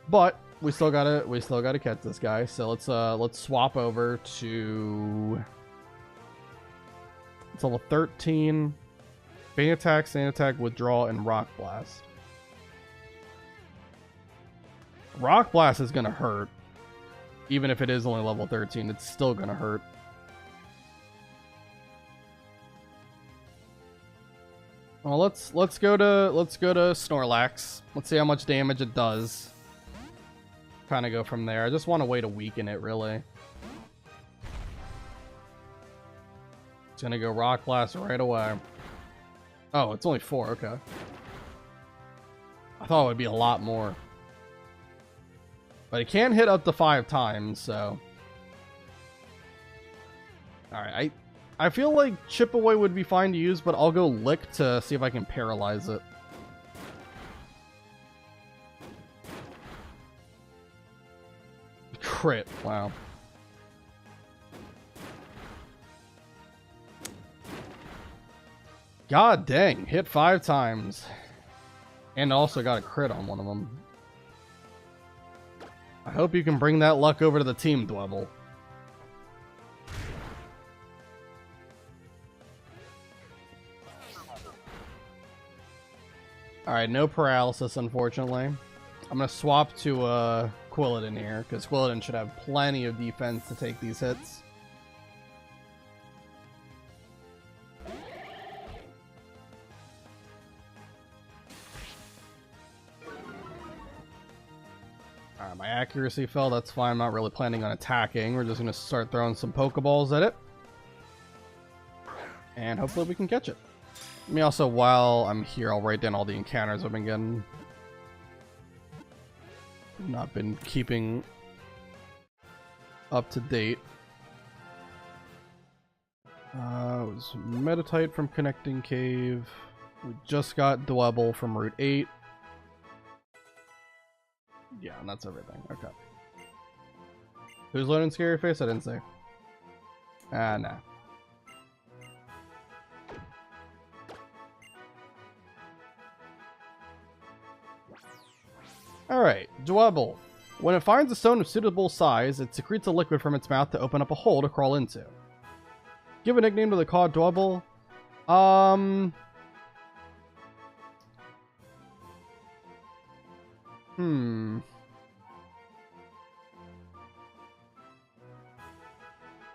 But we still gotta catch this guy. So let's swap over to... it's level 13. Bane attack, sand attack, withdraw, and rock blast. Rock Blast is going to hurt. Even if it is only level 13, it's still going to hurt. Well, let's go to Snorlax. Let's see how much damage it does. Kind of go from there. I just want a way to weaken it, really. It's going to go Rock Blast right away. Oh, it's only 4, okay. I thought it would be a lot more. But it can hit up to 5 times, so... alright, I feel like Chip Away would be fine to use, but I'll go Lick to see if I can paralyze it. Crit, wow. God dang, hit 5 times. And also got a crit on one of them. I hope you can bring that luck over to the team, Dwebble. Alright, no paralysis, unfortunately. I'm going to swap to Quilladin here, because Quilladin should have plenty of defense to take these hits. My accuracy fell, that's fine. I'm not really planning on attacking. We're just going to start throwing some Pokeballs at it. And hopefully we can catch it. Let me also, while I'm here, I'll write down all the encounters I've been getting. Not been keeping up to date. It was Meditite from Connecting Cave. We just got Dwebble from Route 8. Yeah, and that's everything. Okay. Who's loading Scary Face? I didn't say. Nah. Alright, Dwebble. When it finds a stone of suitable size, it secretes a liquid from its mouth to open up a hole to crawl into. Give a nickname to the cod Dwebble.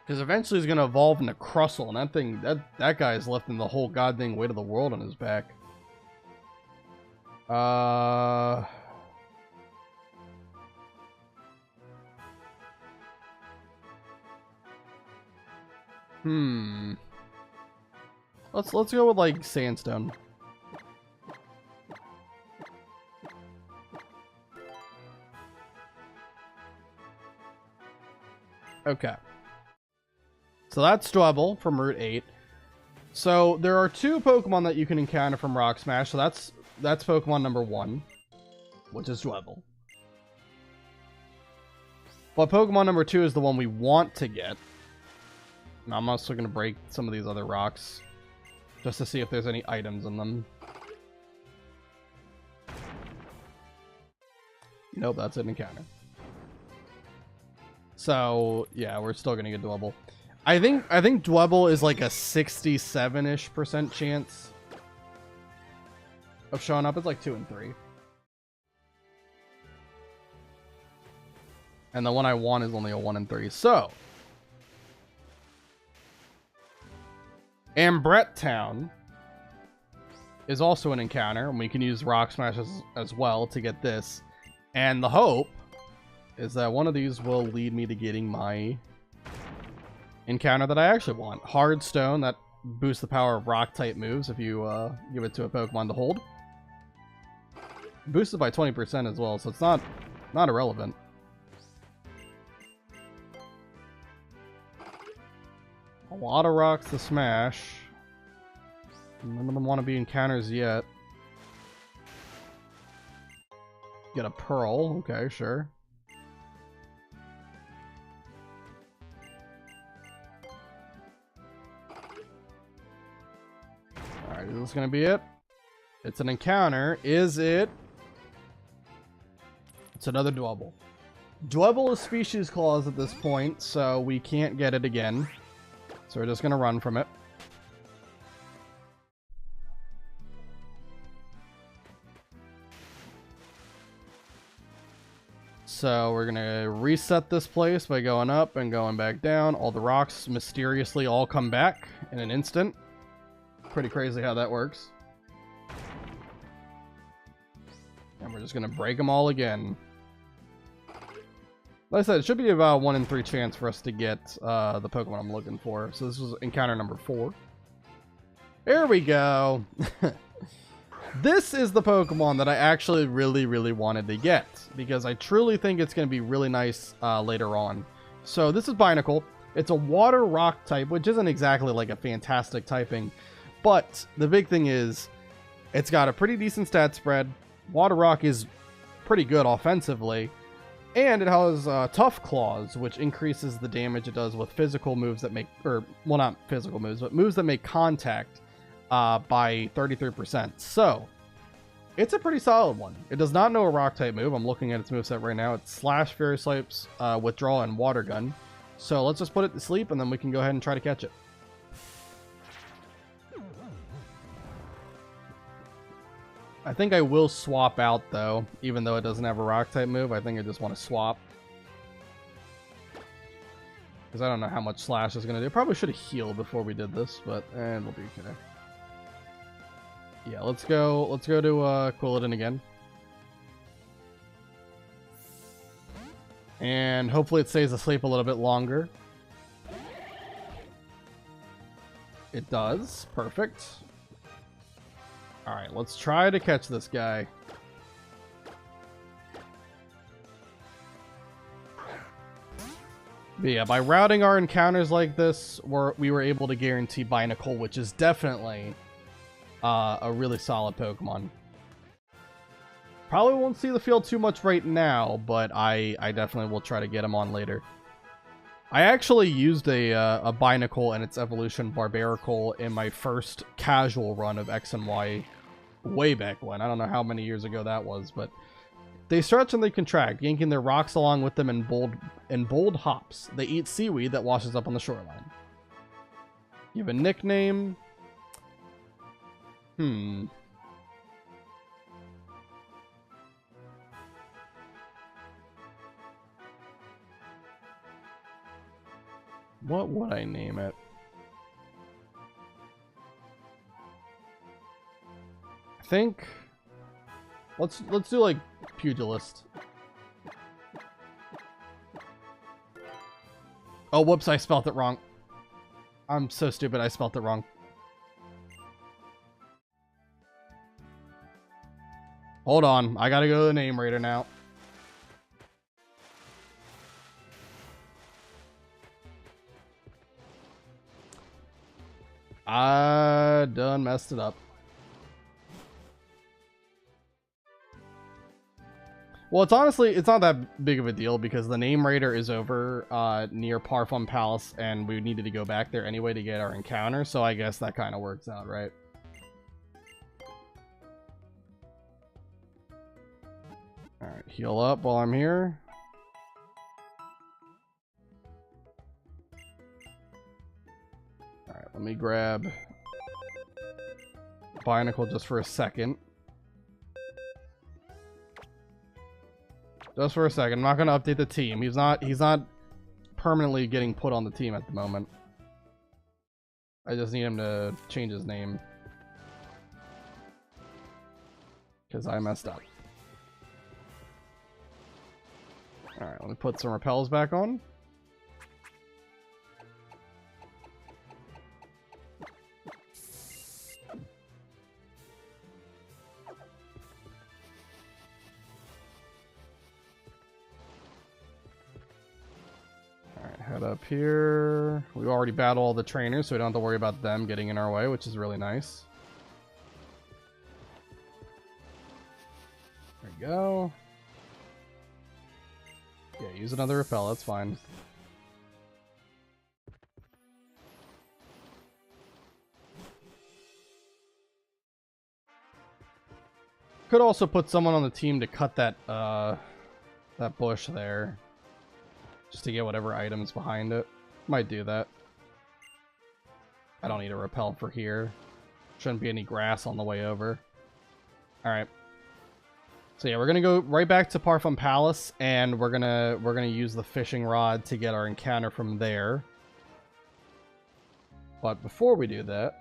Because eventually he's gonna evolve into Crustle, and that thing, that guy is lifting the whole goddamn weight of the world on his back. Let's go with like Sandstone. Okay. So that's Dwebble from Route 8. So there are 2 Pokemon that you can encounter from Rock Smash. So that's Pokemon number 1, which is Dwebble. But Pokemon number 2 is the one we want to get. Now I'm also going to break some of these other rocks just to see if there's any items in them. Nope, that's an encounter. So, yeah, we're still going to get Dwebble. I think Dwebble is like a 67-ish% chance of showing up. It's like 2 and 3. And the one I want is only a 1 and 3. So, Ambret Town is also an encounter, and we can use Rock Smash as well to get this. And the hope is that one of these will lead me to getting my encounter that I actually want. Hard Stone, that boosts the power of rock-type moves if you give it to a Pokemon to hold. Boosted by 20% as well, so it's not irrelevant. A lot of rocks to smash. None of them want to be encounters yet. Get a Pearl. Okay, sure. Alright, is this going to be it? It's an encounter. Is it? It's another Dwebble. Dwebble is species clause at this point, so we can't get it again. So we're just going to run from it. So we're going to reset this place by going up and going back down. All the rocks mysteriously all come back in an instant. Pretty crazy how that works. And we're just going to break them all again. Like I said, it should be about 1 in 3 chance for us to get the Pokemon I'm looking for. So this was encounter number 4. There we go. This is the Pokemon that I actually really wanted to get, because I truly think it's going to be really nice later on. So this is Binacle. It's a water rock type, which isn't exactly like a fantastic typing, but the big thing is it's got a pretty decent stat spread. Water rock is pretty good offensively, and it has Tough Claws, which increases the damage it does with physical moves that make, or well, not physical moves, but moves that make contact by 33%. So it's a pretty solid one. It does not know a rock type move. I'm looking at its moveset right now. It's Slash, Fairy Swipes, Withdraw, and Water Gun. So let's just put it to sleep, and then we can go ahead and try to catch it. I think I will swap out, though, even though it doesn't have a rock type move. I think I just want to swap, because I don't know how much Slash is going to do. Probably should have healed before we did this, but we'll be okay. Yeah, let's go to Quilladin again. And hopefully it stays asleep a little bit longer. It does. Perfect. Alright, let's try to catch this guy. But yeah, by routing our encounters like this, we were able to guarantee Binacle, which is definitely a really solid Pokemon. Probably won't see the field too much right now, but I definitely will try to get him on later. I actually used a Binacle and its evolution Barbaracle in my first casual run of X and Y way back when. I don't know how many years ago that was, but they stretch and they contract, yanking their rocks along with them in bold hops. They eat seaweed that washes up on the shoreline. You have a nickname. What would I name it? I think let's do like Pugilist. Oh, whoops, I spelt it wrong. I'm so stupid, I spelt it wrong. Hold on, I gotta go to the name raider now. I done messed it up. Well, it's not that big of a deal because the name raider is over near Parfum Palace, and we needed to go back there anyway to get our encounter, so I guess that kind of works out, right? Alright, heal up while I'm here. Alright, let me grab Binacle just for a second. Just for a second. I'm not going to update the team. He's not permanently getting put on the team at the moment. I just need him to change his name. because I messed up. Alright, let me put some repels back on. Head up here. We already battled all the trainers, so we don't have to worry about them getting in our way, which is really nice. There we go. Yeah, use another repel, that's fine. Could also put someone on the team to cut that that bush there. Just to get whatever items behind it. Might do that. I don't need a repel for here. Shouldn't be any grass on the way over. Alright. So yeah, we're gonna go right back to Parfum Palace, and we're gonna use the fishing rod to get our encounter from there. But before we do that,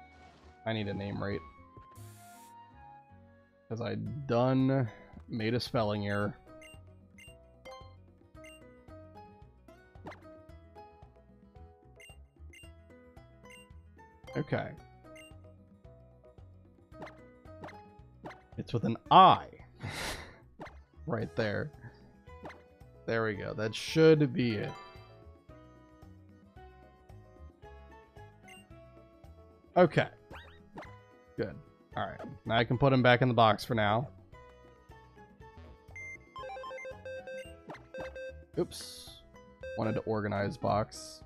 I need a name rate. Because I done made a spelling error. Okay. It's with an I. Right there. There we go. That should be it. Okay. Good. Alright. Now I can put him back in the box for now. Oops. Wanted to organize box.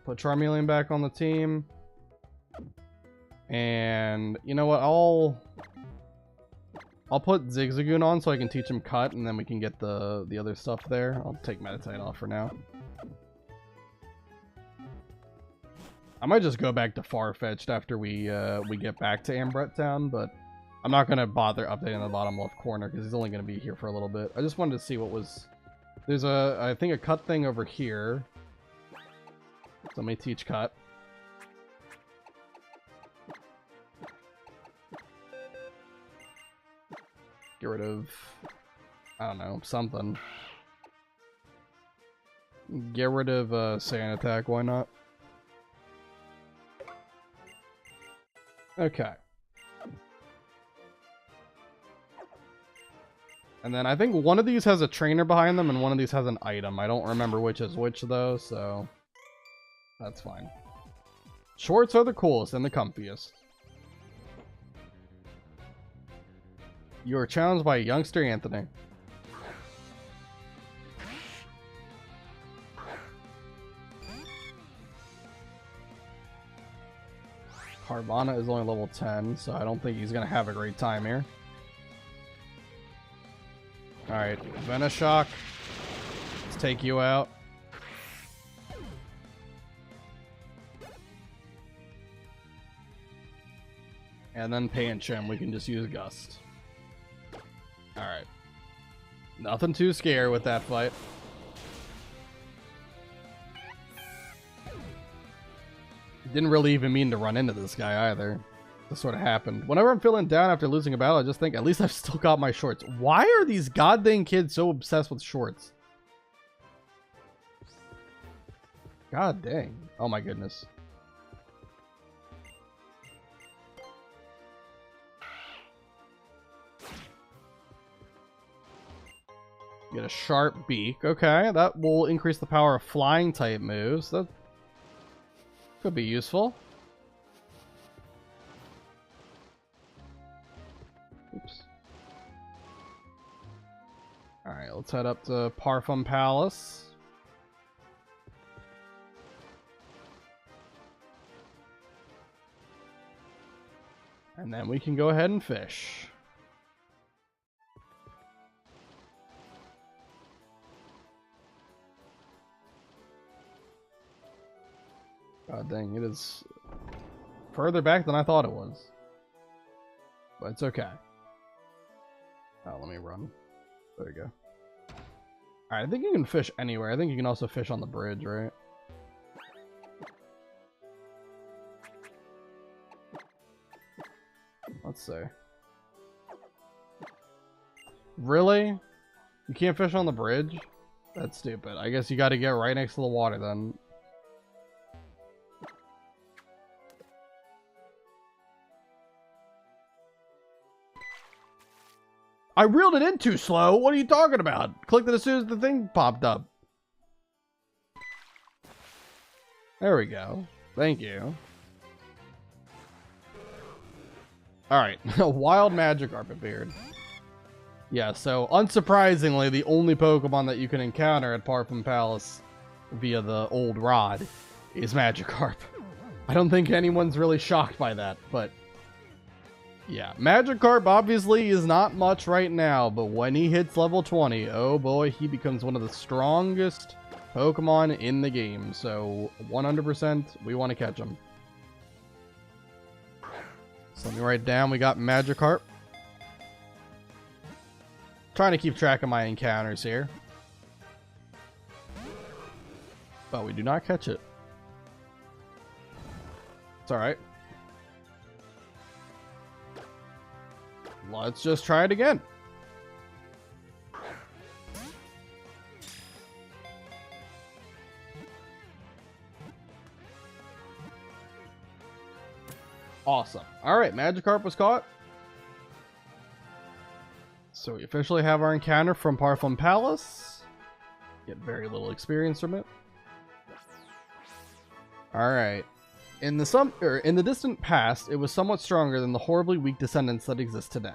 Put Charmeleon back on the team. And you know what? I'll put Zigzagoon on so I can teach him cut, and then we can get the other stuff there. I'll take Meditate off for now. I might just go back to Farfetch'd after we get back to Ambret Town, but I'm not gonna bother updating the bottom left corner because he's only gonna be here for a little bit. I just wanted to see what was. There's I think a cut thing over here. So let me teach cut. Get rid of, I don't know, something. Get rid of Sand Attack, why not? Okay. And then I think one of these has a trainer behind them and one of these has an item. I don't remember which is which though, so that's fine. Shorts are the coolest and the comfiest. You are challenged by youngster Anthony. Carvana is only level 10, so I don't think he's gonna have a great time here. Alright, Venoshock. Let's take you out. And then Pancham, we can just use Gust. Alright. Nothing too scary with that fight. Didn't really even mean to run into this guy either. This sort of happened. Whenever I'm feeling down after losing a battle, I just think, at least I've still got my shorts. Why are these goddamn kids so obsessed with shorts? God dang. Oh my goodness. Get a sharp beak. Okay, that will increase the power of flying type moves. That could be useful. Oops. Alright, let's head up to Parfum Palace. And then we can go ahead and fish. God dang, it is further back than I thought it was. But it's okay. Oh, let me run. There we go. Alright, I think you can fish anywhere. I think you can also fish on the bridge, right? Let's see. Really? You can't fish on the bridge? That's stupid. I guess you got to get right next to the water then. I reeled it in too slow. What are you talking about? Clicked it as soon as the thing popped up. There we go. Thank you. Alright. Wild Magikarp appeared. Yeah, so unsurprisingly, the only Pokemon that you can encounter at Parfum Palace via the old rod is Magikarp. I don't think anyone's really shocked by that, but yeah. Magikarp obviously is not much right now, but when he hits level 20, oh boy, he becomes one of the strongest Pokemon in the game. So 100% we want to catch him. So let me write down, we got Magikarp. Trying to keep track of my encounters here. But we do not catch it. It's alright. Let's just try it again. Awesome. Alright, Magikarp was caught. So we officially have our encounter from Parfum Palace. Get very little experience from it. Alright. In the distant past, it was somewhat stronger than the horribly weak descendants that exist today.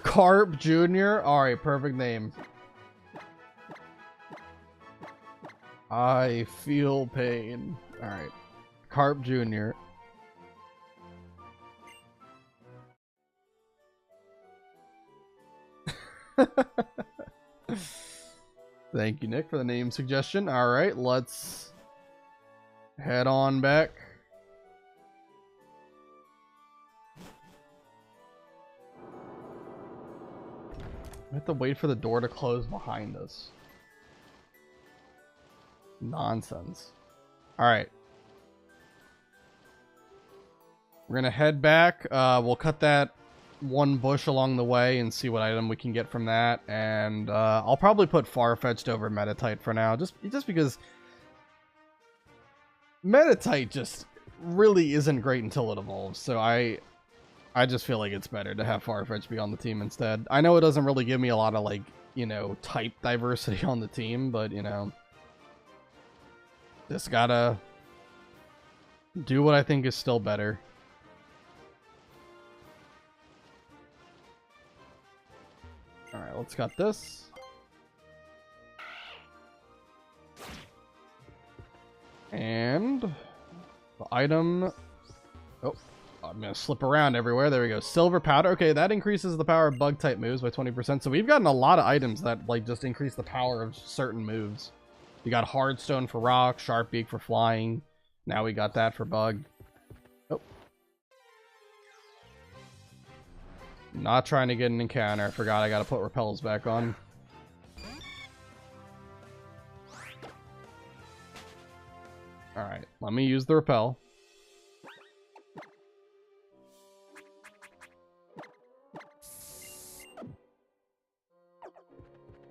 Carp Jr. Alright, perfect name. I feel pain. Alright. Carp Jr. Thank you, Nick, for the name suggestion. Alright, let's head on back. We have to wait for the door to close behind us. Nonsense. Alright. We're gonna head back. We'll cut that one bush along the way and see what item we can get from that. And I'll probably put Farfetch'd over Meditite for now. Just because Meditite just really isn't great until it evolves. So I just feel like it's better to have Farfetch be on the team instead. I know it doesn't really give me a lot of, like, you know, type diversity on the team, but, you know, just gotta do what I think is still better. Alright, let's cut this. And the item... Oh, I'm going to slip around everywhere. There we go. Silver powder. Okay, that increases the power of bug-type moves by 20%. So we've gotten a lot of items that, like, just increase the power of certain moves. We got Hardstone for rock, Sharp Beak for flying. Now we got that for bug. Oh. Not trying to get an encounter. I forgot I got to put repels back on. Alright, let me use the repel.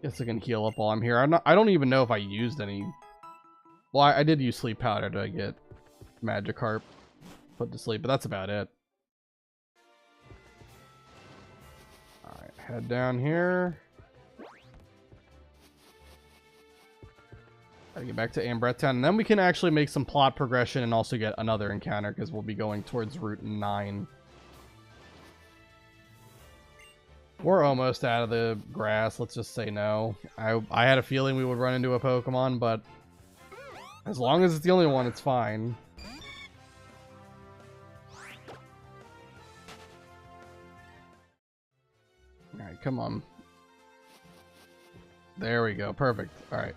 Guess I can heal up while I'm here. I don't even know if I used any. Well, I did use sleep powder to get Magikarp put to sleep, but that's about it. Alright, head down here. Gotta get back to Ambret Town, and then we can actually make some plot progression and also get another encounter, because we'll be going towards Route 9. We're almost out of the grass. Let's just say no. I had a feeling we would run into a Pokemon, but as long as it's the only one, it's fine. Alright, come on. There we go. Perfect. Alright.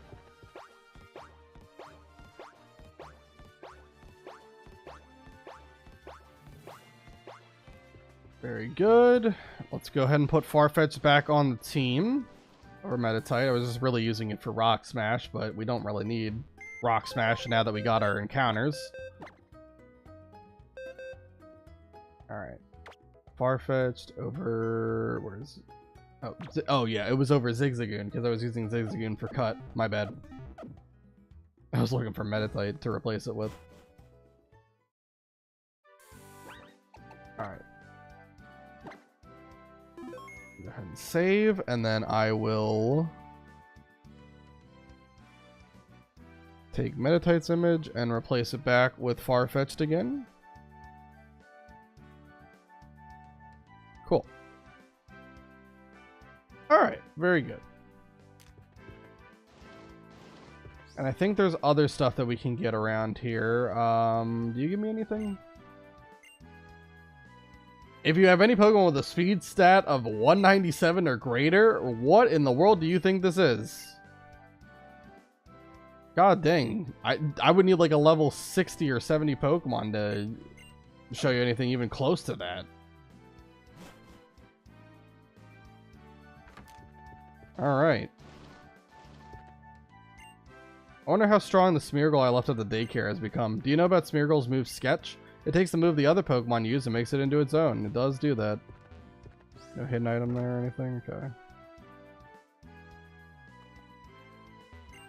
Very good. Let's go ahead and put Farfetch back on the team. Or Meditite. I was just really using it for Rock Smash, but we don't really need Rock Smash now that we got our encounters. Alright. Farfetched over... Where is it? Oh yeah, it was over Zigzagoon, because I was using Zigzagoon for cut. My bad. I was looking for Meditite to replace it with. Alright. Go ahead and save, and then I will take Meditite's image and replace it back with Farfetched again. Cool. Alright, very good. And I think there's other stuff that we can get around here. Do you give me anything? If you have any Pokemon with a speed stat of 197 or greater, what in the world do you think this is? God dang. I would need like a level 60 or 70 Pokemon to show you anything even close to that. Alright. I wonder how strong the Smeargle I left at the daycare has become. Do you know about Smeargle's move Sketch? It takes the move the other Pokemon use and makes it into its own. It does do that. No hidden item there or anything? Okay.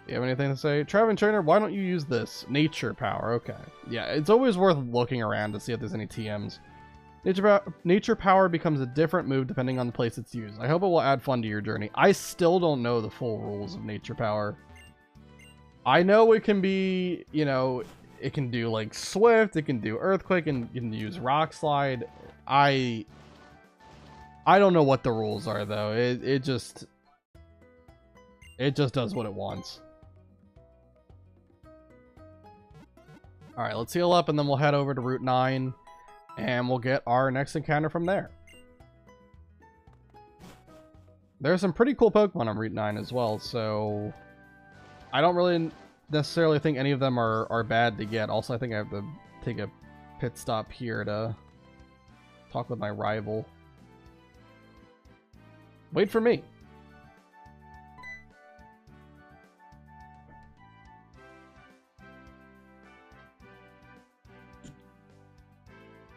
You have anything to say? Traveling Trainer, why don't you use this? Nature Power, okay. Yeah, it's always worth looking around to see if there's any TMs. Nature Power becomes a different move depending on the place it's used. I hope it will add fun to your journey. I still don't know the full rules of Nature Power. I know it can be, you know, it can do like Swift, it can do Earthquake, and you can use Rock Slide. I don't know what the rules are though. It just does what it wants. Alright, let's heal up and then we'll head over to Route 9 and we'll get our next encounter from there. There's some pretty cool Pokemon on Route 9 as well, so I don't really necessarily think any of them are bad to get. Also, I think I have to take a pit stop here to talk with my rival. Wait for me.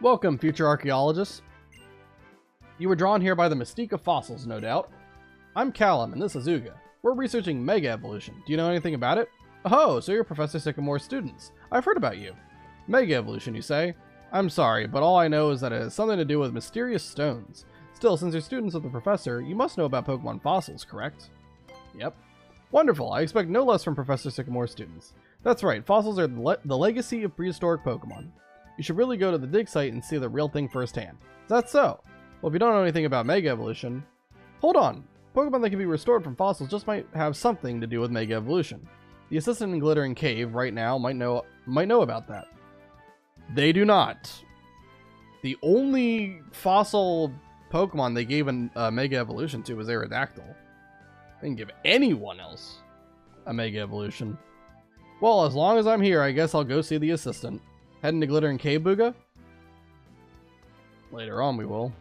Welcome, future archaeologists. You were drawn here by the mystique of fossils, no doubt. I'm Callum, and this is Uga. We're researching Mega Evolution. Do you know anything about it? Oh, so you're Professor Sycamore's students. I've heard about you. Mega Evolution, you say? I'm sorry, but all I know is that it has something to do with mysterious stones. Still, since you're students of the Professor, you must know about Pokemon fossils, correct? Yep. Wonderful, I expect no less from Professor Sycamore's students. That's right, fossils are the legacy of prehistoric Pokemon. You should really go to the dig site and see the real thing firsthand. Is that so? Well, if you don't know anything about Mega Evolution... Hold on! Pokemon that can be restored from fossils just might have something to do with Mega Evolution. The assistant in Glittering Cave right now might know about that. They do not. The only fossil Pokemon they gave a Mega Evolution to was Aerodactyl. They didn't give anyone else a Mega Evolution. Well, as long as I'm here, I guess I'll go see the assistant. Heading to Glittering Cave, Booga? Later on we will.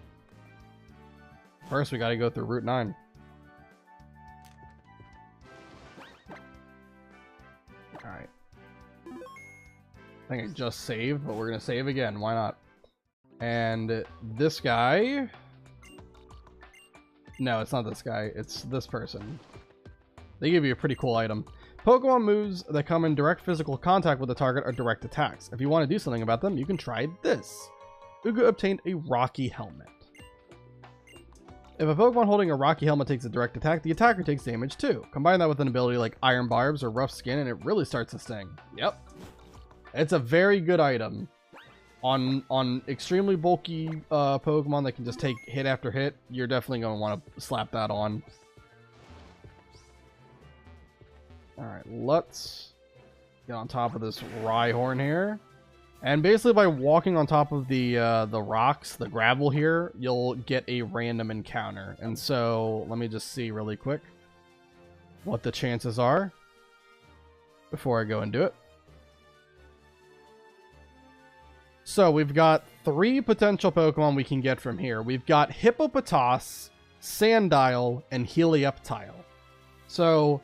First we gotta go through Route 9. Alright. I think I just saved, but we're gonna save again. Why not? And this guy... No, it's not this guy. It's this person. They give you a pretty cool item. Pokemon moves that come in direct physical contact with the target are direct attacks. If you want to do something about them, you can try this. Uga obtained a Rocky Helmet. If a Pokemon holding a Rocky Helmet takes a direct attack, the attacker takes damage too. Combine that with an ability like Iron Barbs or Rough Skin and it really starts to sting. Yep. It's a very good item. On extremely bulky Pokemon that can just take hit after hit, you're definitely going to want to slap that on. Alright, let's get on top of this Rhyhorn here. And basically by walking on top of the rocks, the gravel here, you'll get a random encounter. And so, let me just see really quick what the chances are before I go and do it. So, we've got 3 potential Pokemon we can get from here. We've got Hippopotas, Sandile, and Helioptile. So...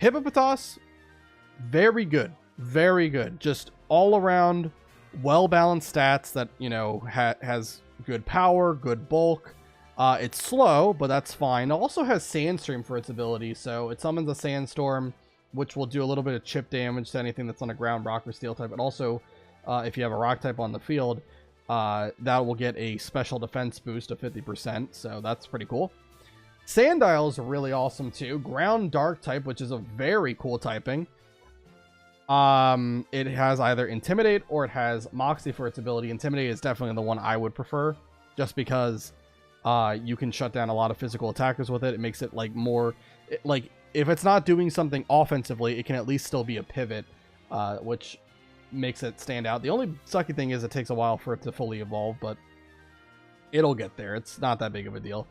Hippopotas, very good. Very good. Just all around well-balanced stats that, you know, has good power, good bulk. It's slow, but that's fine. It also has Sandstream for its ability, so it summons a Sandstorm, which will do a little bit of chip damage to anything that's on a ground, rock, or steel type. But also, if you have a rock type on the field, that will get a special defense boost of 50%, so that's pretty cool. Sandile is really awesome too. Ground dark type, which is a very cool typing. It has either Intimidate or it has Moxie for its ability. Intimidate is definitely the one I would prefer, just because you can shut down a lot of physical attackers with it. It makes it like more like, if it's not doing something offensively, it can at least still be a pivot, which makes it stand out. The only sucky thing is it takes a while for it to fully evolve, but it'll get there. It's not that big of a deal.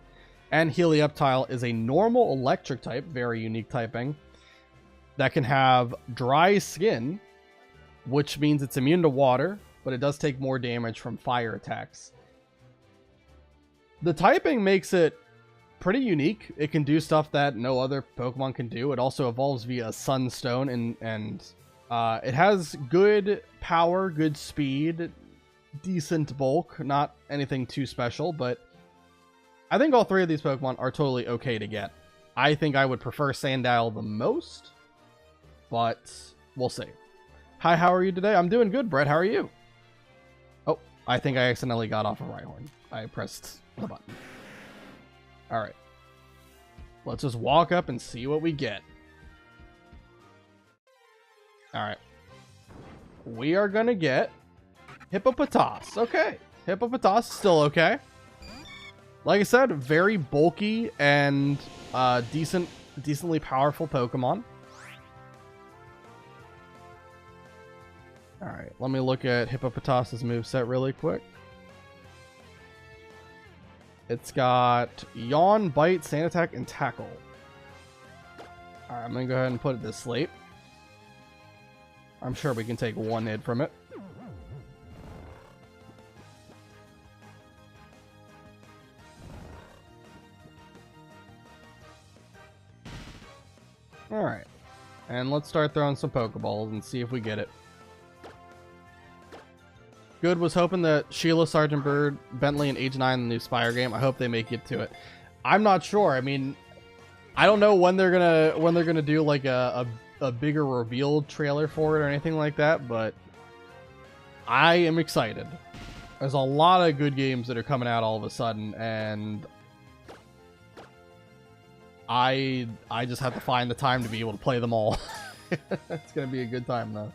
And Helioptile is a normal electric type, very unique typing, that can have dry skin, which means it's immune to water, but it does take more damage from fire attacks. The typing makes it pretty unique. It can do stuff that no other Pokemon can do. It also evolves via Sunstone, and it has good power, good speed, decent bulk, not anything too special, but I think all three of these Pokemon are totally okay to get. I think I would prefer Sandile the most, but we'll see. Hi, how are you today? I'm doing good, Brett. How are you? Oh, I think I accidentally got off a Rhyhorn. I pressed the button. Alright. Let's just walk up and see what we get. Alright. We are gonna get Hippopotas. Okay. Hippopotas is still okay. Like I said, very bulky and decently powerful Pokemon. Alright, let me look at Hippopotas' moveset really quick. It's got Yawn, Bite, Sand Attack, and Tackle. Alright, I'm gonna go ahead and put it to sleep. I'm sure we can take one hit from it. Alright. And let's start throwing some Pokeballs and see if we get it. Good was hoping that Sheila, Sergeant Bird, Bentley, and Age 9 in the new Spire game. I hope they make it to it. I'm not sure. I mean, I don't know when they're gonna do like a bigger reveal trailer for it or anything like that, but I am excited. There's a lot of good games that are coming out all of a sudden, and I just have to find the time to be able to play them all. It's gonna be a good time though.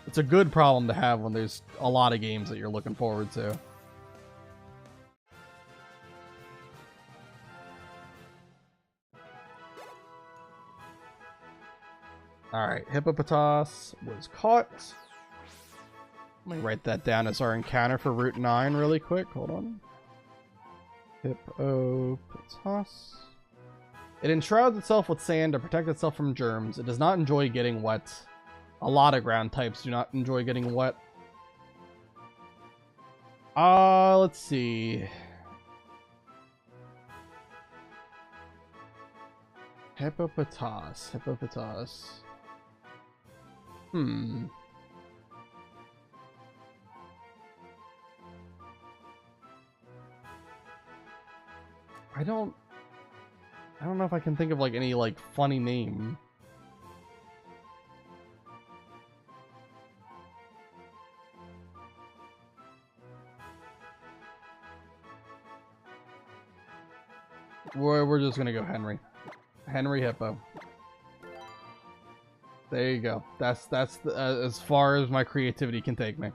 It's a good problem to have when there's a lot of games that you're looking forward to. Alright, Hippopotas was caught. Let me write that down as our encounter for Route 9 really quick. Hold on. Hippopotas. It enshrouds itself with sand to protect itself from germs. It does not enjoy getting wet. A lot of ground types do not enjoy getting wet. Let's see. Hippopotas. I don't know if I can think of like any like funny name. We're just gonna go Henry Hippo. There you go. That's as far as my creativity can take me.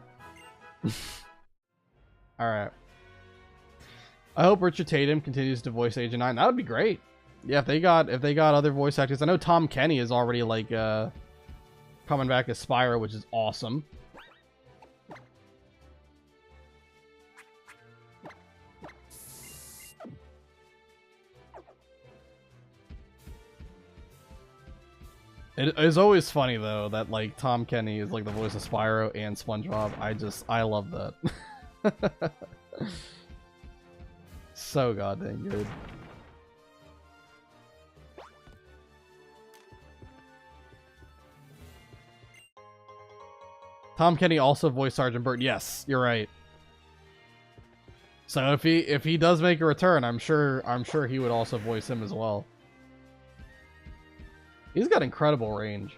All right. I hope Richard Tatum continues to voice Agent 9. That would be great. Yeah, if they got other voice actors. I know Tom Kenny is already like coming back as Spyro, which is awesome. It is always funny though that like Tom Kenny is like the voice of Spyro and SpongeBob. I love that. So goddamn good. Tom Kenny also voiced Sergeant Bird. Yes, you're right. So if he does make a return, I'm sure he would also voice him as well. He's got incredible range.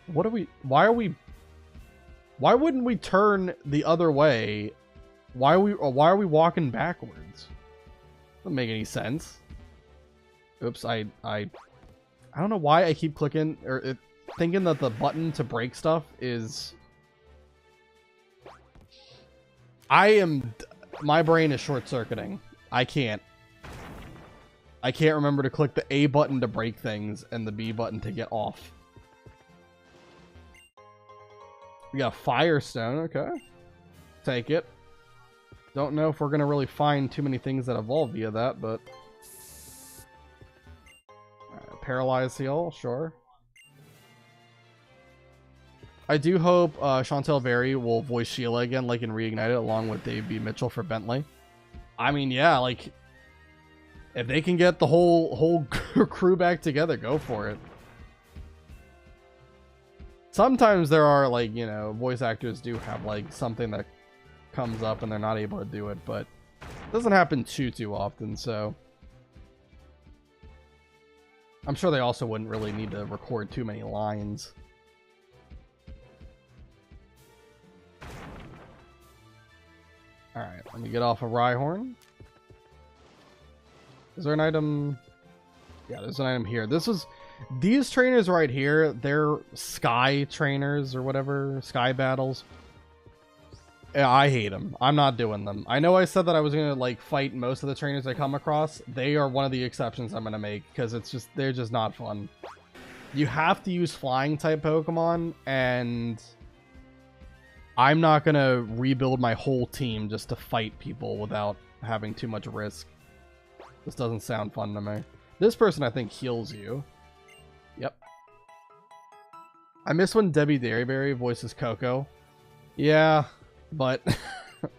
Why wouldn't we turn the other way? Why are we walking backwards? Doesn't make any sense. Oops, I don't know why I keep clicking or thinking that the button to break stuff is. My brain is short-circuiting. I can't remember to click the A button to break things and the B button to get off. We got Firestone, okay. Take it. Don't know if we're going to really find too many things that evolve via that, but... Paralyze Heal, sure. I do hope Chantel Berry will voice Sheila again, like in Reignited, along with Dave B. Mitchell for Bentley. I mean, yeah, like... If they can get the whole crew back together, go for it. Sometimes there are, like, you know, voice actors do have, like, something that comes up and they're not able to do it, but it doesn't happen too often, so... I'm sure they also wouldn't really need to record too many lines. Alright, let me get off of Rhyhorn. Is there an item? Yeah, there's an item here. These trainers right here, they're sky trainers or whatever, sky battles. Yeah, I hate them. I'm not doing them. I know I said that I was going to like fight most of the trainers I come across. They are one of the exceptions I'm going to make because they're just not fun. You have to use flying type Pokemon, and I'm not going to rebuild my whole team just to fight people without having too much risk. This doesn't sound fun to me. This person, I think, heals you. Yep. I miss when Debbie Derryberry voices Coco. Yeah, but you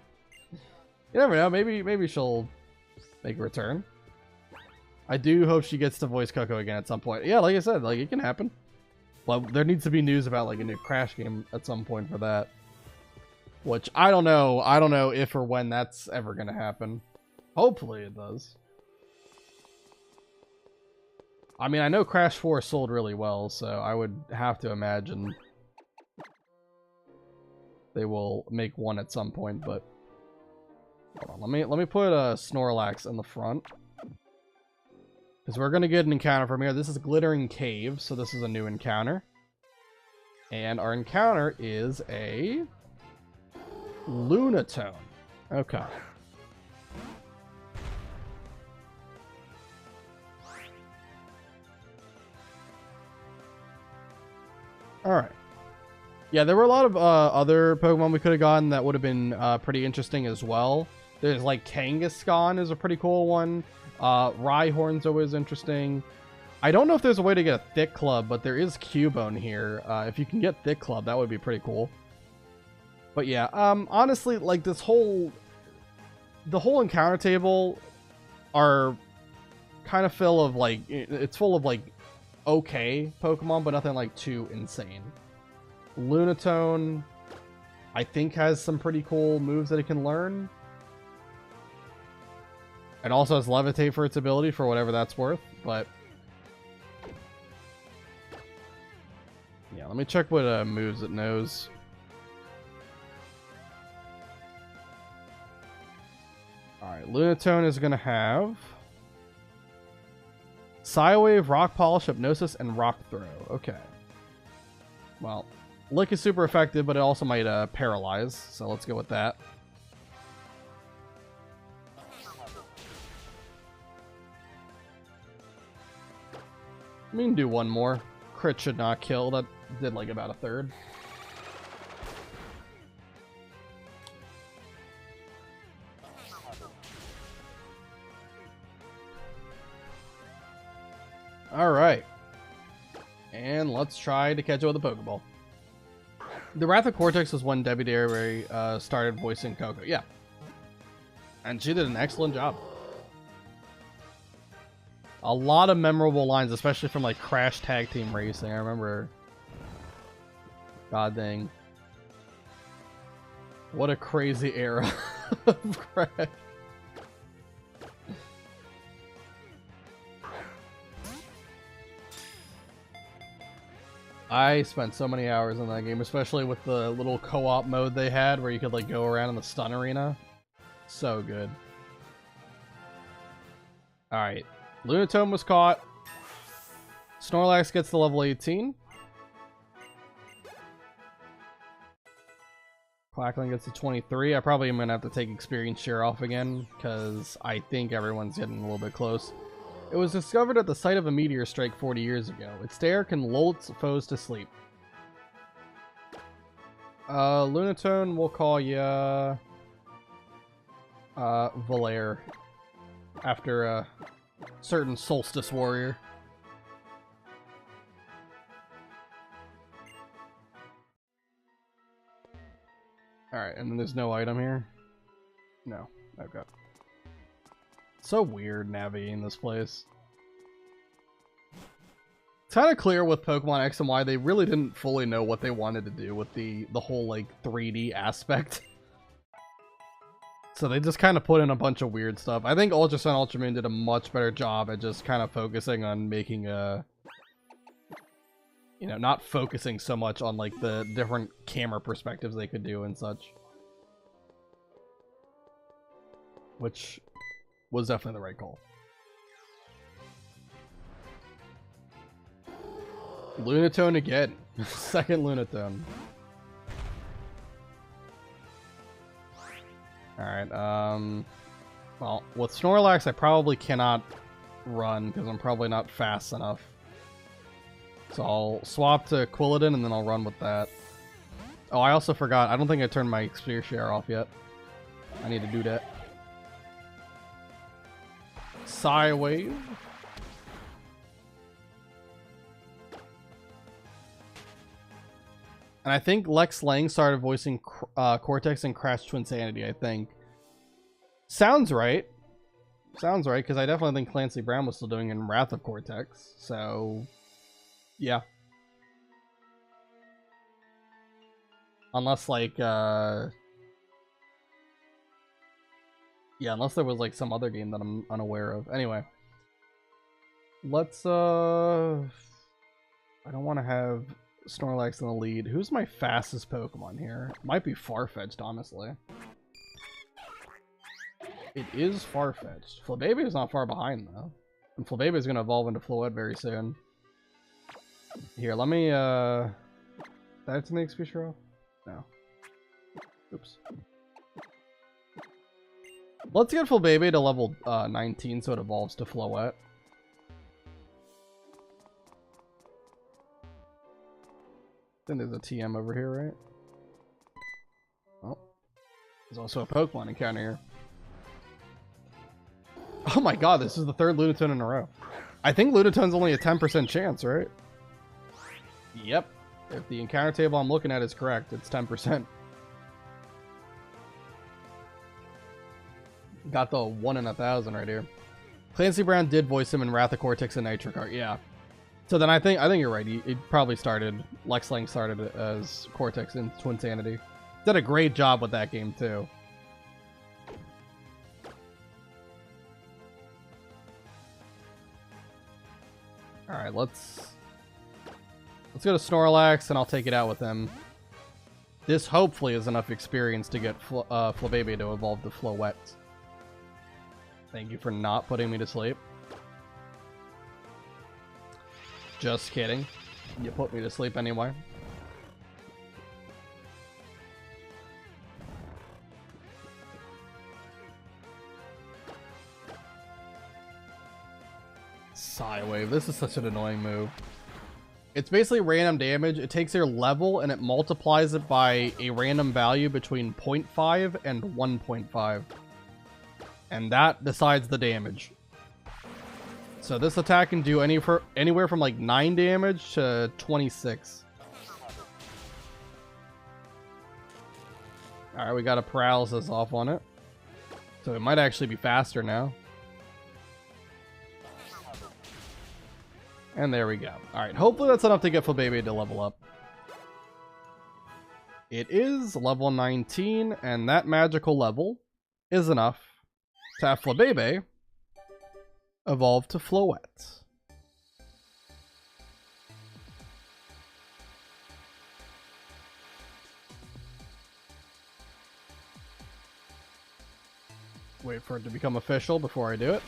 never know. Maybe she'll make a return. I do hope she gets to voice Coco again at some point. Yeah, like I said, like it can happen. But there needs to be news about like a new Crash game at some point for that. Which I don't know. I don't know if or when that's ever gonna happen. Hopefully it does. I mean, I know Crash 4 sold really well, so I would have to imagine they will make one at some point, but hold on, let me put a Snorlax in the front. Because we're gonna get an encounter from here. This is Glittering Cave, so this is a new encounter. And our encounter is a Lunatone. Okay. Alright. Yeah, there were a lot of other Pokemon we could have gotten that would have been pretty interesting as well. There's like Kangaskhan is a pretty cool one. Rhyhorn's always interesting. I don't know if there's a way to get a Thick Club, but there is Cubone here. If you can get Thick Club, that would be pretty cool. But yeah, honestly, like the whole encounter table are kind of full of like, it's full of like okay Pokemon, but nothing like too insane. Lunatone, I think, has some pretty cool moves that it can learn. It also has Levitate for its ability, for whatever that's worth, but yeah, let me check what moves it knows. Alright, Lunatone is going to have Psywave, Rock Polish, Hypnosis, and Rock Throw. Okay. Well, Lick is super effective, but it also might paralyze, so let's go with that. I mean, do one more. Crit should not kill. That did like about a third. Alright. And let's try to catch it with a Pokeball. The Wrath of Cortex was when Debbie Derryberry started voicing Coco. Yeah. And she did an excellent job. A lot of memorable lines, especially from like Crash Tag Team Racing. I remember. God dang. What a crazy era of Crash. I spent so many hours in that game, especially with the little co-op mode they had where you could like go around in the stun arena. So good. Alright. Lunatone was caught. Snorlax gets to level 18. Quackling gets to 23. I probably am going to have to take experience share off again, because I think everyone's getting a little bit close. It was discovered at the site of a meteor strike 40 years ago. Its stare can lull its foes to sleep. Lunatone, we'll call ya Valair, after a certain solstice warrior. Alright, and then there's no item here? No. Okay. So weird navigating this place. It's kind of clear with Pokemon X and Y, they really didn't fully know what they wanted to do with the whole, like, 3D aspect. So they just kind of put in a bunch of weird stuff. I think Ultra Sun Ultra Moon did a much better job at just kind of focusing on making a... You know, not focusing so much on, like, the different camera perspectives they could do and such. Which was definitely the right call. Lunatone again. Second Lunatone. Alright, well, with Snorlax I probably cannot run, because I'm probably not fast enough. So I'll swap to Quilladin, and then I'll run with that. Oh, I also forgot. I don't think I turned my Spear Share off yet. I need to do that. Psy Wave. And I think Lex Lang started voicing Cortex and Crash Twinsanity, I think. Sounds right. Sounds right, because I definitely think Clancy Brown was still doing it in Wrath of Cortex. So, yeah. Unless, like, yeah, unless there was, like, some other game that I'm unaware of. Anyway. Let's, I don't want to have Snorlax in the lead. Who's my fastest Pokemon here? Might be Farfetch'd, honestly. It is Farfetch'd. Flabébé is not far behind, though. And Flabébé is going to evolve into Floette very soon. Here, let me, that's an XP show? No. Oops. Let's get Flabébé to level 19 so it evolves to Floette. Then there's a TM over here, right? Oh. There's also a Pokemon encounter here. Oh my god, this is the third Lunatone in a row. I think Lunatone's only a 10% chance, right? Yep. If the encounter table I'm looking at is correct, it's 10%. Got the 1 in 1,000 right here. Clancy Brown did voice him in Wrath of Cortex and Nitro Kart, yeah. So then I think you're right. He probably started, Lex Lang started as Cortex in Twinsanity. Did a great job with that game too. All right, let's go to Snorlax and I'll take it out with him. This hopefully is enough experience to get Flabébé to evolve to Floette. Thank you for not putting me to sleep. Just kidding. You put me to sleep anyway. Psy Wave. This is such an annoying move. It's basically random damage. It takes your level and it multiplies it by a random value between 0.5 and 1.5. And that decides the damage. So this attack can do anywhere from like 9 damage to 26. Alright, we got a paralysis off on it. So it might actually be faster now. And there we go. Alright, hopefully that's enough to get Flabébé to level up. It is level 19, and that magical level is enough to have Flabebe evolve to Floette. Wait for it to become official before I do it.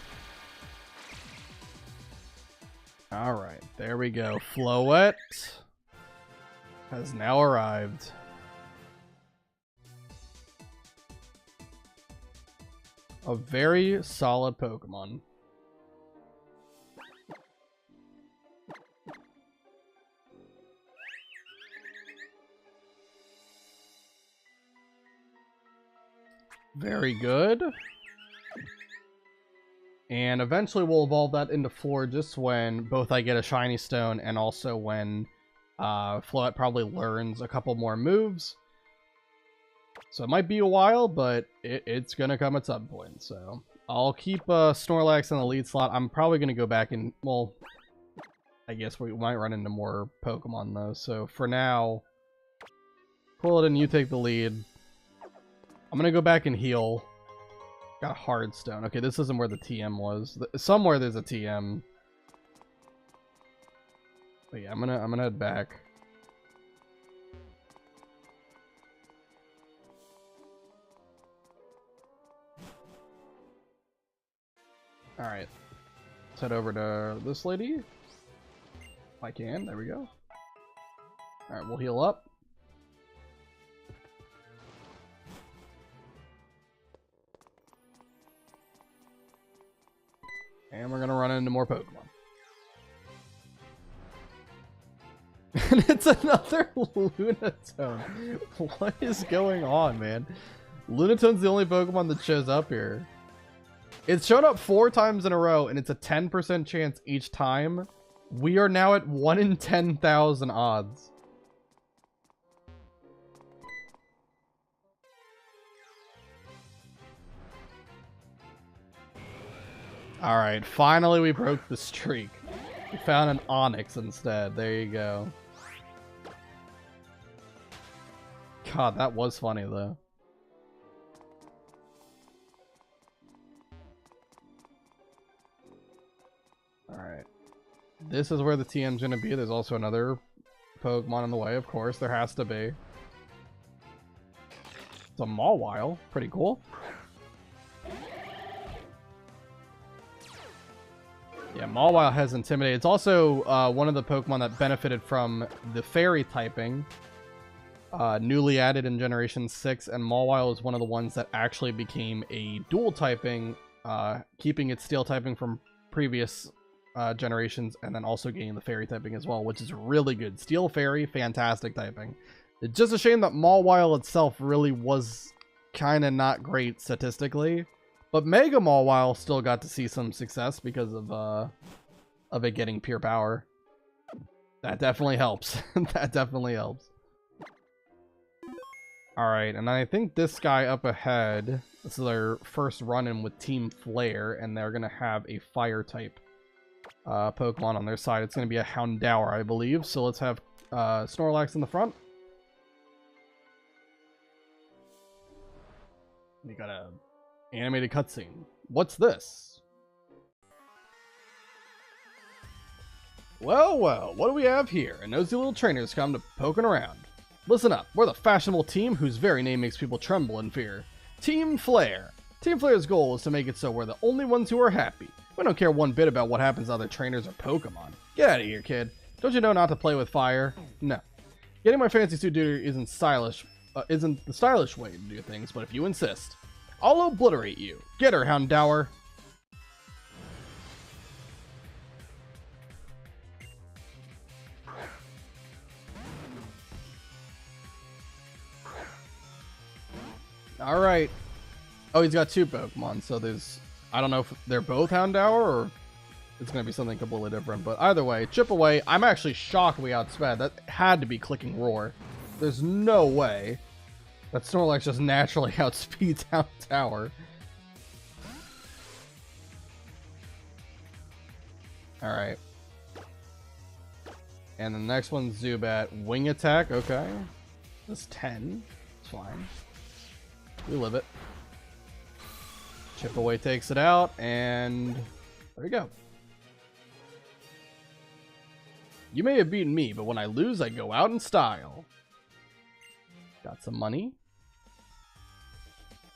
Alright, there we go. Floette has now arrived. A very solid Pokemon. Very good. And eventually we'll evolve that into Florges when both I get a Shiny Stone and also when Floette probably learns a couple more moves. So it might be a while, but it's going to come at some point. So I'll keep Snorlax in the lead slot. I'm probably going to go back and, well, I guess we might run into more Pokemon though. So for now, pull it and you take the lead. I'm going to go back and heal. Got a hard stone. Okay, this isn't where the TM was. Somewhere there's a TM. But yeah, I'm gonna head back. Alright. Let's head over to this lady. If I can. There we go. Alright, we'll heal up. And we're going to run into more Pokemon. And it's another Lunatone. What is going on, man? Lunatone's the only Pokemon that shows up here. It's shown up 4 times in a row, and it's a 10% chance each time. We are now at 1 in 10,000 odds. Alright, finally we broke the streak. We found an Onyx instead. There you go. God, that was funny though. Alright. This is where the TM's gonna be. There's also another Pokemon in the way, of course. There has to be. It's a Mawile. Pretty cool. Yeah, Mawile has Intimidate. It's also one of the Pokemon that benefited from the Fairy typing. Newly added in Generation 6, and Mawile is one of the ones that actually became a dual typing, keeping its Steel typing from previous generations, and then also gaining the Fairy typing as well, which is really good. Steel Fairy, fantastic typing. It's just a shame that Mawile itself really was kind of not great statistically. But Mega Mawile still got to see some success because of it getting pure power. That definitely helps. That definitely helps. Alright, and I think this guy up ahead, this is their first run-in with Team Flare, and they're going to have a Fire-type Pokemon on their side. It's going to be a Houndour, I believe. So let's have Snorlax in the front. We got a animated cutscene. What's this? Well, well, what do we have here? A nosy little trainer's come to poking around. Listen up, we're the fashionable team whose very name makes people tremble in fear. Team Flare. Team Flare's goal is to make it so we're the only ones who are happy. We don't care one bit about what happens to other trainers or Pokemon. Get out of here, kid. Don't you know not to play with fire? No. Getting my fancy suit duty isn't the stylish way to do things, but if you insist, I'll obliterate you. Get her, Houndour. Alright. Oh, he's got 2 Pokemon, so there's... I don't know if they're both Houndour, or it's going to be something completely different. But either way, chip away. I'm actually shocked we outsped. That had to be clicking Roar. There's no way that Snorlax just naturally outspeeds Houndour. Alright. And the next one's Zubat. Wing attack, okay. This 10. It's fine. We live it. Chip away takes it out, and there we go. You may have beaten me, but when I lose, I go out in style. Got some money.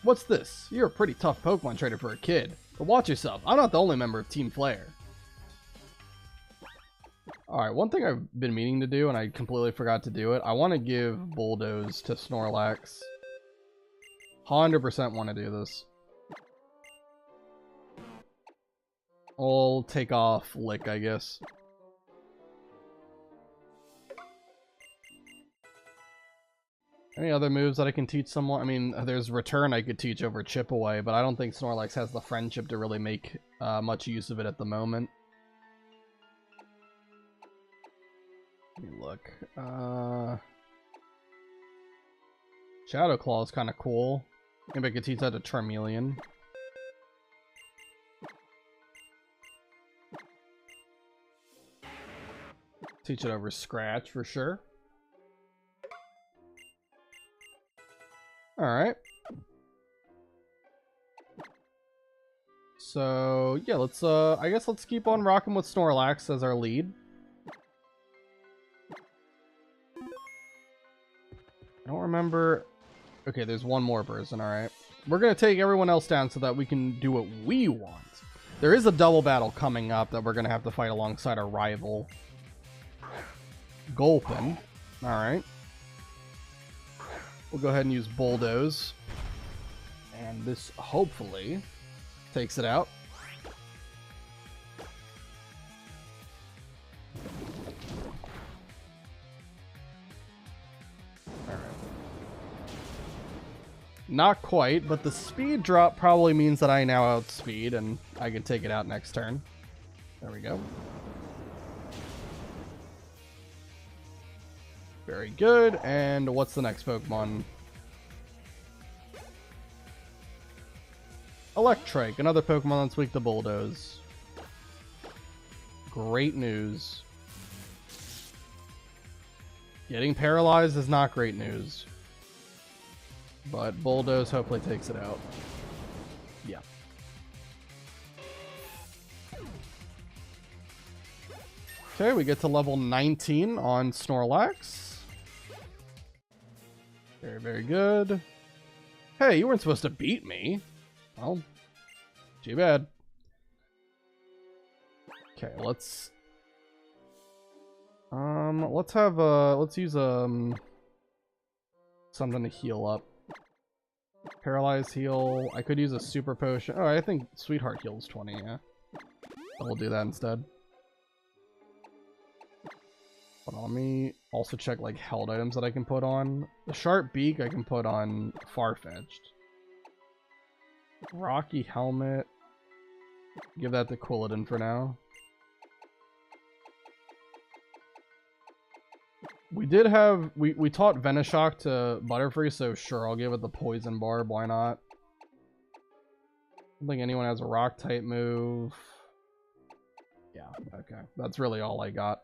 What's this? You're a pretty tough Pokemon trainer for a kid. But watch yourself. I'm not the only member of Team Flare. Alright, one thing I've been meaning to do, and I completely forgot to do it, I want to give Bulldoze to Snorlax. 100% want to do this. I'll take off Lick, I guess. Any other moves that I can teach someone? I mean, there's Return I could teach over Chip Away, but I don't think Snorlax has the friendship to really make much use of it at the moment. Let me look. Shadow Claw is kind of cool. Maybe I could teach that to Charmeleon. Teach it over Scratch for sure. Alright. So, yeah, let's, I guess let's keep on rocking with Snorlax as our lead. I don't remember... Okay, there's one more person, alright. We're gonna take everyone else down so that we can do what we want. There is a double battle coming up that we're gonna have to fight alongside our rival. Gulpin. Alright. We'll go ahead and use Bulldoze. And this, hopefully, takes it out. Alright. Not quite, but the speed drop probably means that I now outspeed, and I can take it out next turn. There we go. Very good, and what's the next Pokemon? Electrike, another Pokemon that's weak to Bulldoze. Great news. Getting paralyzed is not great news. But Bulldoze hopefully takes it out. Yeah. Okay, we get to level 19 on Snorlax. Very, very good. Hey, you weren't supposed to beat me. Well, too bad. Okay, let's use something to heal up. Paralyze heal. I could use a super potion. Oh, I think Sweetheart heals 20, yeah. We'll do that instead. Hold on, let me also check like held items that I can put on. The Sharp Beak I can put on Farfetch'd. Rocky Helmet. Give that to Quilladin for now. We did have... We taught Venoshock to Butterfree, so sure, I'll give it the Poison Barb. Why not? I don't think anyone has a Rock type move. Yeah, okay. That's really all I got.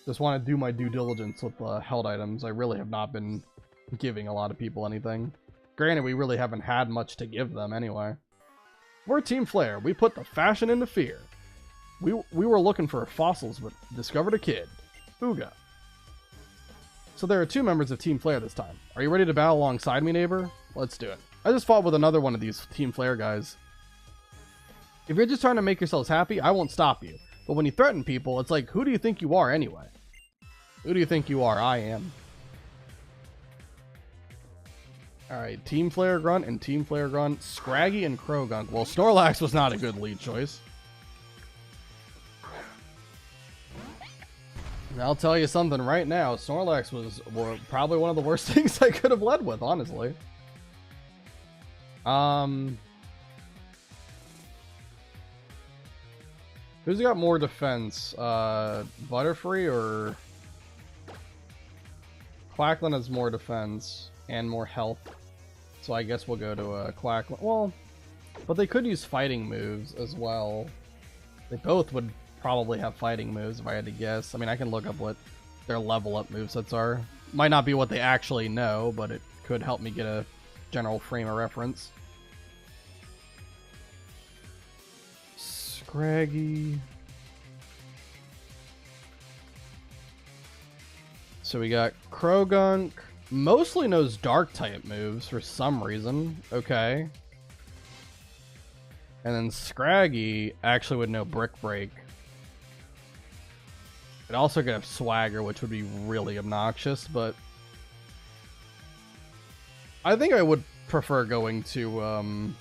Just want to do my due diligence with the held items. I really have not been giving a lot of people anything. Granted, we really haven't had much to give them anyway. We're Team Flare. We put the fashion into fear. We were looking for fossils, but discovered a kid. Ooga. So there are two members of Team Flare this time. Are you ready to battle alongside me, neighbor? Let's do it. I just fought with another one of these Team Flare guys. If you're just trying to make yourselves happy, I won't stop you. But when you threaten people, it's like, who do you think you are anyway? Who do you think you are? I am. Alright, Team Flare Grunt and Team Flare Grunt. Scraggy and Krogunk. Well, Snorlax was not a good lead choice. And I'll tell you something right now. Snorlax was probably one of the worst things I could have led with, honestly. Who's got more defense? Butterfree or... Quackland has more defense and more health. So I guess we'll go to Quackland. Well, but they could use fighting moves as well. They both would probably have fighting moves if I had to guess. I mean, I can look up what their level up movesets are. Might not be what they actually know, but it could help me get a general frame of reference. Scraggy. So we got Krogunk. Mostly knows dark type moves for some reason. Okay. And then Scraggy actually would know Brick Break. It also could have Swagger, which would be really obnoxious, but I think I would prefer going to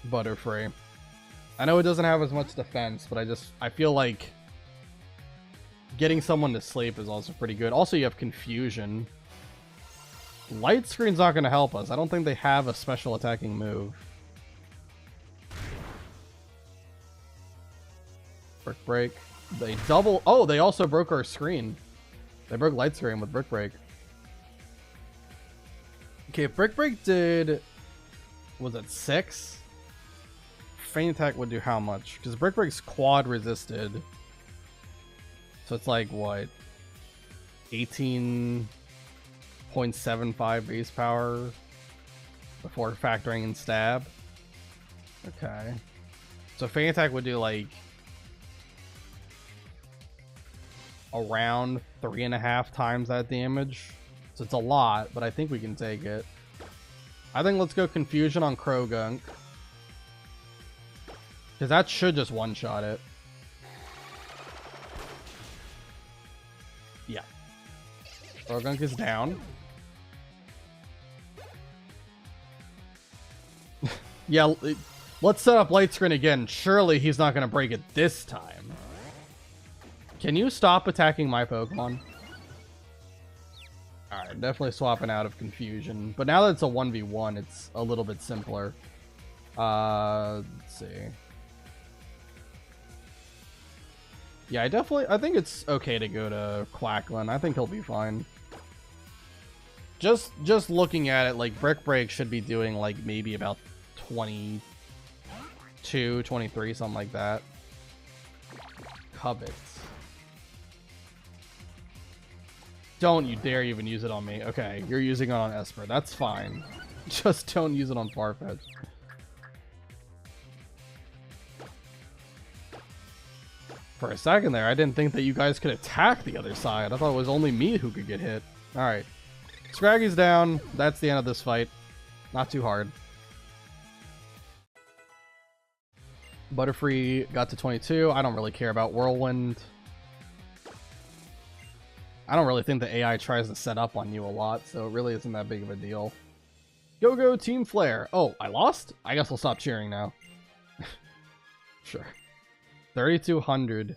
Butterfree. I know it doesn't have as much defense, but I feel like getting someone to sleep is also pretty good. Also, you have Confusion. Light Screen's not going to help us. I don't think they have a special attacking move. Brick Break. They double... Oh, they also broke our screen. They broke Light Screen with Brick Break. Okay, if Brick Break did... Was it 6? Feint Attack would do how much? Because Brick Break's quad resisted. So it's like, what? 18.75 base power before factoring in stab. Okay. So Feint Attack would do like around 3.5 times that damage. So it's a lot, but I think we can take it. I think let's go Confusion on Krogunk. Because that should just one-shot it. Yeah. Krogunk is down. Yeah, let's set up Light Screen again. Surely he's not going to break it this time. Can you stop attacking my Pokemon? Alright, definitely swapping out of Confusion. But now that it's a 1v1, it's a little bit simpler. Let's see. Yeah, I think it's okay to go to Quackland. I think he'll be fine. Just looking at it, like, Brick Break should be doing, like, maybe about 22, 23, something like that. Covet. Don't you dare even use it on me. Okay, you're using it on Esper. That's fine. Just don't use it on Farfetch. For a second there, I didn't think that you guys could attack the other side. I thought it was only me who could get hit. Alright. Scraggy's down. That's the end of this fight. Not too hard. Butterfree got to 22. I don't really care about Whirlwind. I don't really think the AI tries to set up on you a lot, so it really isn't that big of a deal. Go Team Flare. Oh, I lost? I guess I'll stop cheering now. Sure. 3,200.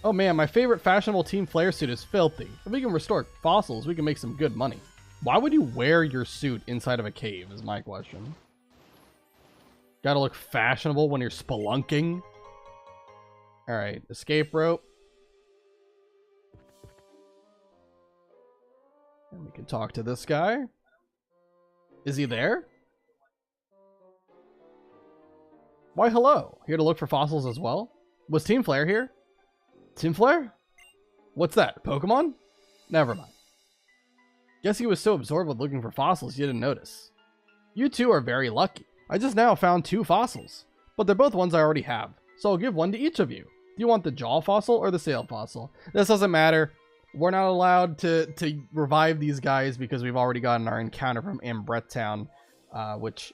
Oh man, my favorite fashionable Team Flare suit is filthy. If we can restore fossils, we can make some good money. Why would you wear your suit inside of a cave is my question. Gotta look fashionable when you're spelunking. Alright, escape rope. And we can talk to this guy. Is he there? Why, hello. Here to look for fossils as well? Was Team Flare here? Team Flare? What's that, Pokemon? Never mind. Guess he was so absorbed with looking for fossils you didn't notice. You two are very lucky. I just now found 2 fossils. But they're both ones I already have, so I'll give one to each of you. Do you want the jaw fossil or the sail fossil? This doesn't matter. We're not allowed to revive these guys because we've already gotten our encounter from Ambret Town, which,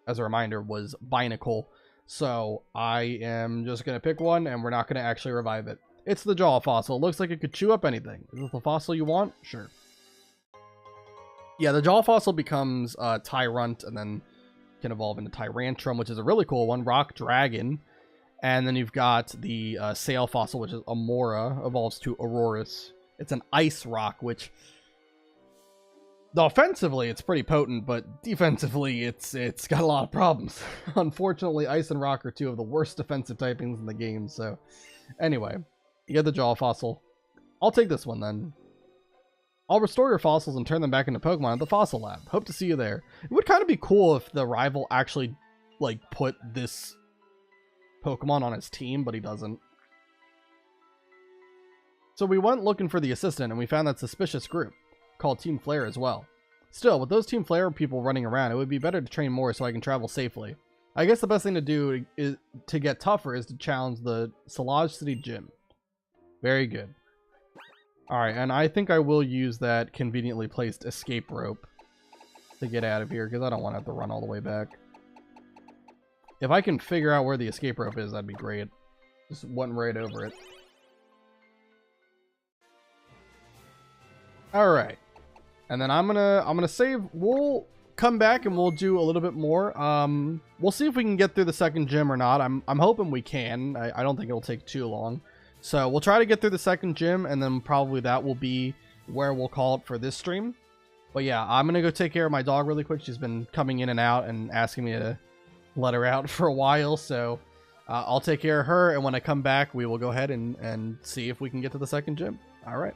as a reminder, was Binacle. So I am just going to pick one, and we're not going to actually revive it. It's the jaw fossil. It looks like it could chew up anything. Is this the fossil you want? Sure. Yeah, the jaw fossil becomes Tyrunt, and then can evolve into Tyrantrum, which is a really cool one. Rock Dragon. And then you've got the sail fossil, which is Amora, evolves to Aurorus. It's an ice rock, which offensively it's pretty potent, but defensively it's got a lot of problems. Unfortunately, ice and rock are 2 of the worst defensive typings in the game. So anyway, you get the jaw fossil. I'll take this one then. I'll restore your fossils and turn them back into Pokemon at the Fossil Lab. Hope to see you there. It would kind of be cool if the rival actually like put this Pokemon on his team, but he doesn't. So we went looking for the assistant, and we found that suspicious group, called Team Flare as well. Still, with those Team Flare people running around, it would be better to train more so I can travel safely. I guess the best thing to do is to get tougher is to challenge the Solage City Gym. Very good. Alright, and I think I will use that conveniently placed escape rope to get out of here, because I don't want to have to run all the way back. If I can figure out where the escape rope is, that'd be great. Just went right over it. Alright. And then I'm gonna save. We'll come back and we'll do a little bit more. We'll see if we can get through the second gym or not. I'm hoping we can. I don't think it'll take too long. So we'll try to get through the second gym, and then probably that will be where we'll call it for this stream. But yeah, I'm gonna go take care of my dog really quick. She's been coming in and out and asking me to let her out for a while, so I'll take care of her, and when I come back, we will go ahead and see if we can get to the second gym. All right.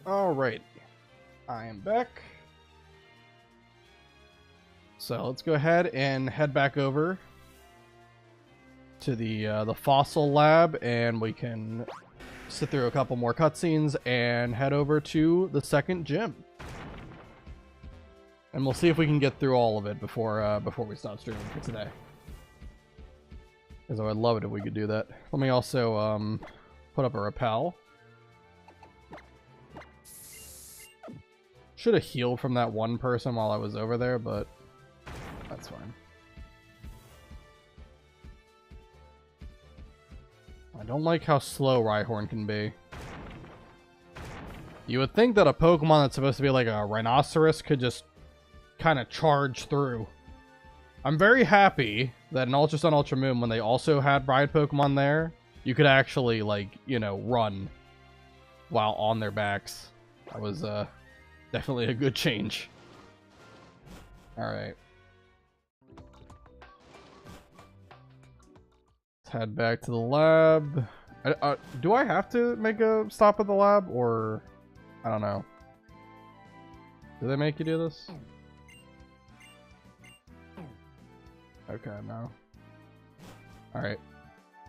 Alright, I am back. So let's go ahead and head back over to the fossil lab, and we can sit through a couple more cutscenes and head over to the second gym. And we'll see if we can get through all of it before we stop streaming for today. Because I would love it if we could do that. Let me also put up a rappel. Should have healed from that one person while I was over there, but that's fine. I don't like how slow Rhyhorn can be. You would think that a Pokemon that's supposed to be like a rhinoceros could just kind of charge through. I'm very happy that in Ultra Sun, Ultra Moon, when they also had ride Pokemon there, you could actually, like, you know, run while on their backs. That was definitely a good change. Alright. Let's head back to the lab. Do I have to make a stop at the lab, or I don't know. Do they make you do this? Okay, no. Alright.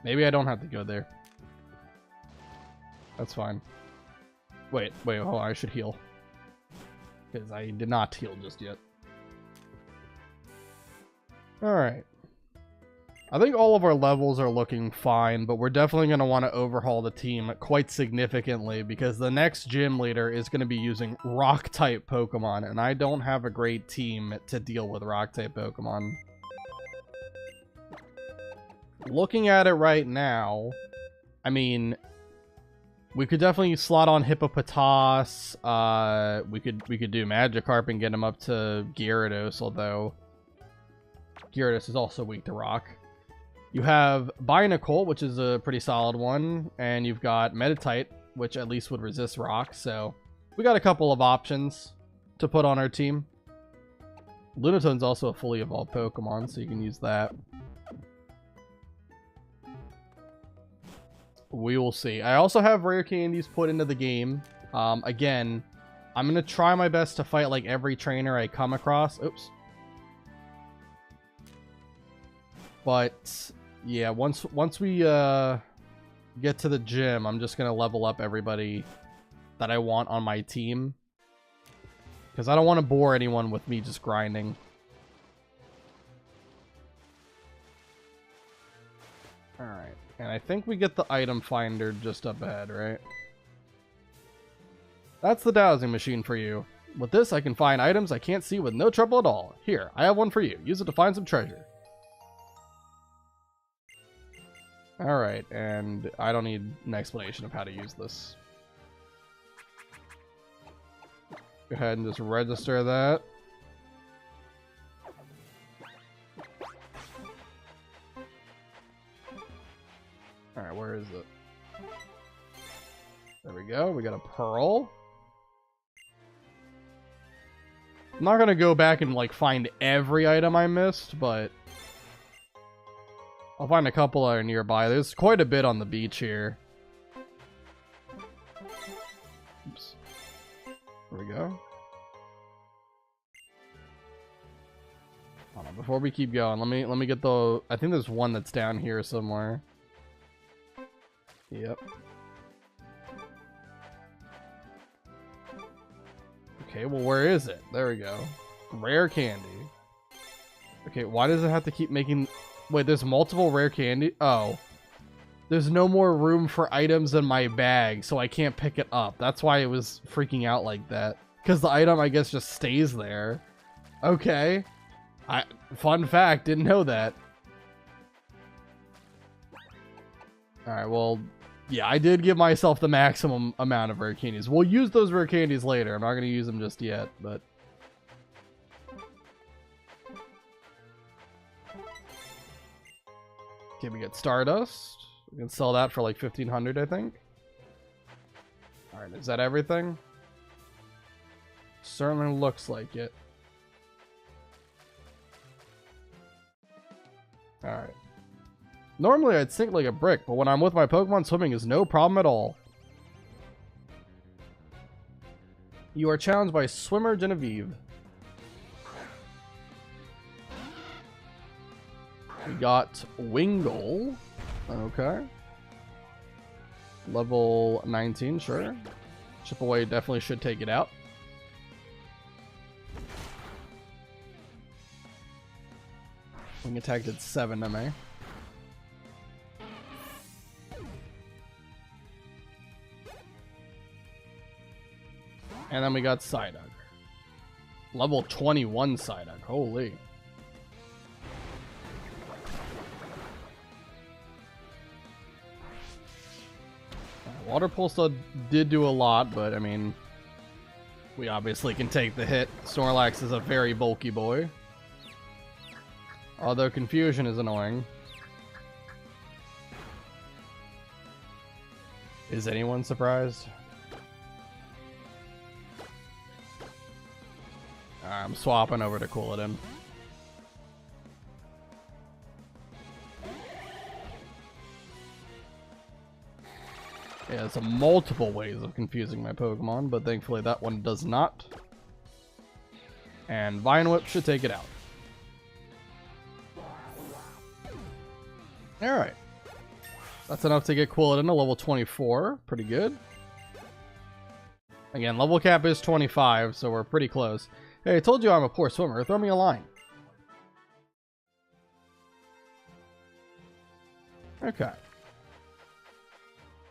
Maybe I don't have to go there. That's fine. Wait, hold on, I should heal. Because I did not heal just yet. Alright. I think all of our levels are looking fine, but we're definitely going to want to overhaul the team quite significantly, because the next gym leader is going to be using rock-type Pokemon, and I don't have a great team to deal with rock-type Pokemon. Looking at it right now, I mean, we could definitely slot on Hippopotas. We could do Magikarp and get him up to Gyarados, although Gyarados is also weak to rock. You have Binacle, which is a pretty solid one, and you've got Meditite, which at least would resist rock, so we got a couple of options to put on our team. Lunatone's also a fully evolved Pokemon, so you can use that. We will see. I also have rare candies put into the game. Again, I'm going to try my best to fight like every trainer I come across. Oops. But yeah, once we get to the gym, I'm just going to level up everybody that I want on my team. Because I don't want to bore anyone with me just grinding. Alright. And I think we get the item finder just up ahead, right? That's the dowsing machine for you. With this, I can find items I can't see with no trouble at all. Here, I have one for you. Use it to find some treasure. Alright, and I don't need an explanation of how to use this. Go ahead and just register that. Alright, where is it? There we go. We got a pearl. I'm not gonna go back and like find every item I missed, but I'll find a couple that are nearby. There's quite a bit on the beach here. Oops. There we go. Hold on, before we keep going, let me get the. I think there's one that's down here somewhere. Yep. Okay, well, where is it? There we go. Rare candy. Okay, why does it have to keep making... Wait, there's multiple rare candy? Oh. There's no more room for items in my bag, so I can't pick it up. That's why it was freaking out like that. Because the item, I guess, just stays there. Okay. Fun fact, didn't know that. Alright, well... Yeah, I did give myself the maximum amount of rare candies. We'll use those rare candies later. I'm not going to use them just yet, but... Okay, we get Stardust. We can sell that for like 1,500, I think. Alright, is that everything? Certainly looks like it. Alright. Normally I'd sink like a brick, but when I'm with my Pokemon, swimming is no problem at all. You are challenged by Swimmer Genevieve. We got Wingle. Okay. Level 19, sure. Chip away definitely should take it out. Wing attack did 7 MA. And then we got Psyduck. Level 21 Psyduck. Holy. Water Pulse did do a lot, but I mean, we obviously can take the hit. Snorlax is a very bulky boy. Although Confusion is annoying. Is anyone surprised? I'm swapping over to Coolidin. Yeah, there's multiple ways of confusing my Pokemon, but thankfully that one does not. And Vine Whip should take it out. Alright. That's enough to get Quilladin to level 24. Pretty good. Again, level cap is 25, so we're pretty close. Hey, I told you I'm a poor swimmer. Throw me a line. Okay.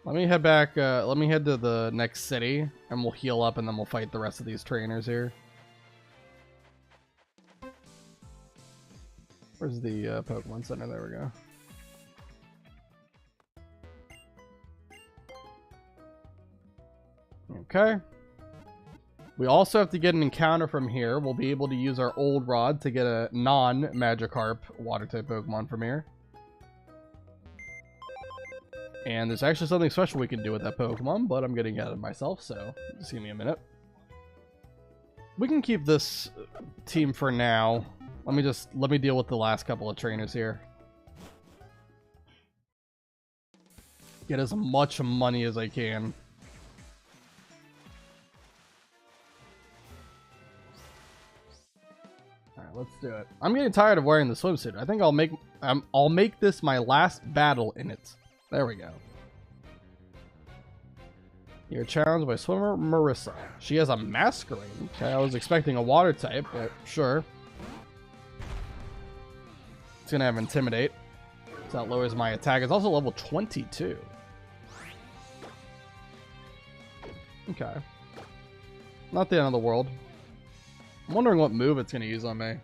Let me head back, let me head to the next city, and we'll heal up, and then we'll fight the rest of these trainers here. Where's the Pokemon Center? There we go. Okay. We also have to get an encounter from here. We'll be able to use our old rod to get a non-Magikarp water-type Pokemon from here. And there's actually something special we can do with that Pokemon, but I'm getting ahead of myself, so just give me a minute. We can keep this team for now. Let me deal with the last couple of trainers here. Get as much money as I can. Alright, let's do it. I'm getting tired of wearing the swimsuit. I think I'll make this my last battle in it. There we go. You're challenged by swimmer Marissa. She has a Masquerade. Okay, I was expecting a water type, but sure. It's gonna have Intimidate. So that lowers my attack. It's also level 22. Okay. Not the end of the world. I'm wondering what move it's gonna use on me.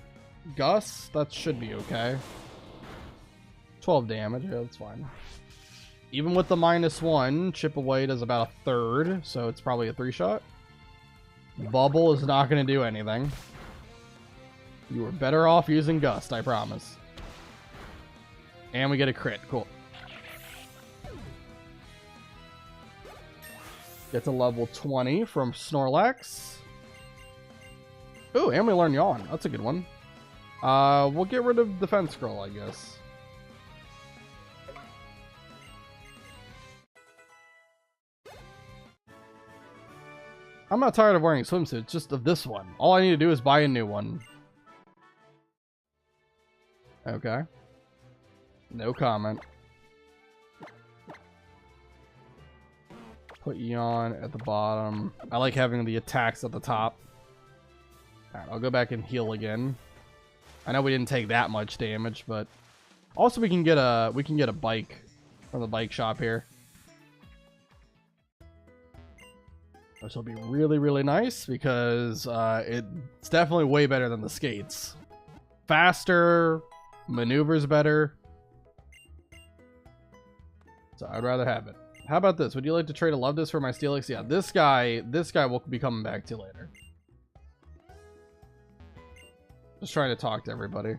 Gus? That should be okay. 12 damage. Yeah, that's fine. Even with the -1, Chip Away does about a third, so it's probably a 3-shot. Bubble is not going to do anything. You were better off using Gust, I promise. And we get a crit. Cool. Get to level 20 from Snorlax. Ooh, and we learn Yawn. That's a good one. We'll get rid of Defense Scroll, I guess. I'm not tired of wearing swimsuits, just of this one. All I need to do is buy a new one. Okay. No comment. Put Yawn at the bottom. I like having the attacks at the top. Alright, I'll go back and heal again. I know we didn't take that much damage, but also we can get a bike from the bike shop here. Which will be really, really nice because it's definitely way better than the skates. Faster, maneuvers better. So I'd rather have it. How about this? Would you like to trade a Lovedis for my Steelix? Yeah, this guy will be coming back to later. Just trying to talk to everybody.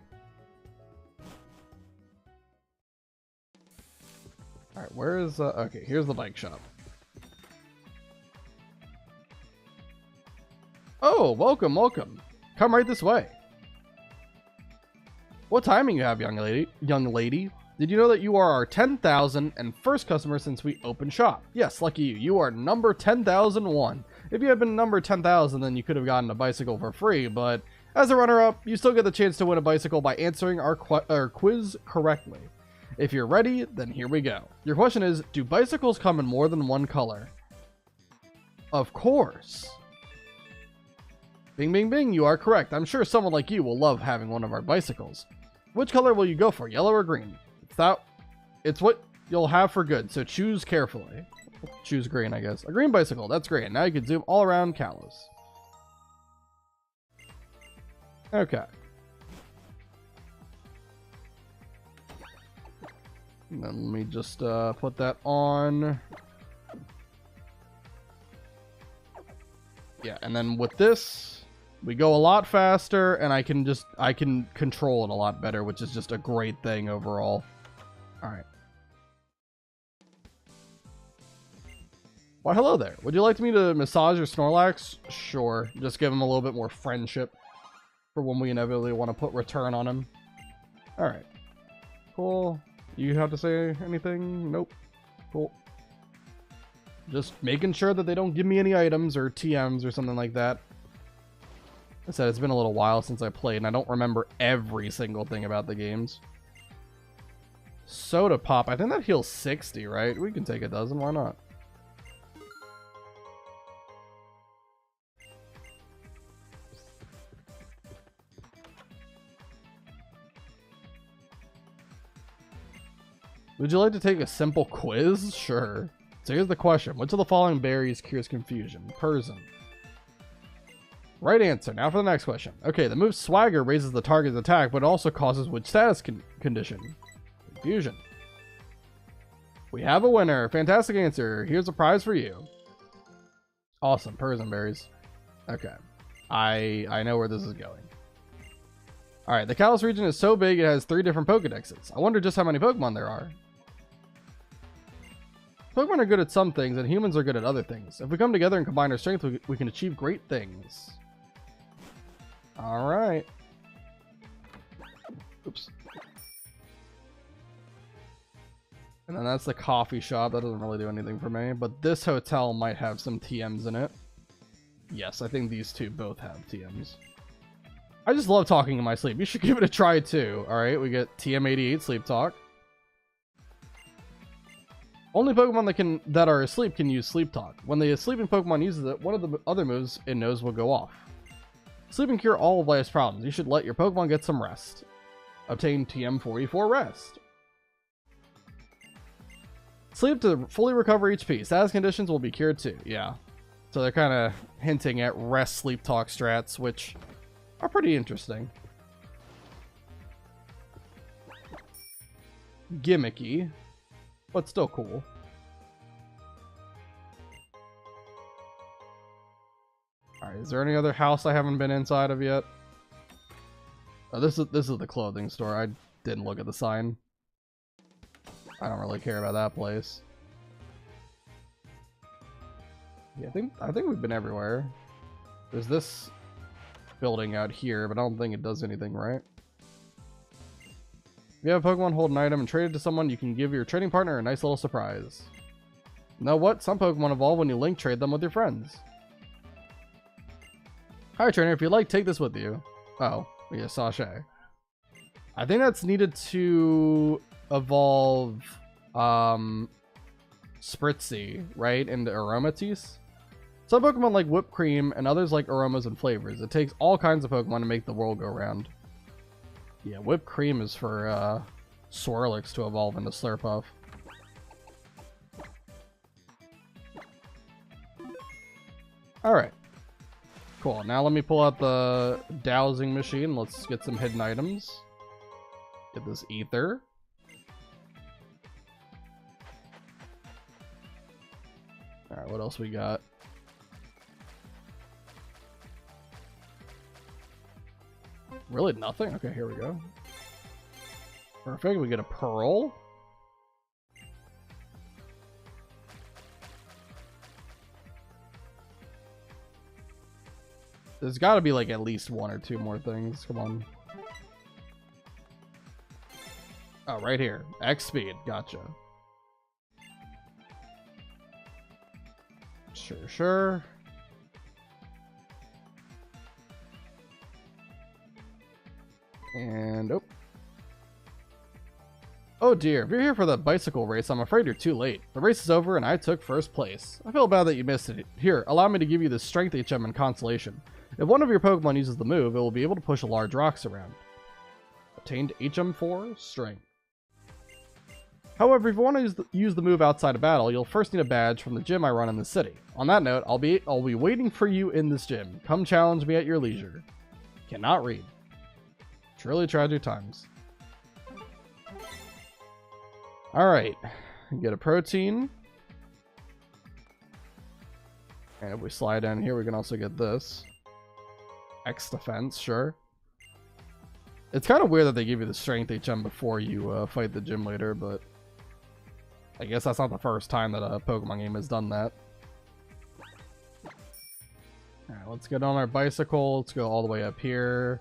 Alright, where is okay, here's the bike shop. Oh, welcome, welcome. Come right this way. What timing you have, young lady? Did you know that you are our 10,000 and first customer since we opened shop? Yes, lucky you. You are number 10,001. If you had been number 10,000, then you could have gotten a bicycle for free, but as a runner-up, you still get the chance to win a bicycle by answering our quiz correctly. If you're ready, then here we go. Your question is, do bicycles come in more than one color? Of course. Bing, bing, bing, you are correct. I'm sure someone like you will love having one of our bicycles. Which color will you go for, yellow or green? It's what you'll have for good, so choose carefully. Choose green, I guess. A green bicycle, that's great. Now you can zoom all around Kalos. Okay. And then let me just put that on. Yeah, and then with this, we go a lot faster, and I can control it a lot better, which is just a great thing overall. All right. Why, hello there. Would you like me to massage your Snorlax? Sure. Just give him a little bit more friendship for when we inevitably want to put return on him. All right. Cool. You have to say anything? Nope. Cool. Just making sure that they don't give me any items or TMs or something like that. I said it's been a little while since I played, and I don't remember every single thing about the games. Soda Pop. I think that heals 60, right? We can take a dozen. Why not? Would you like to take a simple quiz? Sure. So here's the question. Which of the following berries cures confusion? Persian. Right answer. Now for the next question. Okay, the move Swagger raises the target's attack, but it also causes which status condition? Confusion. We have a winner. Fantastic answer. Here's a prize for you. Awesome. Persian berries. Okay. I know where this is going. Alright, the Kalos region is so big it has 3 different Pokedexes. I wonder just how many Pokemon there are. Pokemon are good at some things, and humans are good at other things. If we come together and combine our strength, we can achieve great things. Alright. Oops. And then that's the coffee shop. That doesn't really do anything for me. But this hotel might have some TMs in it. Yes, I think these two both have TMs. I just love talking in my sleep. You should give it a try too. Alright, we get TM88 Sleep Talk. Only Pokemon that are asleep can use Sleep Talk. When the sleeping Pokemon uses it, one of the other moves it knows will go off. Sleep can cure all of life's problems. You should let your Pokemon get some rest. Obtain TM44 Rest. Sleep to fully recover HP. Status conditions will be cured too. Yeah. So they're kind of hinting at rest Sleep Talk strats, which are pretty interesting. Gimmicky, but still cool. Alright, is there any other house I haven't been inside of yet? Oh, this is the clothing store. I didn't look at the sign. I don't really care about that place. Yeah, I think we've been everywhere. There's this building out here, but I don't think it does anything, right? If you have a Pokemon hold an item and trade it to someone, you can give your trading partner a nice little surprise. You know what? Some Pokemon evolve when you link trade them with your friends. Hi trainer, if you'd like, take this with you. Oh, yeah, sachet. I think that's needed to evolve Spritzy, right, into Aromatisse. Some Pokemon like whipped cream, and others like aromas and flavors. It takes all kinds of Pokemon to make the world go round. Yeah, whipped cream is for Swirlix to evolve into Slurpuff. Alright. Cool, now let me pull out the dowsing machine. Let's get some hidden items. Get this ether. Alright, what else we got? Really nothing? Okay, here we go. Perfect, we get a pearl. There's got to be like at least 1 or 2 more things. Come on. Oh, right here. X speed. Gotcha. Sure. And oh dear, if you're here for the bicycle race, I'm afraid you're too late. The race is over and I took first place. I feel bad that you missed it. Here, allow me to give you the strength HM and consolation. If one of your Pokemon uses the move, it will be able to push large rocks around. Obtained HM4 strength. However, if you want to use the move outside of battle, you'll first need a badge from the gym I run in the city. On that note, I'll be waiting for you in this gym. Come challenge me at your leisure. Cannot read. Truly tragic times. Alright. Get a protein. And if we slide down here, we can also get this. X defense, sure. It's kind of weird that they give you the strength HM before you fight the gym leader, but I guess that's not the first time that a Pokemon game has done that. Alright, let's get on our bicycle. Let's go all the way up here.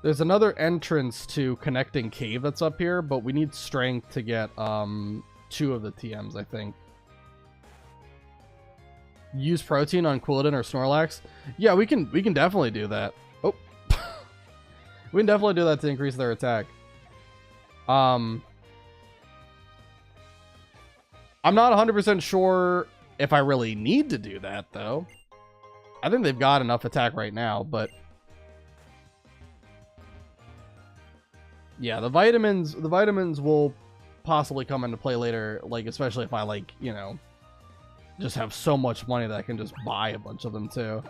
There's another entrance to Connecting Cave that's up here, but we need strength to get 2 of the TMs, I think. Use protein on Quilladin or Snorlax. Yeah, we can definitely do that. Oh. We can definitely do that to increase their attack. I'm not 100% sure if I really need to do that, though. I think they've got enough attack right now, but yeah, the vitamins will possibly come into play later, like especially if I like, you know, just have so much money that I can just buy a bunch of them too.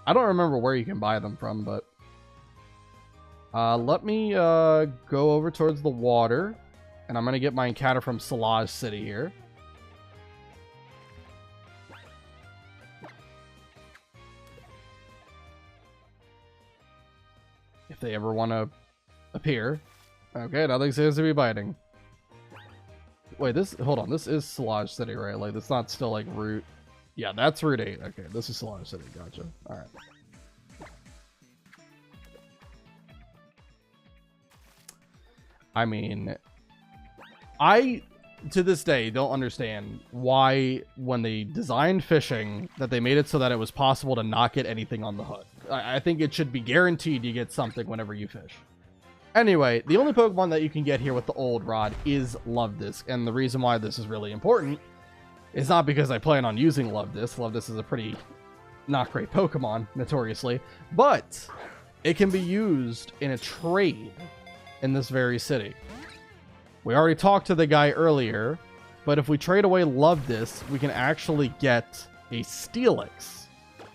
I don't remember where you can buy them from, but let me go over towards the water, and I'm gonna get my encounter from Salage City here. If they ever want to appear. Okay, nothing seems to be biting. Wait, hold on, this is Salage City, right? Like, it's not still, like, Route... Yeah, that's Route 8. Okay, this is Salage City, gotcha. Alright. I mean... I, to this day, don't understand why, when they designed fishing, that they made it so that it was possible to not get anything on the hook. I think it should be guaranteed you get something whenever you fish. Anyway, the only Pokemon that you can get here with the old rod is Luvdisc, and the reason why this is really important is not because I plan on using Luvdisc. Luvdisc is a pretty not great Pokemon, notoriously, but it can be used in a trade in this very city. We already talked to the guy earlier, but if we trade away Luvdisc, we can actually get a Steelix,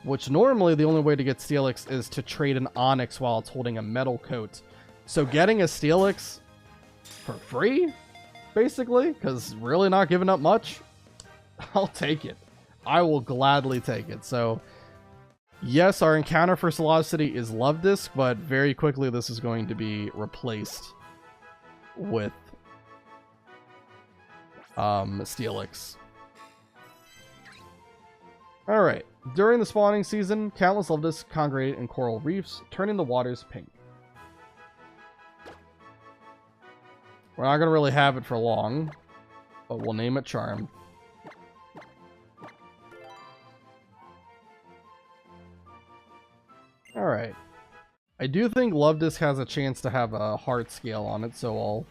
which normally the only way to get Steelix is to trade an Onix while it's holding a metal coat. So getting a Steelix for free, basically, because really not giving up much, I'll take it. I will gladly take it. So yes, our encounter for Salage City is Luvdisc, but very quickly this is going to be replaced with Steelix. Alright. During the spawning season, countless Luvdisc congregate in coral reefs, turning the waters pink. We're not going to really have it for long, but we'll name it Charm. Alright. I do think Luvdisc has a chance to have a heart scale on it, so I'll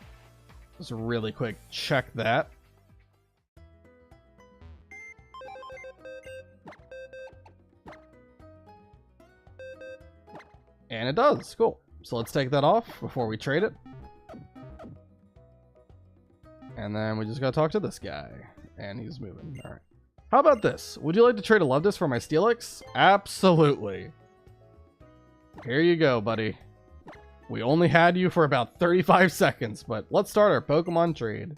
just really quick check that. And it does. Cool. So let's take that off before we trade it. And then we just gotta talk to this guy. And he's moving. Alright. How about this? Would you like to trade a Luvdisc for my Steelix? Absolutely. Here you go, buddy. We only had you for about 35 seconds, but let's start our Pokemon trade.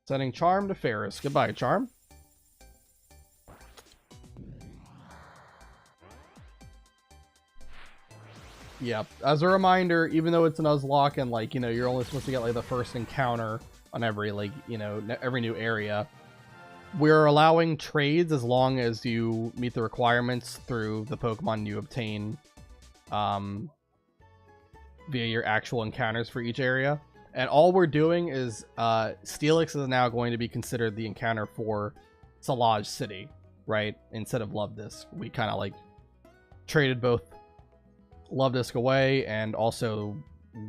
Sending Charm to Ferris. Goodbye, Charm. Yep. As a reminder, even though it's a Nuzlocke and, like, you know, you're only supposed to get, like, the first encounter on every, like, you know, every new area, we're allowing trades as long as you meet the requirements through the Pokemon you obtain via your actual encounters for each area. And all we're doing is Steelix is now going to be considered the encounter for Salage City, right? Instead of Luvdisc. We kind of, like, traded both Love Disc away, and also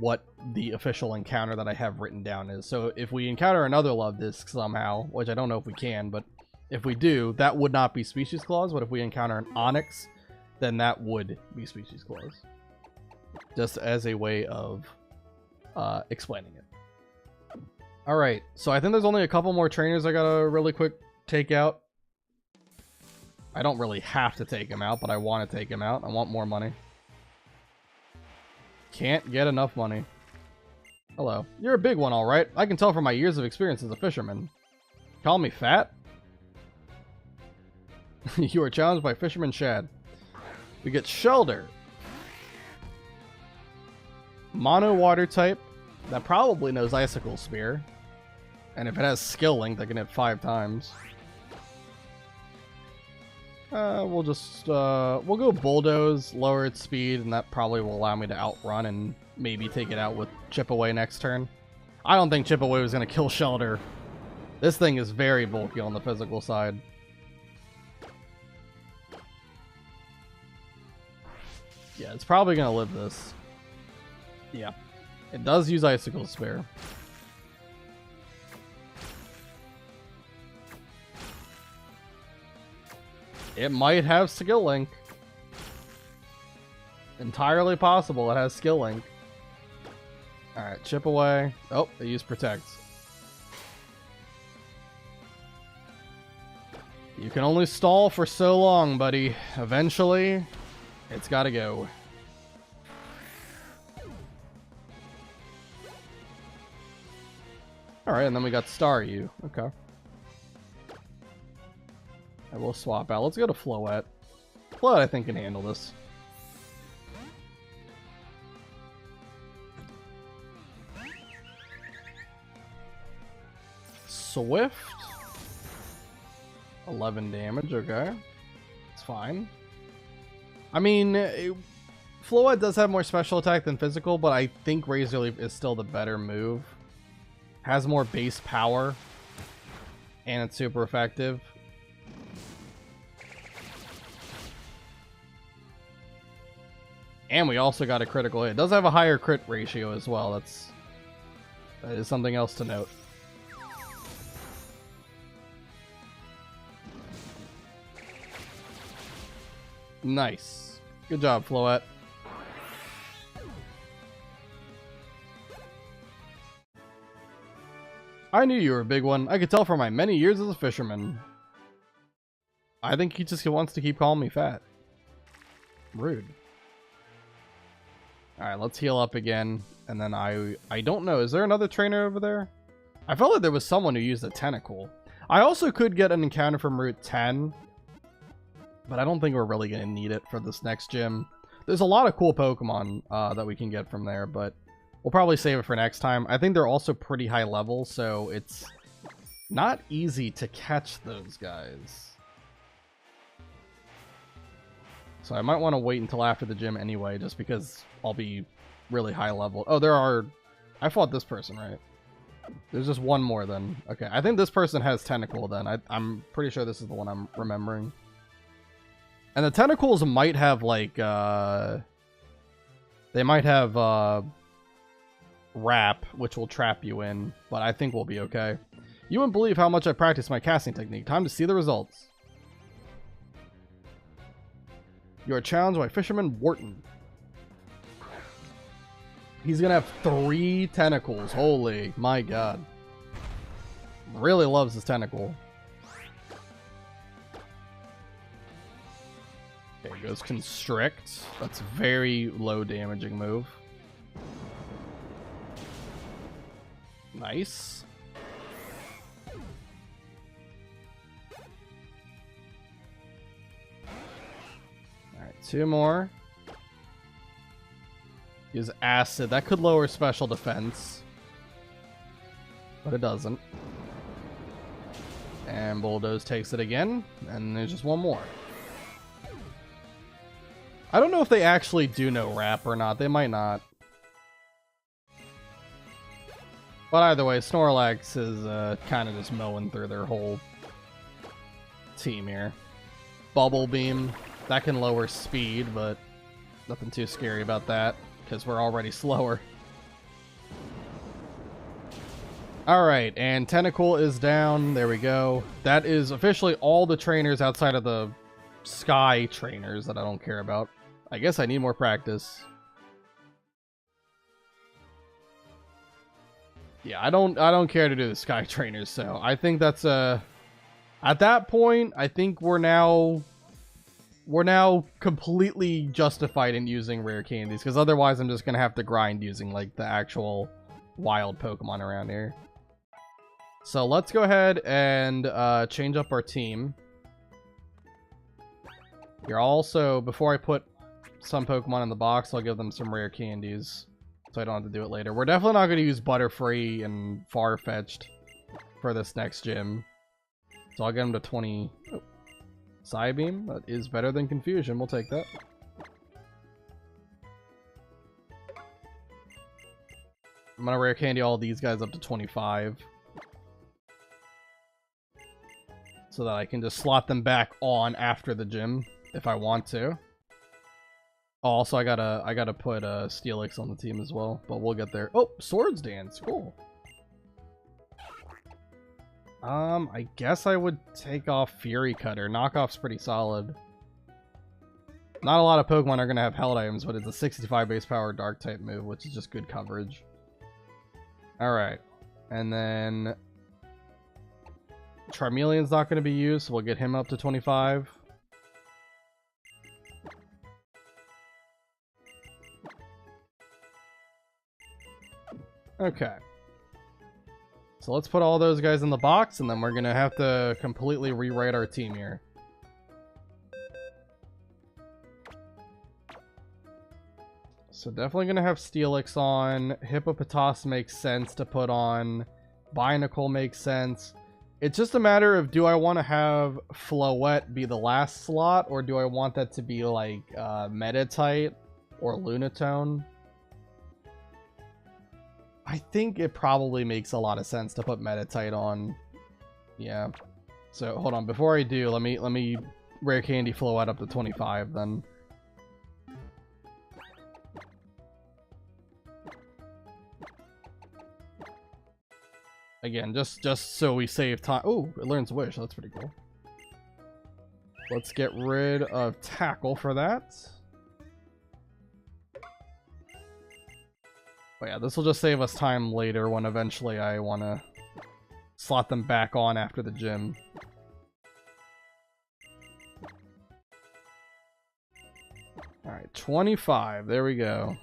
what the official encounter that I have written down is. So if we encounter another Love Disc somehow, which I don't know if we can, but if we do, that would not be Species Clause. But if we encounter an Onyx, then that would be Species Clause. Just as a way of explaining it. Alright, so I think there's only a couple more trainers I gotta really quick take out. I don't really have to take him out, but I want to take him out. I want more money. Can't get enough money. Hello. You're a big one, alright. I can tell from my years of experience as a fisherman. Call me fat? You are challenged by Fisherman Shad. We get Shelter. Mono water type. That probably knows Icicle Spear. And if it has Skill Link, that can hit 5 times. We'll go Bulldoze, lower its speed, and that probably will allow me to outrun and maybe take it out with Chip Away next turn. I don't think Chip Away was going to kill Shelter. This thing is very bulky on the physical side. Yeah, it's probably going to live this. Yeah. It does use Icicle Spear. It might have Skill Link. Entirely possible it has Skill Link. Alright, Chip Away. Oh, they use Protect. You can only stall for so long, buddy. Eventually, it's gotta go. Alright, and then we got Staryu. Okay. I will swap out. Let's go to Floette. Floette, I think, can handle this. Swift. 11 damage, okay. It's fine. I mean, Floette does have more special attack than physical, but I think Razor Leaf is still the better move. Has more base power. And it's super effective. And we also got a critical hit. It does have a higher crit ratio as well. That is something else to note. Nice. Good job, Floette. I knew you were a big one. I could tell from my many years as a fisherman. I think he just wants to keep calling me fat. Rude. Alright, let's heal up again. And then I don't know. Is there another trainer over there? I felt like there was someone who used a tentacle. I also could get an encounter from Route 10. But I don't think we're really going to need it for this next gym. There's a lot of cool Pokemon that we can get from there. But we'll probably save it for next time. I think they're also pretty high level. So it's not easy to catch those guys. So I might want to wait until after the gym anyway, just because I'll be really high level. Oh, there are... I fought this person, right? There's just one more then. Okay, I think this person has Tentacle then. I'm pretty sure this is the one I'm remembering. And the Tentacles might have, like, they might have, Wrap, which will trap you in, but I think we'll be okay. You wouldn't believe how much I practiced my casting technique. Time to see the results. You are challenged by Fisherman Wharton. He's gonna have 3 tentacles. Holy, my god. Really loves his tentacle. Okay, goes Constrict. That's a very low damaging move. Nice. Alright, 2 more. Use Acid. That could lower special defense. But it doesn't. And Bulldoze takes it again. And there's just one more. I don't know if they actually do know Wrap or not. They might not. But either way, Snorlax is kind of just mowing through their whole team here. Bubble Beam. That can lower speed, but Nothing too scary about that, because we're already slower. Alright, and Tentacle is down. There we go. That is officially all the trainers outside of the Sky trainers that I don't care about. I guess I need more practice. Yeah, I don't care to do the Sky trainers, so I think that's at that point, I think we're now completely justified in using rare candies, because otherwise I'm just gonna have to grind using like the actual wild Pokemon around here. So let's go ahead and change up our team. Here also, before I put some Pokemon in the box, I'll give them some rare candies, so I don't have to do it later. We're definitely not going to use Butterfree and Farfetch'd for this next gym. So I'll get them to 20. Oh. Psybeam, that is better than Confusion. We'll take that. I'm going to rare candy all these guys up to 25. So that I can just slot them back on after the gym if I want to. Also, I gotta put Steelix on the team as well, but we'll get there. Oh, Swords Dance, cool. I guess I would take off Fury Cutter. Knockoff's pretty solid. Not a lot of Pokemon are gonna have held items, but it's a 65 base power Dark type move, which is just good coverage. All right, and then Charmeleon's not going to be used, so we'll get him up to 25. Okay. So let's put all those guys in the box, and then we're going to have to completely rewrite our team here. So definitely going to have Steelix on. Hippopotas makes sense to put on. Binacle makes sense. It's just a matter of, do I want to have Floette be the last slot, or do I want that to be like Metatite or Lunatone? I think it probably makes a lot of sense to put Metatite on. Yeah. So hold on, before I do, let me rare candy Floette up to 25 then. Again, just so we save time. Oh, it learns Wish. That's pretty cool. Let's get rid of Tackle for that. But yeah, this will just save us time later when eventually I want to slot them back on after the gym. Alright, 25. There we go.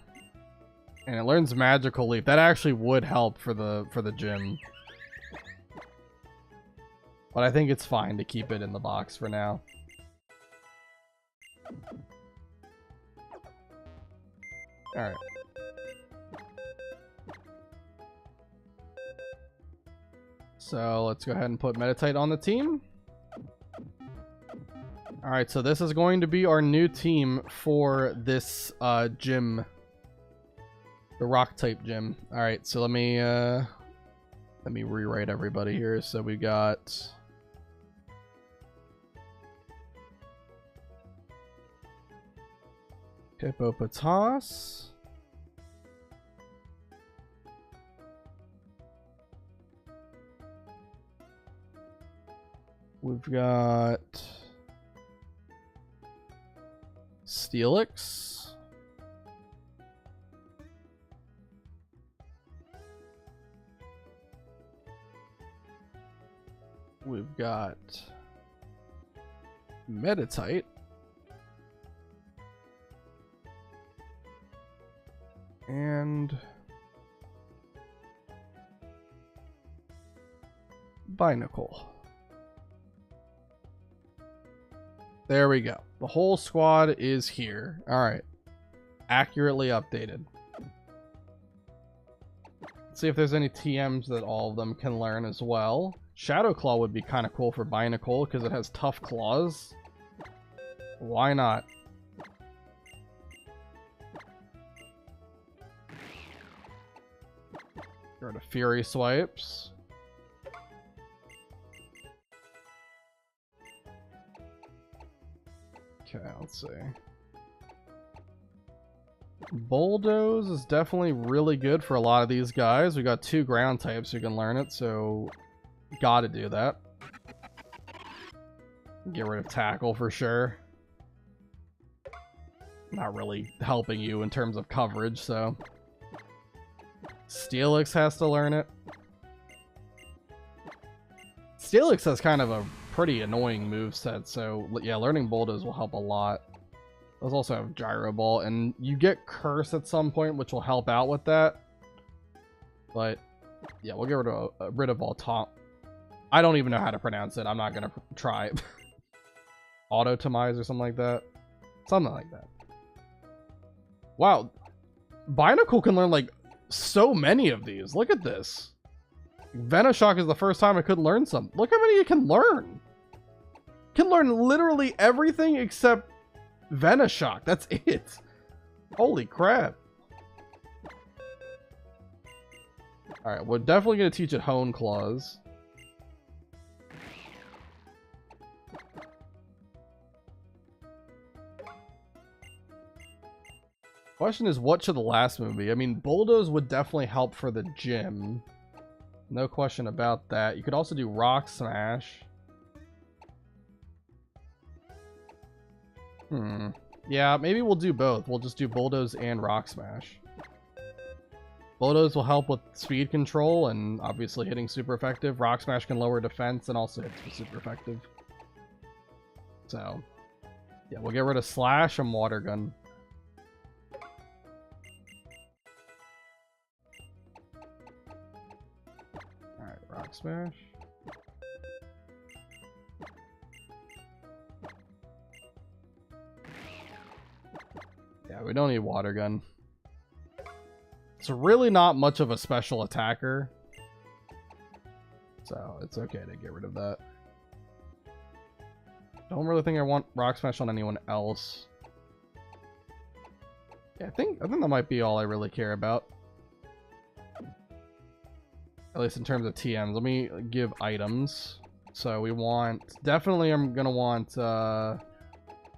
And it learns Magical Leap. That actually would help for the gym. But I think it's fine to keep it in the box for now. Alright. So let's go ahead and put Metatite on the team. Alright, so this is going to be our new team for this gym. The rock type gym. Alright, so let me rewrite everybody here. So we got Hippopotas. We've got Steelix. We've got Metatite. And Binacle. There we go. The whole squad is here. Alright. Accurately updated. Let's see if there's any TMs that all of them can learn as well. Shadow Claw would be kind of cool for Binacle because it has tough claws. Why not? Go to Fury Swipes. Okay, let's see. Bulldoze is definitely really good for a lot of these guys. We got 2 ground types who can learn it, so gotta do that. Get rid of tackle for sure. Not really helping you in terms of coverage, so. Steelix has to learn it. Steelix has kind of a pretty annoying moveset, so yeah, learning Bulldoze will help a lot. Those also have Gyro Ball, and you get Curse at some point, which will help out with that. But yeah, we'll get rid of all taunt. I don't even know how to pronounce it. I'm not gonna try. Autotomize or something like that. Something like that. Wow, Binacle can learn like so many of these. Look at this. Venoshock is the first time I could learn some. Look how many you can learn. Can learn literally everything except Venoshock. That's it. Holy crap. Alright, we're definitely going to teach it Hone Claws. Question is, what should the last move be? I mean, Bulldoze would definitely help for the gym. No question about that. You could also do Rock Smash. Yeah, maybe we'll do both. We'll just do Bulldoze and Rock Smash. Bulldoze will help with speed control and obviously hitting super effective. Rock Smash can lower defense and also hits super effective. So, yeah, we'll get rid of Slash and Water Gun. Alright, Rock Smash. Yeah, we don't need Water Gun. It's really not much of a special attacker. So, it's okay to get rid of that. Don't really think I want Rock Smash on anyone else. Yeah, I think that might be all I really care about. At least in terms of TMs. Let me give items. So we want... Definitely I'm gonna want...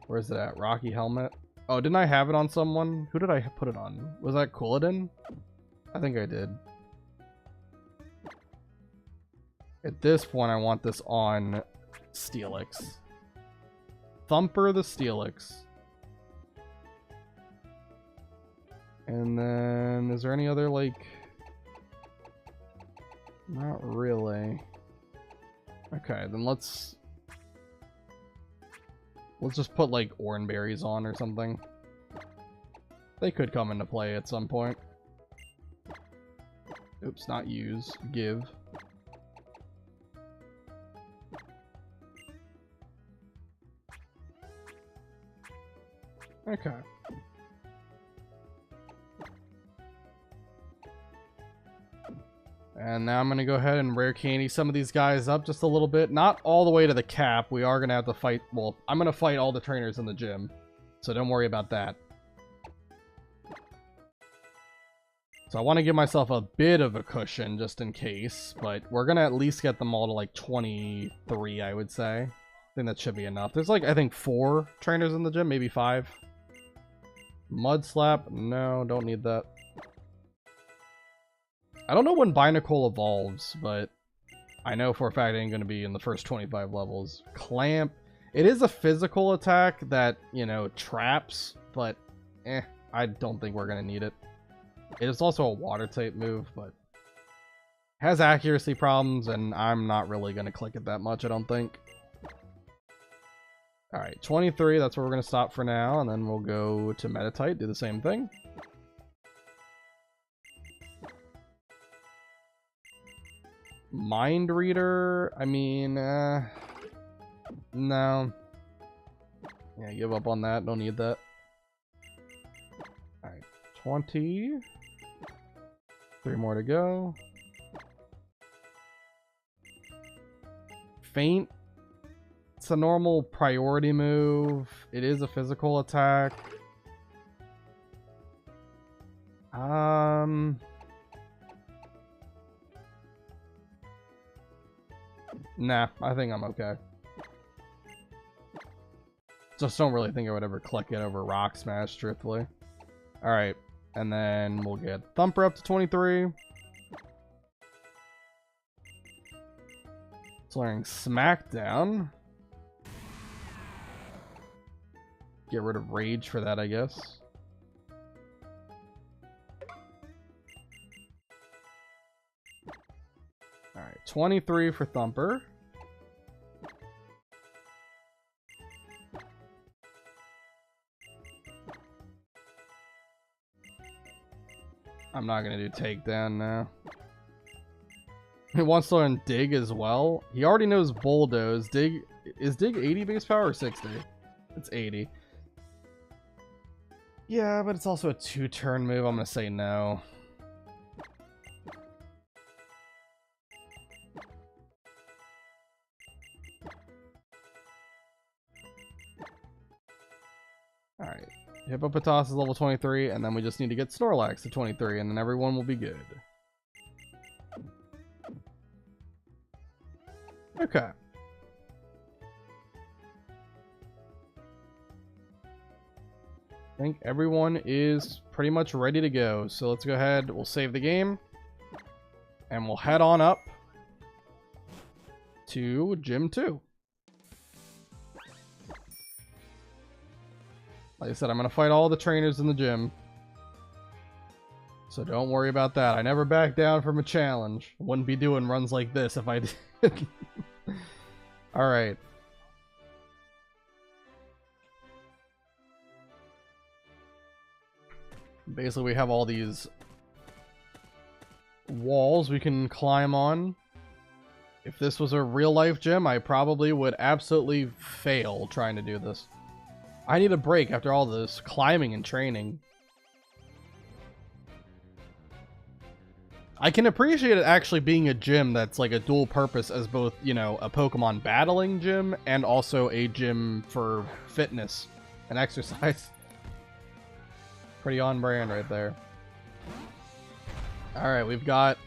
where's it at? Rocky Helmet. Oh, didn't I have it on someone? Who did I put it on? Was that Couladin? I think I did. At this point, I want this on Steelix. Thumper the Steelix. And then, is there any other, like... Not really. Okay, then let's just put, like, Oranberries on or something. They could come into play at some point. Oops, not use. Give. Okay. And now I'm going to go ahead and rare candy some of these guys up just a little bit. Not all the way to the cap. We are going to have to fight... Well, I'm going to fight all the trainers in the gym. So don't worry about that. So I want to give myself a bit of a cushion just in case. But we're going to at least get them all to like 23, I would say. I think that should be enough. There's like, I think 4 trainers in the gym. Maybe 5. Mud Slap. No, don't need that. I don't know when Binacle evolves, but I know for a fact it ain't going to be in the first 25 levels. Clamp. It is a physical attack that, you know, traps, but I don't think we're going to need it. It is also a water type move, but has accuracy problems, and I'm not really going to click it that much, I don't think. Alright, 23, that's where we're going to stop for now, and then we'll go to Meditite, do the same thing. Mind Reader, I mean, no. Yeah, give up on that, don't need that. Alright, 20. 3 more to go. Faint. It's a normal priority move. It is a physical attack. Nah, I think I'm okay. Just don't really think I would ever click it over Rock Smash, truthfully. Alright. And then we'll get Thumper up to 23. It's learning Smackdown. Get rid of Rage for that, I guess. Alright, 23 for Thumper. I'm not gonna do Takedown now. He wants to learn Dig as well. He already knows Bulldoze. Dig is Dig 80 base power or 60? It's 80. Yeah, but it's also a 2-turn move. I'm gonna say no. Alright. Hippopotas is level 23, and then we just need to get Snorlax to 23, and then everyone will be good. Okay. I think everyone is pretty much ready to go. So let's go ahead, we'll save the game. And we'll head on up to Gym 2. Like I said, I'm going to fight all the trainers in the gym. So don't worry about that. I never back down from a challenge. Wouldn't be doing runs like this if I did. Alright. Basically, we have all these walls we can climb on. If this was a real-life gym, I probably would absolutely fail trying to do this. I need a break after all this climbing and training. I can appreciate it actually being a gym that's like a dual purpose as both, you know, a Pokemon battling gym and also a gym for fitness and exercise. Pretty on brand right there. Alright, we've got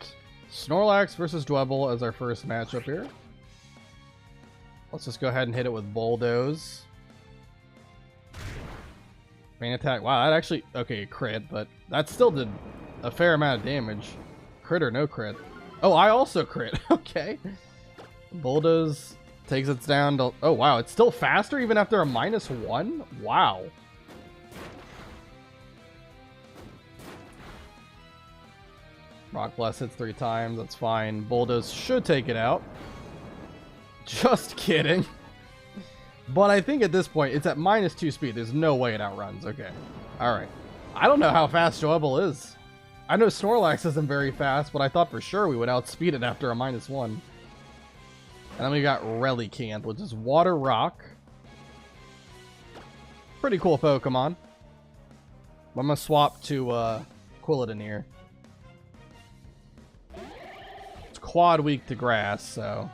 Snorlax versus Dwebble as our first matchup here. Let's just go ahead and hit it with Bulldoze. Main attack. Wow, that actually... Okay, crit, but that still did a fair amount of damage. Crit or no crit. Oh, I also crit. Okay. Bulldoze takes it down to... Oh, wow. It's still faster even after a -1? Wow. Rock Blast hits 3 times. That's fine. Bulldoze should take it out. Just kidding. But I think at this point, it's at -2 speed. There's no way it outruns. Okay. Alright. I don't know how fast Dwebble is. I know Snorlax isn't very fast, but I thought for sure we would outspeed it after a -1. And then we got Relicanth, which is Water Rock. Pretty cool Pokemon. I'm going to swap to Quilladin. It's quad weak to grass, so...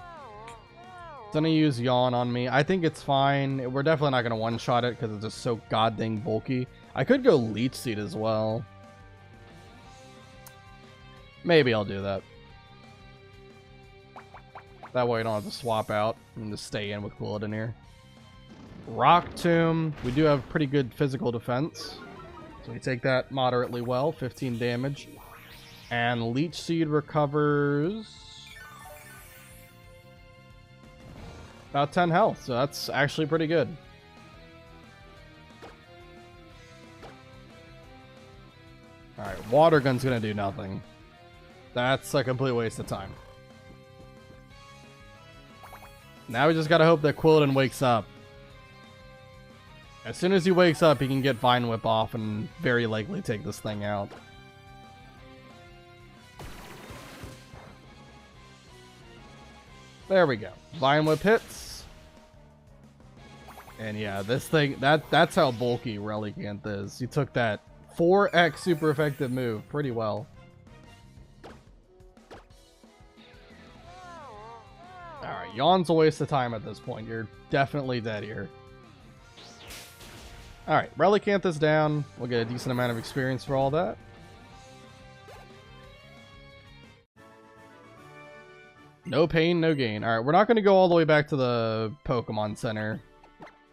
Gonna use Yawn on me. I think it's fine. We're definitely not gonna one-shot it because it's just so goddamn bulky. I could go Leech Seed as well. Maybe I'll do that. That way I don't have to swap out and just stay in with Quilladin. Rock Tomb. We do have pretty good physical defense. So we take that moderately well. 15 damage. And Leech Seed recovers... about 10 health, so that's actually pretty good. Alright, Water Gun's gonna do nothing. That's a complete waste of time. Now we just gotta hope that Quilladin wakes up. As soon as he wakes up, he can get Vine Whip off and very likely take this thing out. There we go. Vine Whip hits. And yeah, this thing, that's how bulky Relicanth is. He took that 4x super effective move pretty well. Alright, Yawn's a waste of time at this point. You're definitely dead here. Alright, Relicanth is down. We'll get a decent amount of experience for all that. No pain, no gain. Alright, we're not going to go all the way back to the Pokemon Center.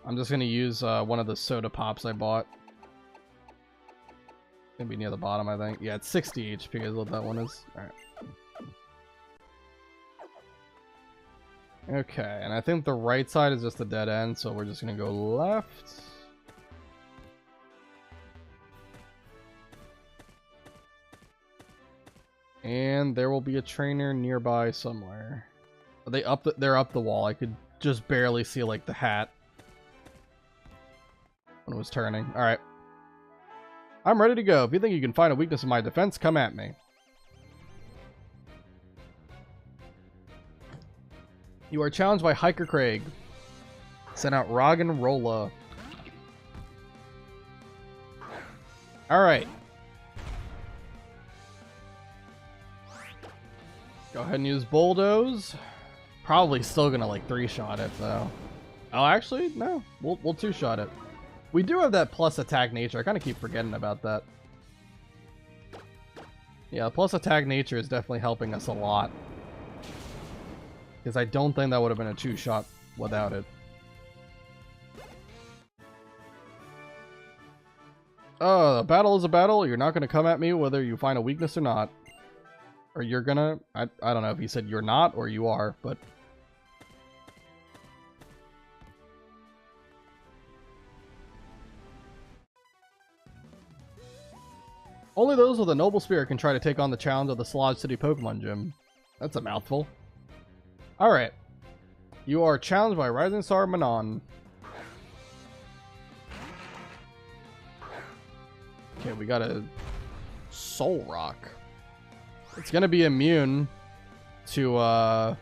I'm just going to use one of the soda pops I bought. Gonna be near the bottom, I think. Yeah, it's 60 HP is what that one is. Alright. Okay, and I think the right side is just a dead end, so we're just gonna go left. And there will be a trainer nearby somewhere. Are they up they're up the wall. I could just barely see like the hat when it was turning. Alright. I'm ready to go. If you think you can find a weakness in my defense, come at me. You are challenged by Hiker Craig. Send out Rog and Rolla. Alright. Go ahead and use Bulldoze. Probably still gonna like 3-shot it though. Oh, actually, no. We'll 2-shot it. We do have that plus attack nature. I kind of keep forgetting about that. Yeah, plus attack nature is definitely helping us a lot. Because I don't think that would have been a 2-shot without it. Oh, a battle is a battle. You're not going to come at me whether you find a weakness or not. Or you're gonna... I don't know if he said you're not or you are, but... Only those with a noble spirit can try to take on the challenge of the Sludge City Pokemon Gym. That's a mouthful. Alright. You are challenged by Rising Star Manon. Okay, we got a Soul Rock. It's gonna be immune to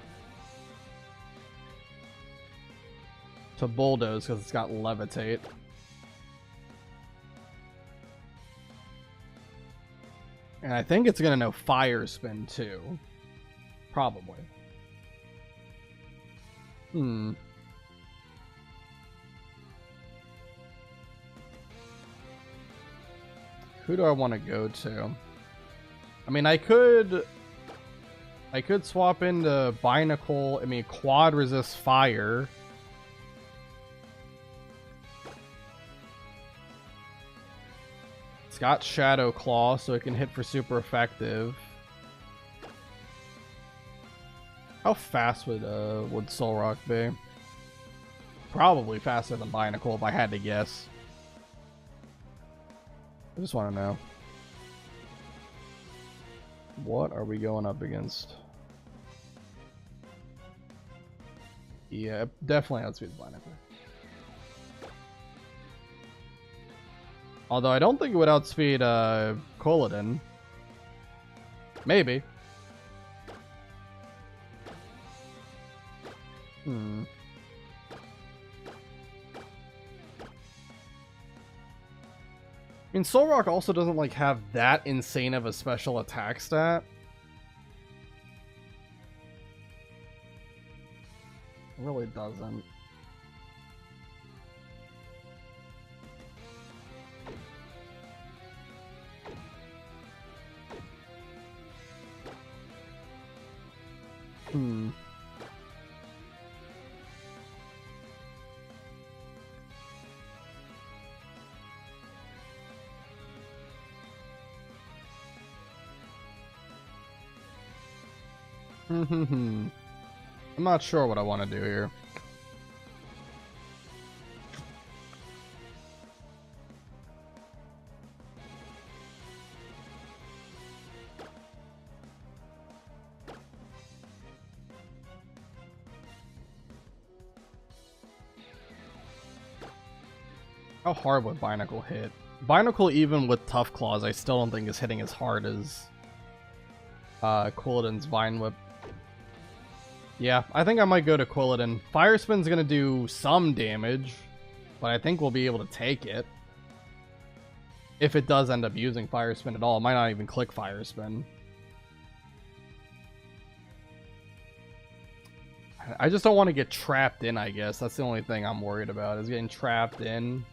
Bulldoze because it's got Levitate. And I think it's gonna know Fire Spin too. Probably. Who do I want to go to? I mean, I could swap into Binacle. I mean, Quad resists fire. It's got Shadow Claw, so it can hit for super effective. How fast would Solrock be? Probably faster than Binacle if I had to guess. I just want to know. What are we going up against? Yeah, definitely outspeeds Binacle. Although I don't think it would outspeed Koladin. Maybe. I mean, Solrock also doesn't like have that insane of a special attack stat. It really doesn't. I'm not sure what I want to do here. How hard would Binacle hit? Binacle, even with Tough Claws, I still don't think is hitting as hard as Quilladin's Vine Whip. Yeah, I think I might go to Quilladin. Fire Spin's gonna do some damage, but I think we'll be able to take it. If it does end up using Fire Spin at all, it might not even click Fire Spin. I just don't want to get trapped in, I guess. That's the only thing I'm worried about, is getting trapped in.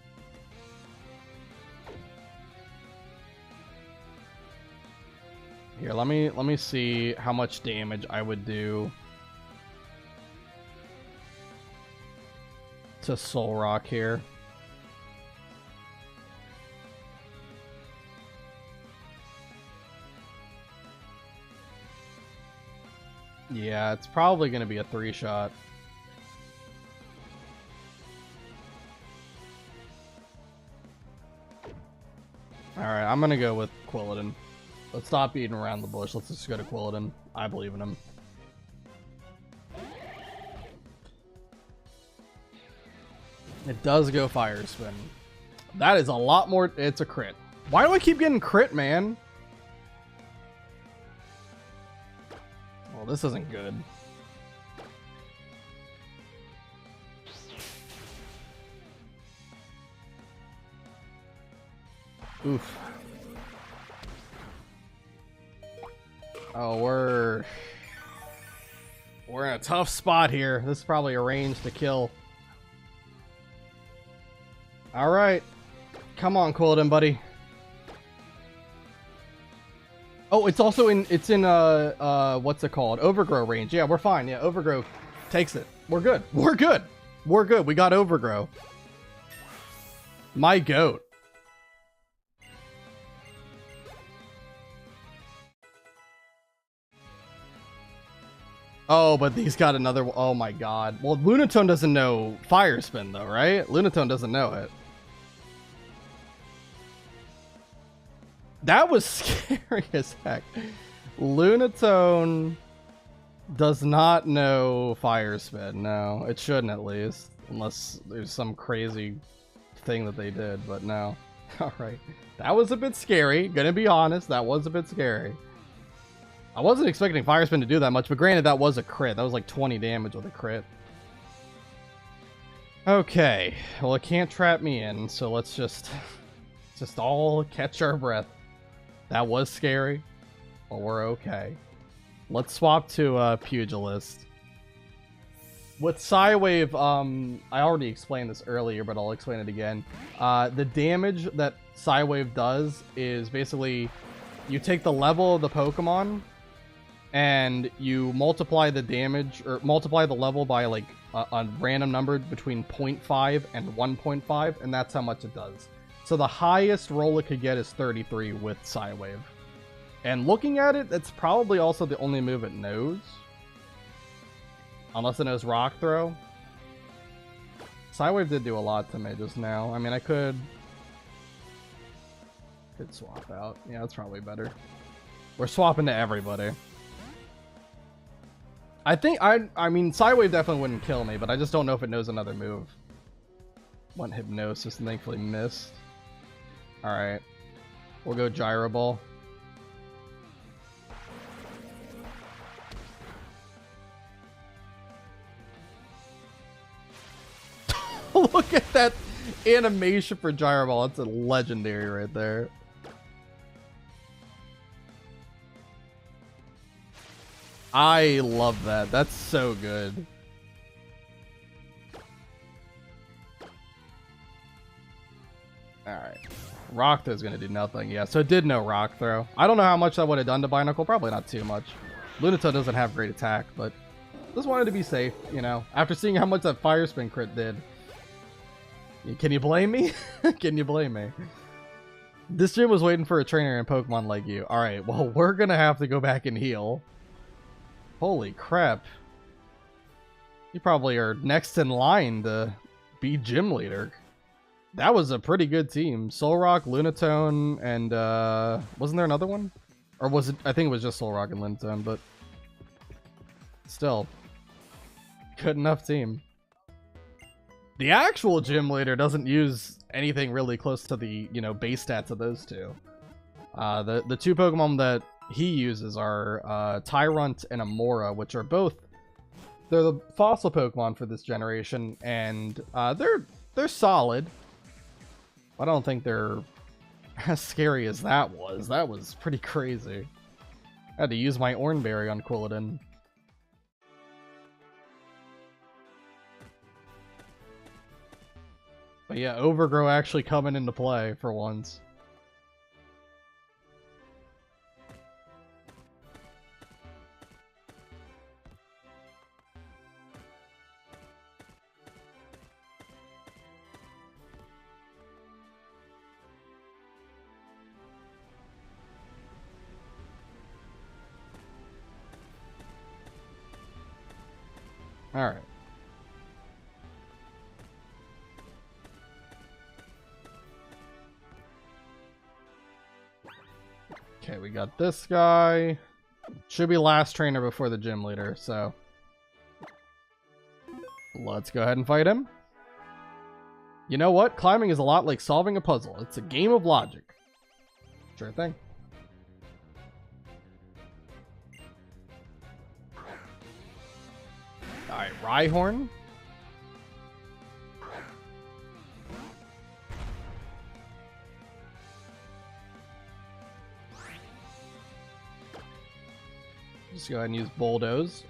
Here, let me see how much damage I would do to Solrock here. Yeah, it's probably going to be a 3-shot. Alright, I'm going to go with Quilladin. Let's stop beating around the bush. Let's just go to Quilladin. I believe in him. It does go Fire Spin. That is a lot more. It's a crit. Why do I keep getting crit, man? Well, this isn't good. Oof. Oh, we're in a tough spot here. This is probably a range to kill. All right, come on, Quilladin, buddy. Oh, it's also in what's it called? Overgrow range. Yeah, we're fine. Yeah, Overgrow takes it. We're good. We're good. We're good. We got Overgrow. My goat. Oh, but he's got another. Oh my god. Well, Lunatone doesn't know Fire Spin though, right? Lunatone doesn't know it. That was scary as heck. Lunatone does not know Fire Spin. No, it shouldn't at least. Unless there's some crazy thing that they did, but no. Alright. That was a bit scary. Gonna be honest, that was a bit scary. I wasn't expecting Fire Spin to do that much, but granted, that was a crit. That was like 20 damage with a crit. Okay. Well, it can't trap me in, so let's just all catch our breath. That was scary, but we're okay. Let's swap to Pugilist. With Psywave, I already explained this earlier, but I'll explain it again. The damage that Psywave does is basically you take the level of the Pokemon and you multiply the damage, or multiply the level by like a random number between 0.5 and 1.5, and that's how much it does. So the highest roll it could get is 33 with Psywave. And looking at it, that's probably also the only move it knows. Unless it knows Rock Throw. Psywave did do a lot to me just now. I mean, I could swap out. Yeah, that's probably better. We're swapping to everybody. I mean, Psywave definitely wouldn't kill me, but I just don't know if it knows another move. One Hypnosis and thankfully missed. Alright. We'll go Gyro Ball. Look at that animation for Gyro Ball. That's a legendary right there. I love that. That's so good. Alright. Rock Throw is going to do nothing. Yeah, so it did know Rock Throw. I don't know how much that would have done to Binacle. Probably not too much. Lunatone doesn't have great attack, but just wanted to be safe, you know. After seeing how much that Fire Spin crit did. Can you blame me? Can you blame me? This gym was waiting for a trainer in Pokemon like you. Alright, well, we're going to have to go back and heal. Holy crap. You probably are next in line to be gym leader. That was a pretty good team. Solrock, Lunatone, and wasn't there another one? Or was it? I think it was just Solrock and Lunatone, but still, good enough team. The actual gym leader doesn't use anything really close to the, you know, base stats of those two. The two Pokemon that he uses are Tyrunt and Amora, which are both, they're the fossil Pokemon for this generation, and they're solid. I don't think they're as scary as that was. That was pretty crazy. I had to use my Oranberry on Quilladin. But yeah, Overgrow actually coming into play for once. Alright. Okay, we got this guy. Should be last trainer before the gym leader, so let's go ahead and fight him. You know what? Climbing is a lot like solving a puzzle. It's a game of logic. Sure thing. Alright, Rhyhorn. Just go ahead and use Bulldoze.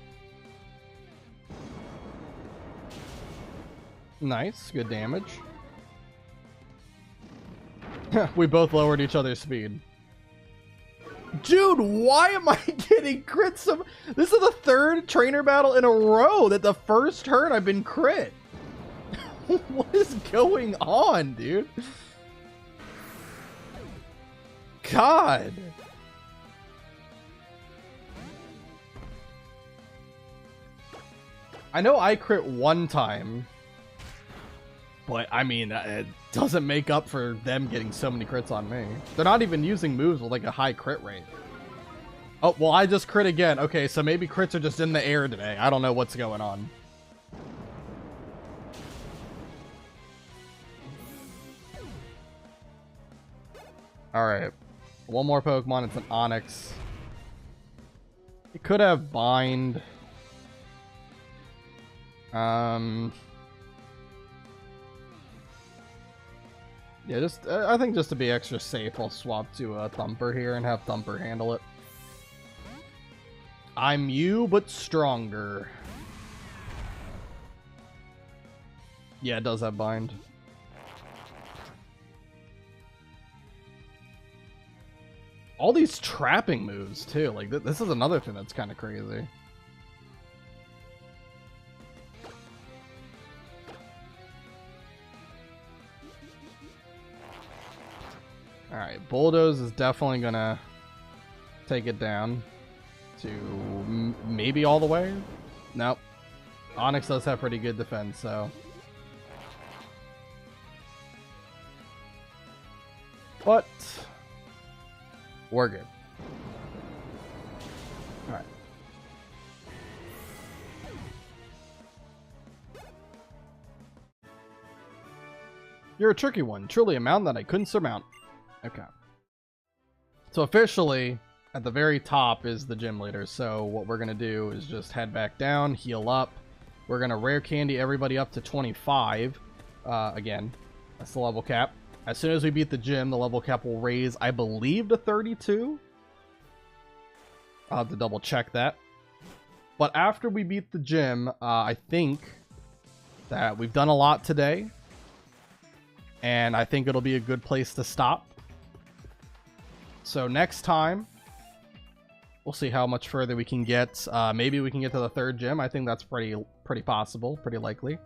Nice, good damage. We both lowered each other's speed. Dude, why am I getting crits? This is the third trainer battle in a row that the first turn I've been crit. What is going on, dude? God. I know I crit one time, but I mean, it doesn't make up for them getting so many crits on me. They're not even using moves with like a high crit rate. Oh, well, I just crit again. Okay, so maybe crits are just in the air today. I don't know what's going on. Alright. One more Pokemon. It's an Onyx. It could have Bind. Yeah, just I think just to be extra safe, I'll swap to a Thumper here and have Thumper handle it. I'm you, but stronger. Yeah, it does have Bind. All these trapping moves, too. Like, this is another thing that's kind of crazy. Alright, Bulldoze is definitely gonna take it down to maybe all the way? Nope. Onyx does have pretty good defense, so... But... we're good. Alright. You're a tricky one. Truly a mountain that I couldn't surmount. Okay. So officially, at the very top is the gym leader. So what we're going to do is just head back down, heal up. We're going to rare candy everybody up to 25. Again, that's the level cap. As soon as we beat the gym, the level cap will raise, I believe, to 32. I'll have to double check that. But after we beat the gym, I think that we've done a lot today. And I think it'll be a good place to stop. So next time, we'll see how much further we can get. Maybe we can get to the third gym. I think that's pretty possible, pretty likely.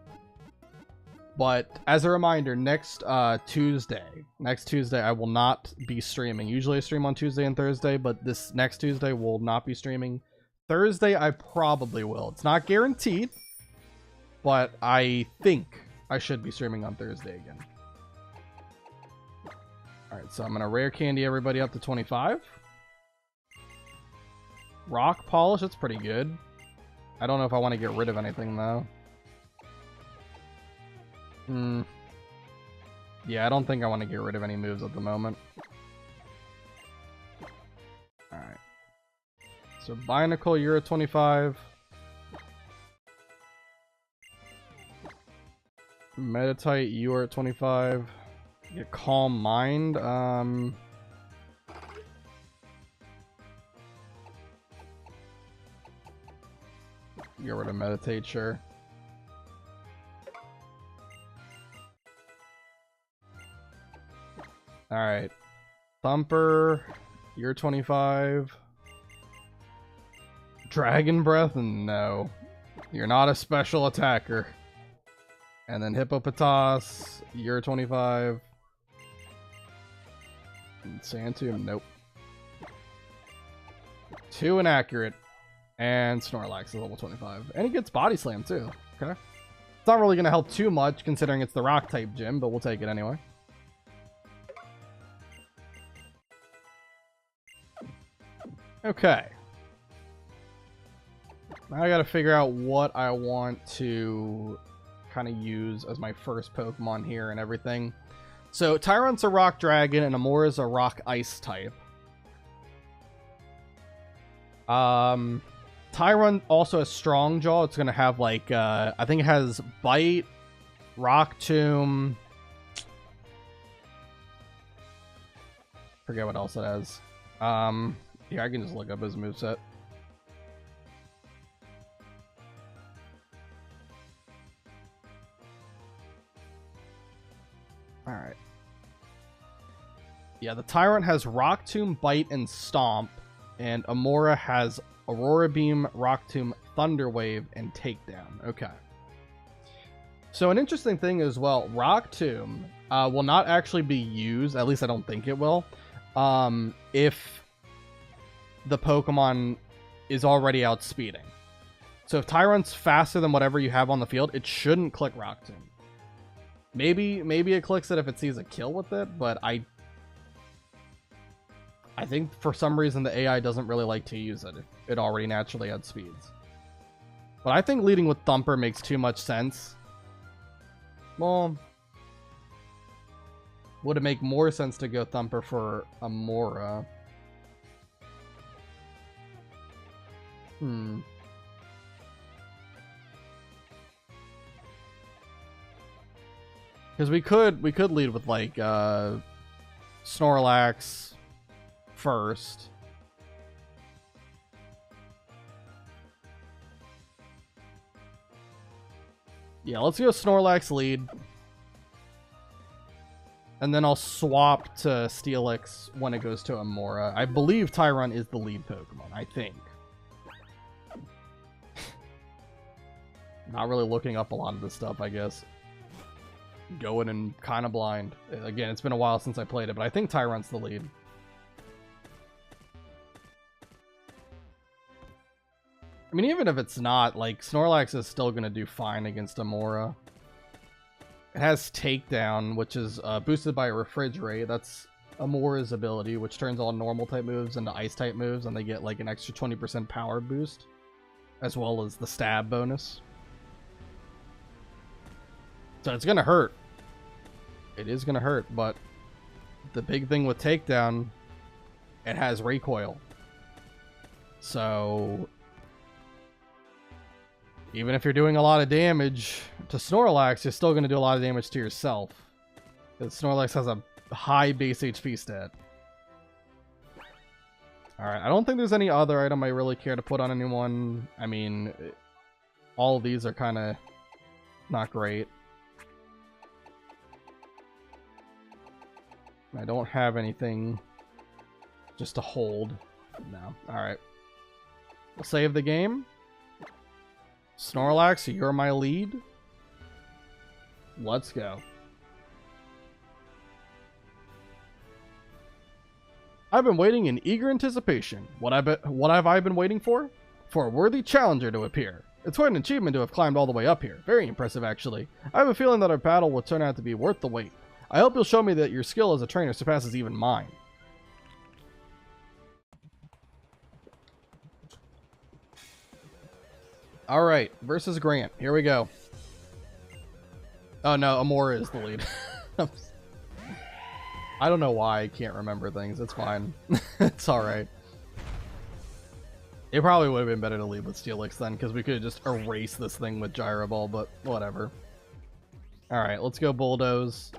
But as a reminder, next Tuesday, I will not be streaming. Usually I stream on Tuesday and Thursday, but this next Tuesday will not be streaming. Thursday, I probably will. It's not guaranteed, but I think I should be streaming on Thursday again. Alright, so I'm going to rare candy everybody up to 25. Rock polish, that's pretty good. I don't know if I want to get rid of anything, though. Yeah, I don't think I want to get rid of any moves at the moment. Alright. So, Binacle, you're at 25. Meditite, you are at 25. Get Calm Mind. Get rid of Meditate, sure. Alright. Thumper, you're 25. Dragon Breath? No. You're not a special attacker. And then Hippopotas, you're 25. And Santum, nope. 2 inaccurate. And Snorlax is level 25. And he gets Body Slam too. Okay. It's not really going to help too much considering it's the rock type gym, but we'll take it anyway. Okay. Now I got to figure out what I want to kind of use as my first Pokemon here and everything. So Tyrant's a rock dragon and Amora's a rock ice type. Tyrant also has Strong Jaw. It's going to have like, I think it has Bite, Rock Tomb. Forget what else it has. Yeah, I can just look up his moveset. Alright. Yeah, the Tyrant has Rock Tomb, Bite, and Stomp. And Amora has Aurora Beam, Rock Tomb, Thunder Wave, and Takedown. Okay. So an interesting thing as well, Rock Tomb will not actually be used, at least I don't think it will, if the Pokemon is already outspeeding. So if Tyrant's faster than whatever you have on the field, it shouldn't click Rock Tomb. Maybe it clicks it if it sees a kill with it, but I think for some reason the AI doesn't really like to use it. It already naturally outspeeds. But I think leading with Thumper makes too much sense. Well, would it make more sense to go Thumper for Amora? Because we could lead with like Snorlax first. Yeah, let's go Snorlax lead. And then I'll swap to Steelix when it goes to Amora. I believe Tyrant is the lead Pokemon, I think. Not really looking up a lot of this stuff, I guess. Going in kind of blind. Again, it's been a while since I played it, but I think Tyrant's the lead. I mean, even if it's not, like, Snorlax is still going to do fine against Amora. It has Takedown, which is boosted by Refrigerate. That's Amora's ability, which turns all normal-type moves into Ice-type moves, and they get, like, an extra 20% power boost, as well as the stab bonus. So it's going to hurt. It is going to hurt, but the big thing with Takedown, it has Recoil. So even if you're doing a lot of damage to Snorlax, you're still going to do a lot of damage to yourself. Because Snorlax has a high base HP stat. Alright, I don't think there's any other item I really care to put on anyone. I mean, all of these are kind of not great. I don't have anything just to hold. No. Alright. We'll save the game. Snorlax, you're my lead. Let's go. I've been waiting in eager anticipation. What have I been waiting for? For a worthy challenger to appear. It's quite an achievement to have climbed all the way up here. Very impressive, actually. I have a feeling that our battle will turn out to be worth the wait. I hope you'll show me that your skill as a trainer surpasses even mine. Alright, versus Grant. Here we go. Oh no, Amora is the lead. I don't know why I can't remember things. It's fine. It's alright. It probably would have been better to lead with Steelix then, because we could have just erased this thing with Gyro Ball, but whatever. Alright, let's go Bulldoze.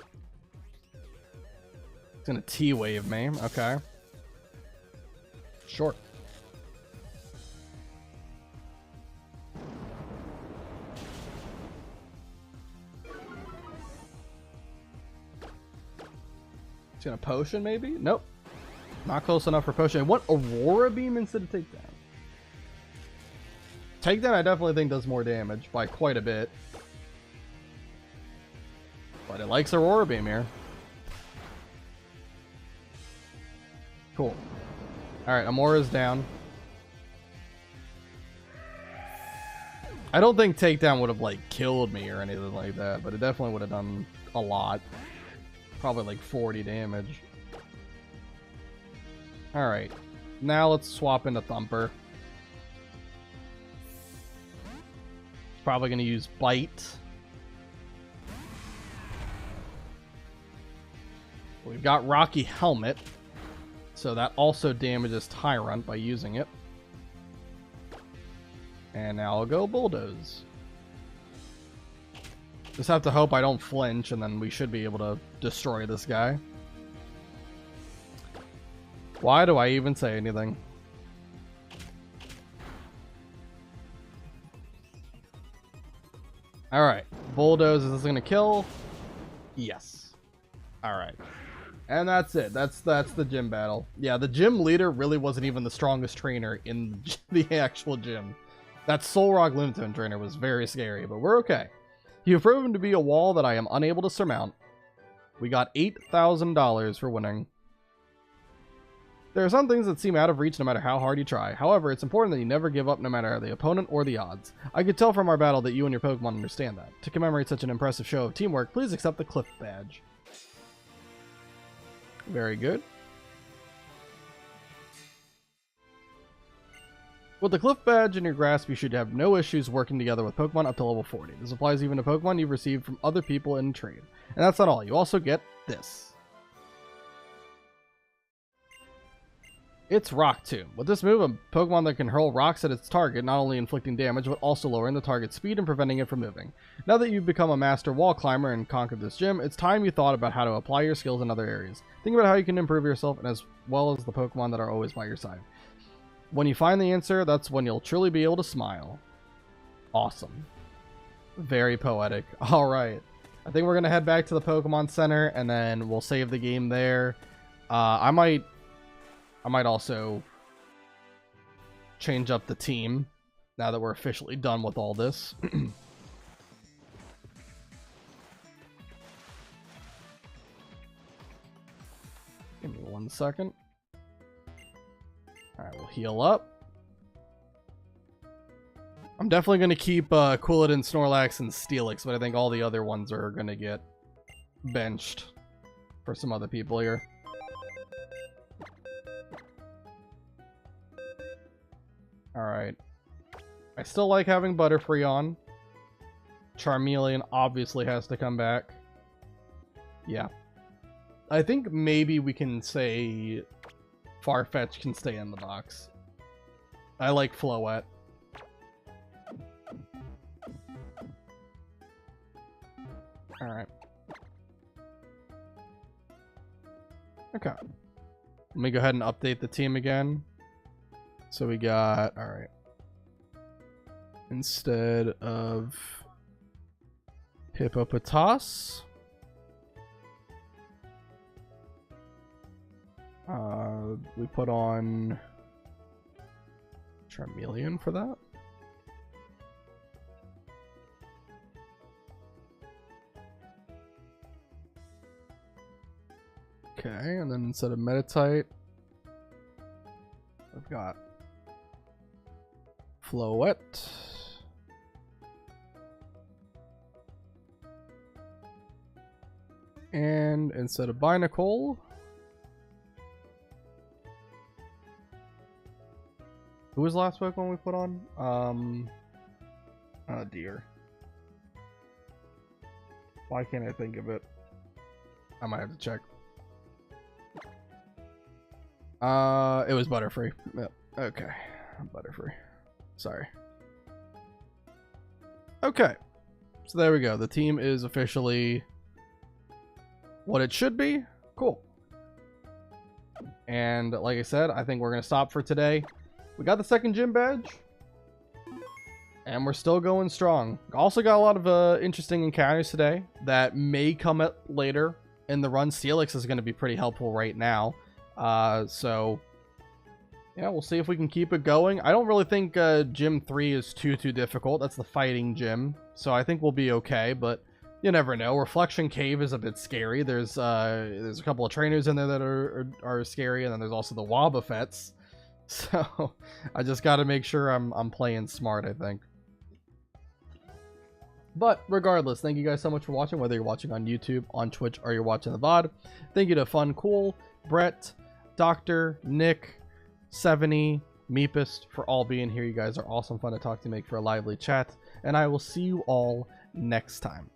It's gonna T-Wave me. Okay. Short. It's gonna Potion, maybe? Nope. Not close enough for Potion. I want Aurora Beam instead of Takedown. Takedown I definitely think does more damage by quite a bit. But it likes Aurora Beam here. Cool. Alright, Amora's down. I don't think takedown would have like killed me or anything like that, but it definitely would have done a lot. Probably like 40 damage. Alright, now let's swap into Thumper. Probably going to use Bite. We've got Rocky Helmet, so that also damages Tyrant by using it. And now I'll go Bulldoze. Just have to hope I don't flinch, and then we should be able to destroy this guy. Why do I even say anything? Alright, Bulldoze, is this going to kill? Yes. Alright. And that's it. That's the gym battle. Yeah, the gym leader really wasn't even the strongest trainer in the actual gym. That Solrock Lunaton trainer was very scary, but we're okay. You've proven to be a wall that I am unable to surmount. We got $8,000 for winning. There are some things that seem out of reach no matter how hard you try. However, it's important that you never give up no matter the opponent or the odds. I could tell from our battle that you and your Pokemon understand that. To commemorate such an impressive show of teamwork, please accept the Cliff Badge. Very good. With the Cliff Badge in your grasp, you should have no issues working together with Pokemon up to level 40. This applies even to Pokemon you've received from other people in trade. And that's not all. You also get this. It's Rock Tomb. With this move, a Pokemon that can hurl rocks at its target, not only inflicting damage, but also lowering the target's speed and preventing it from moving. Now that you've become a master wall climber and conquered this gym, it's time you thought about how to apply your skills in other areas. Think about how you can improve yourself, and as well as the Pokemon that are always by your side. When you find the answer, that's when you'll truly be able to smile. Awesome. Very poetic. Alright. I think we're going to head back to the Pokemon Center, and then we'll save the game there. I might also change up the team now that we're officially done with all this. Give me 1 second. Alright, we'll heal up. I'm definitely going to keep Quilladin, Snorlax, and Steelix, but I think all the other ones are going to get benched for some other people here. Alright. I still like having Butterfree on. Charmeleon obviously has to come back. Yeah. I think maybe we can say Farfetch can stay in the box. I like Floette. Alright. Okay. Let me go ahead and update the team again. So we got, alright. Instead of Hippopotas, we put on Charmeleon for that. Okay, and then instead of Meditite, I've got Floette. And instead of Binacle, who was the last Pokemon we put on? Oh dear. Why can't I think of it? I might have to check. It was Butterfree. Yep. Okay. Butterfree. Sorry. Okay. So there we go. The team is officially what it should be. Cool. And like I said, I think we're going to stop for today. We got the second gym badge. And we're still going strong. Also got a lot of interesting encounters today that may come up later in the run. Steelix is going to be pretty helpful right now. So yeah, we'll see if we can keep it going. I don't really think Gym 3 is too difficult. That's the fighting gym. So I think we'll be okay, but you never know. Reflection Cave is a bit scary. There's a couple of trainers in there that are scary, and then there's also the Wobbuffets. So I just got to make sure I'm playing smart, I think. But regardless, thank you guys so much for watching, whether you're watching on YouTube, on Twitch, or you're watching the VOD. Thank you to Fun Cool, Brett, Doctor, Nick, Seveny, Meepist for all being here. You guys are awesome, fun to talk to, make for a lively chat, and I will see you all next time.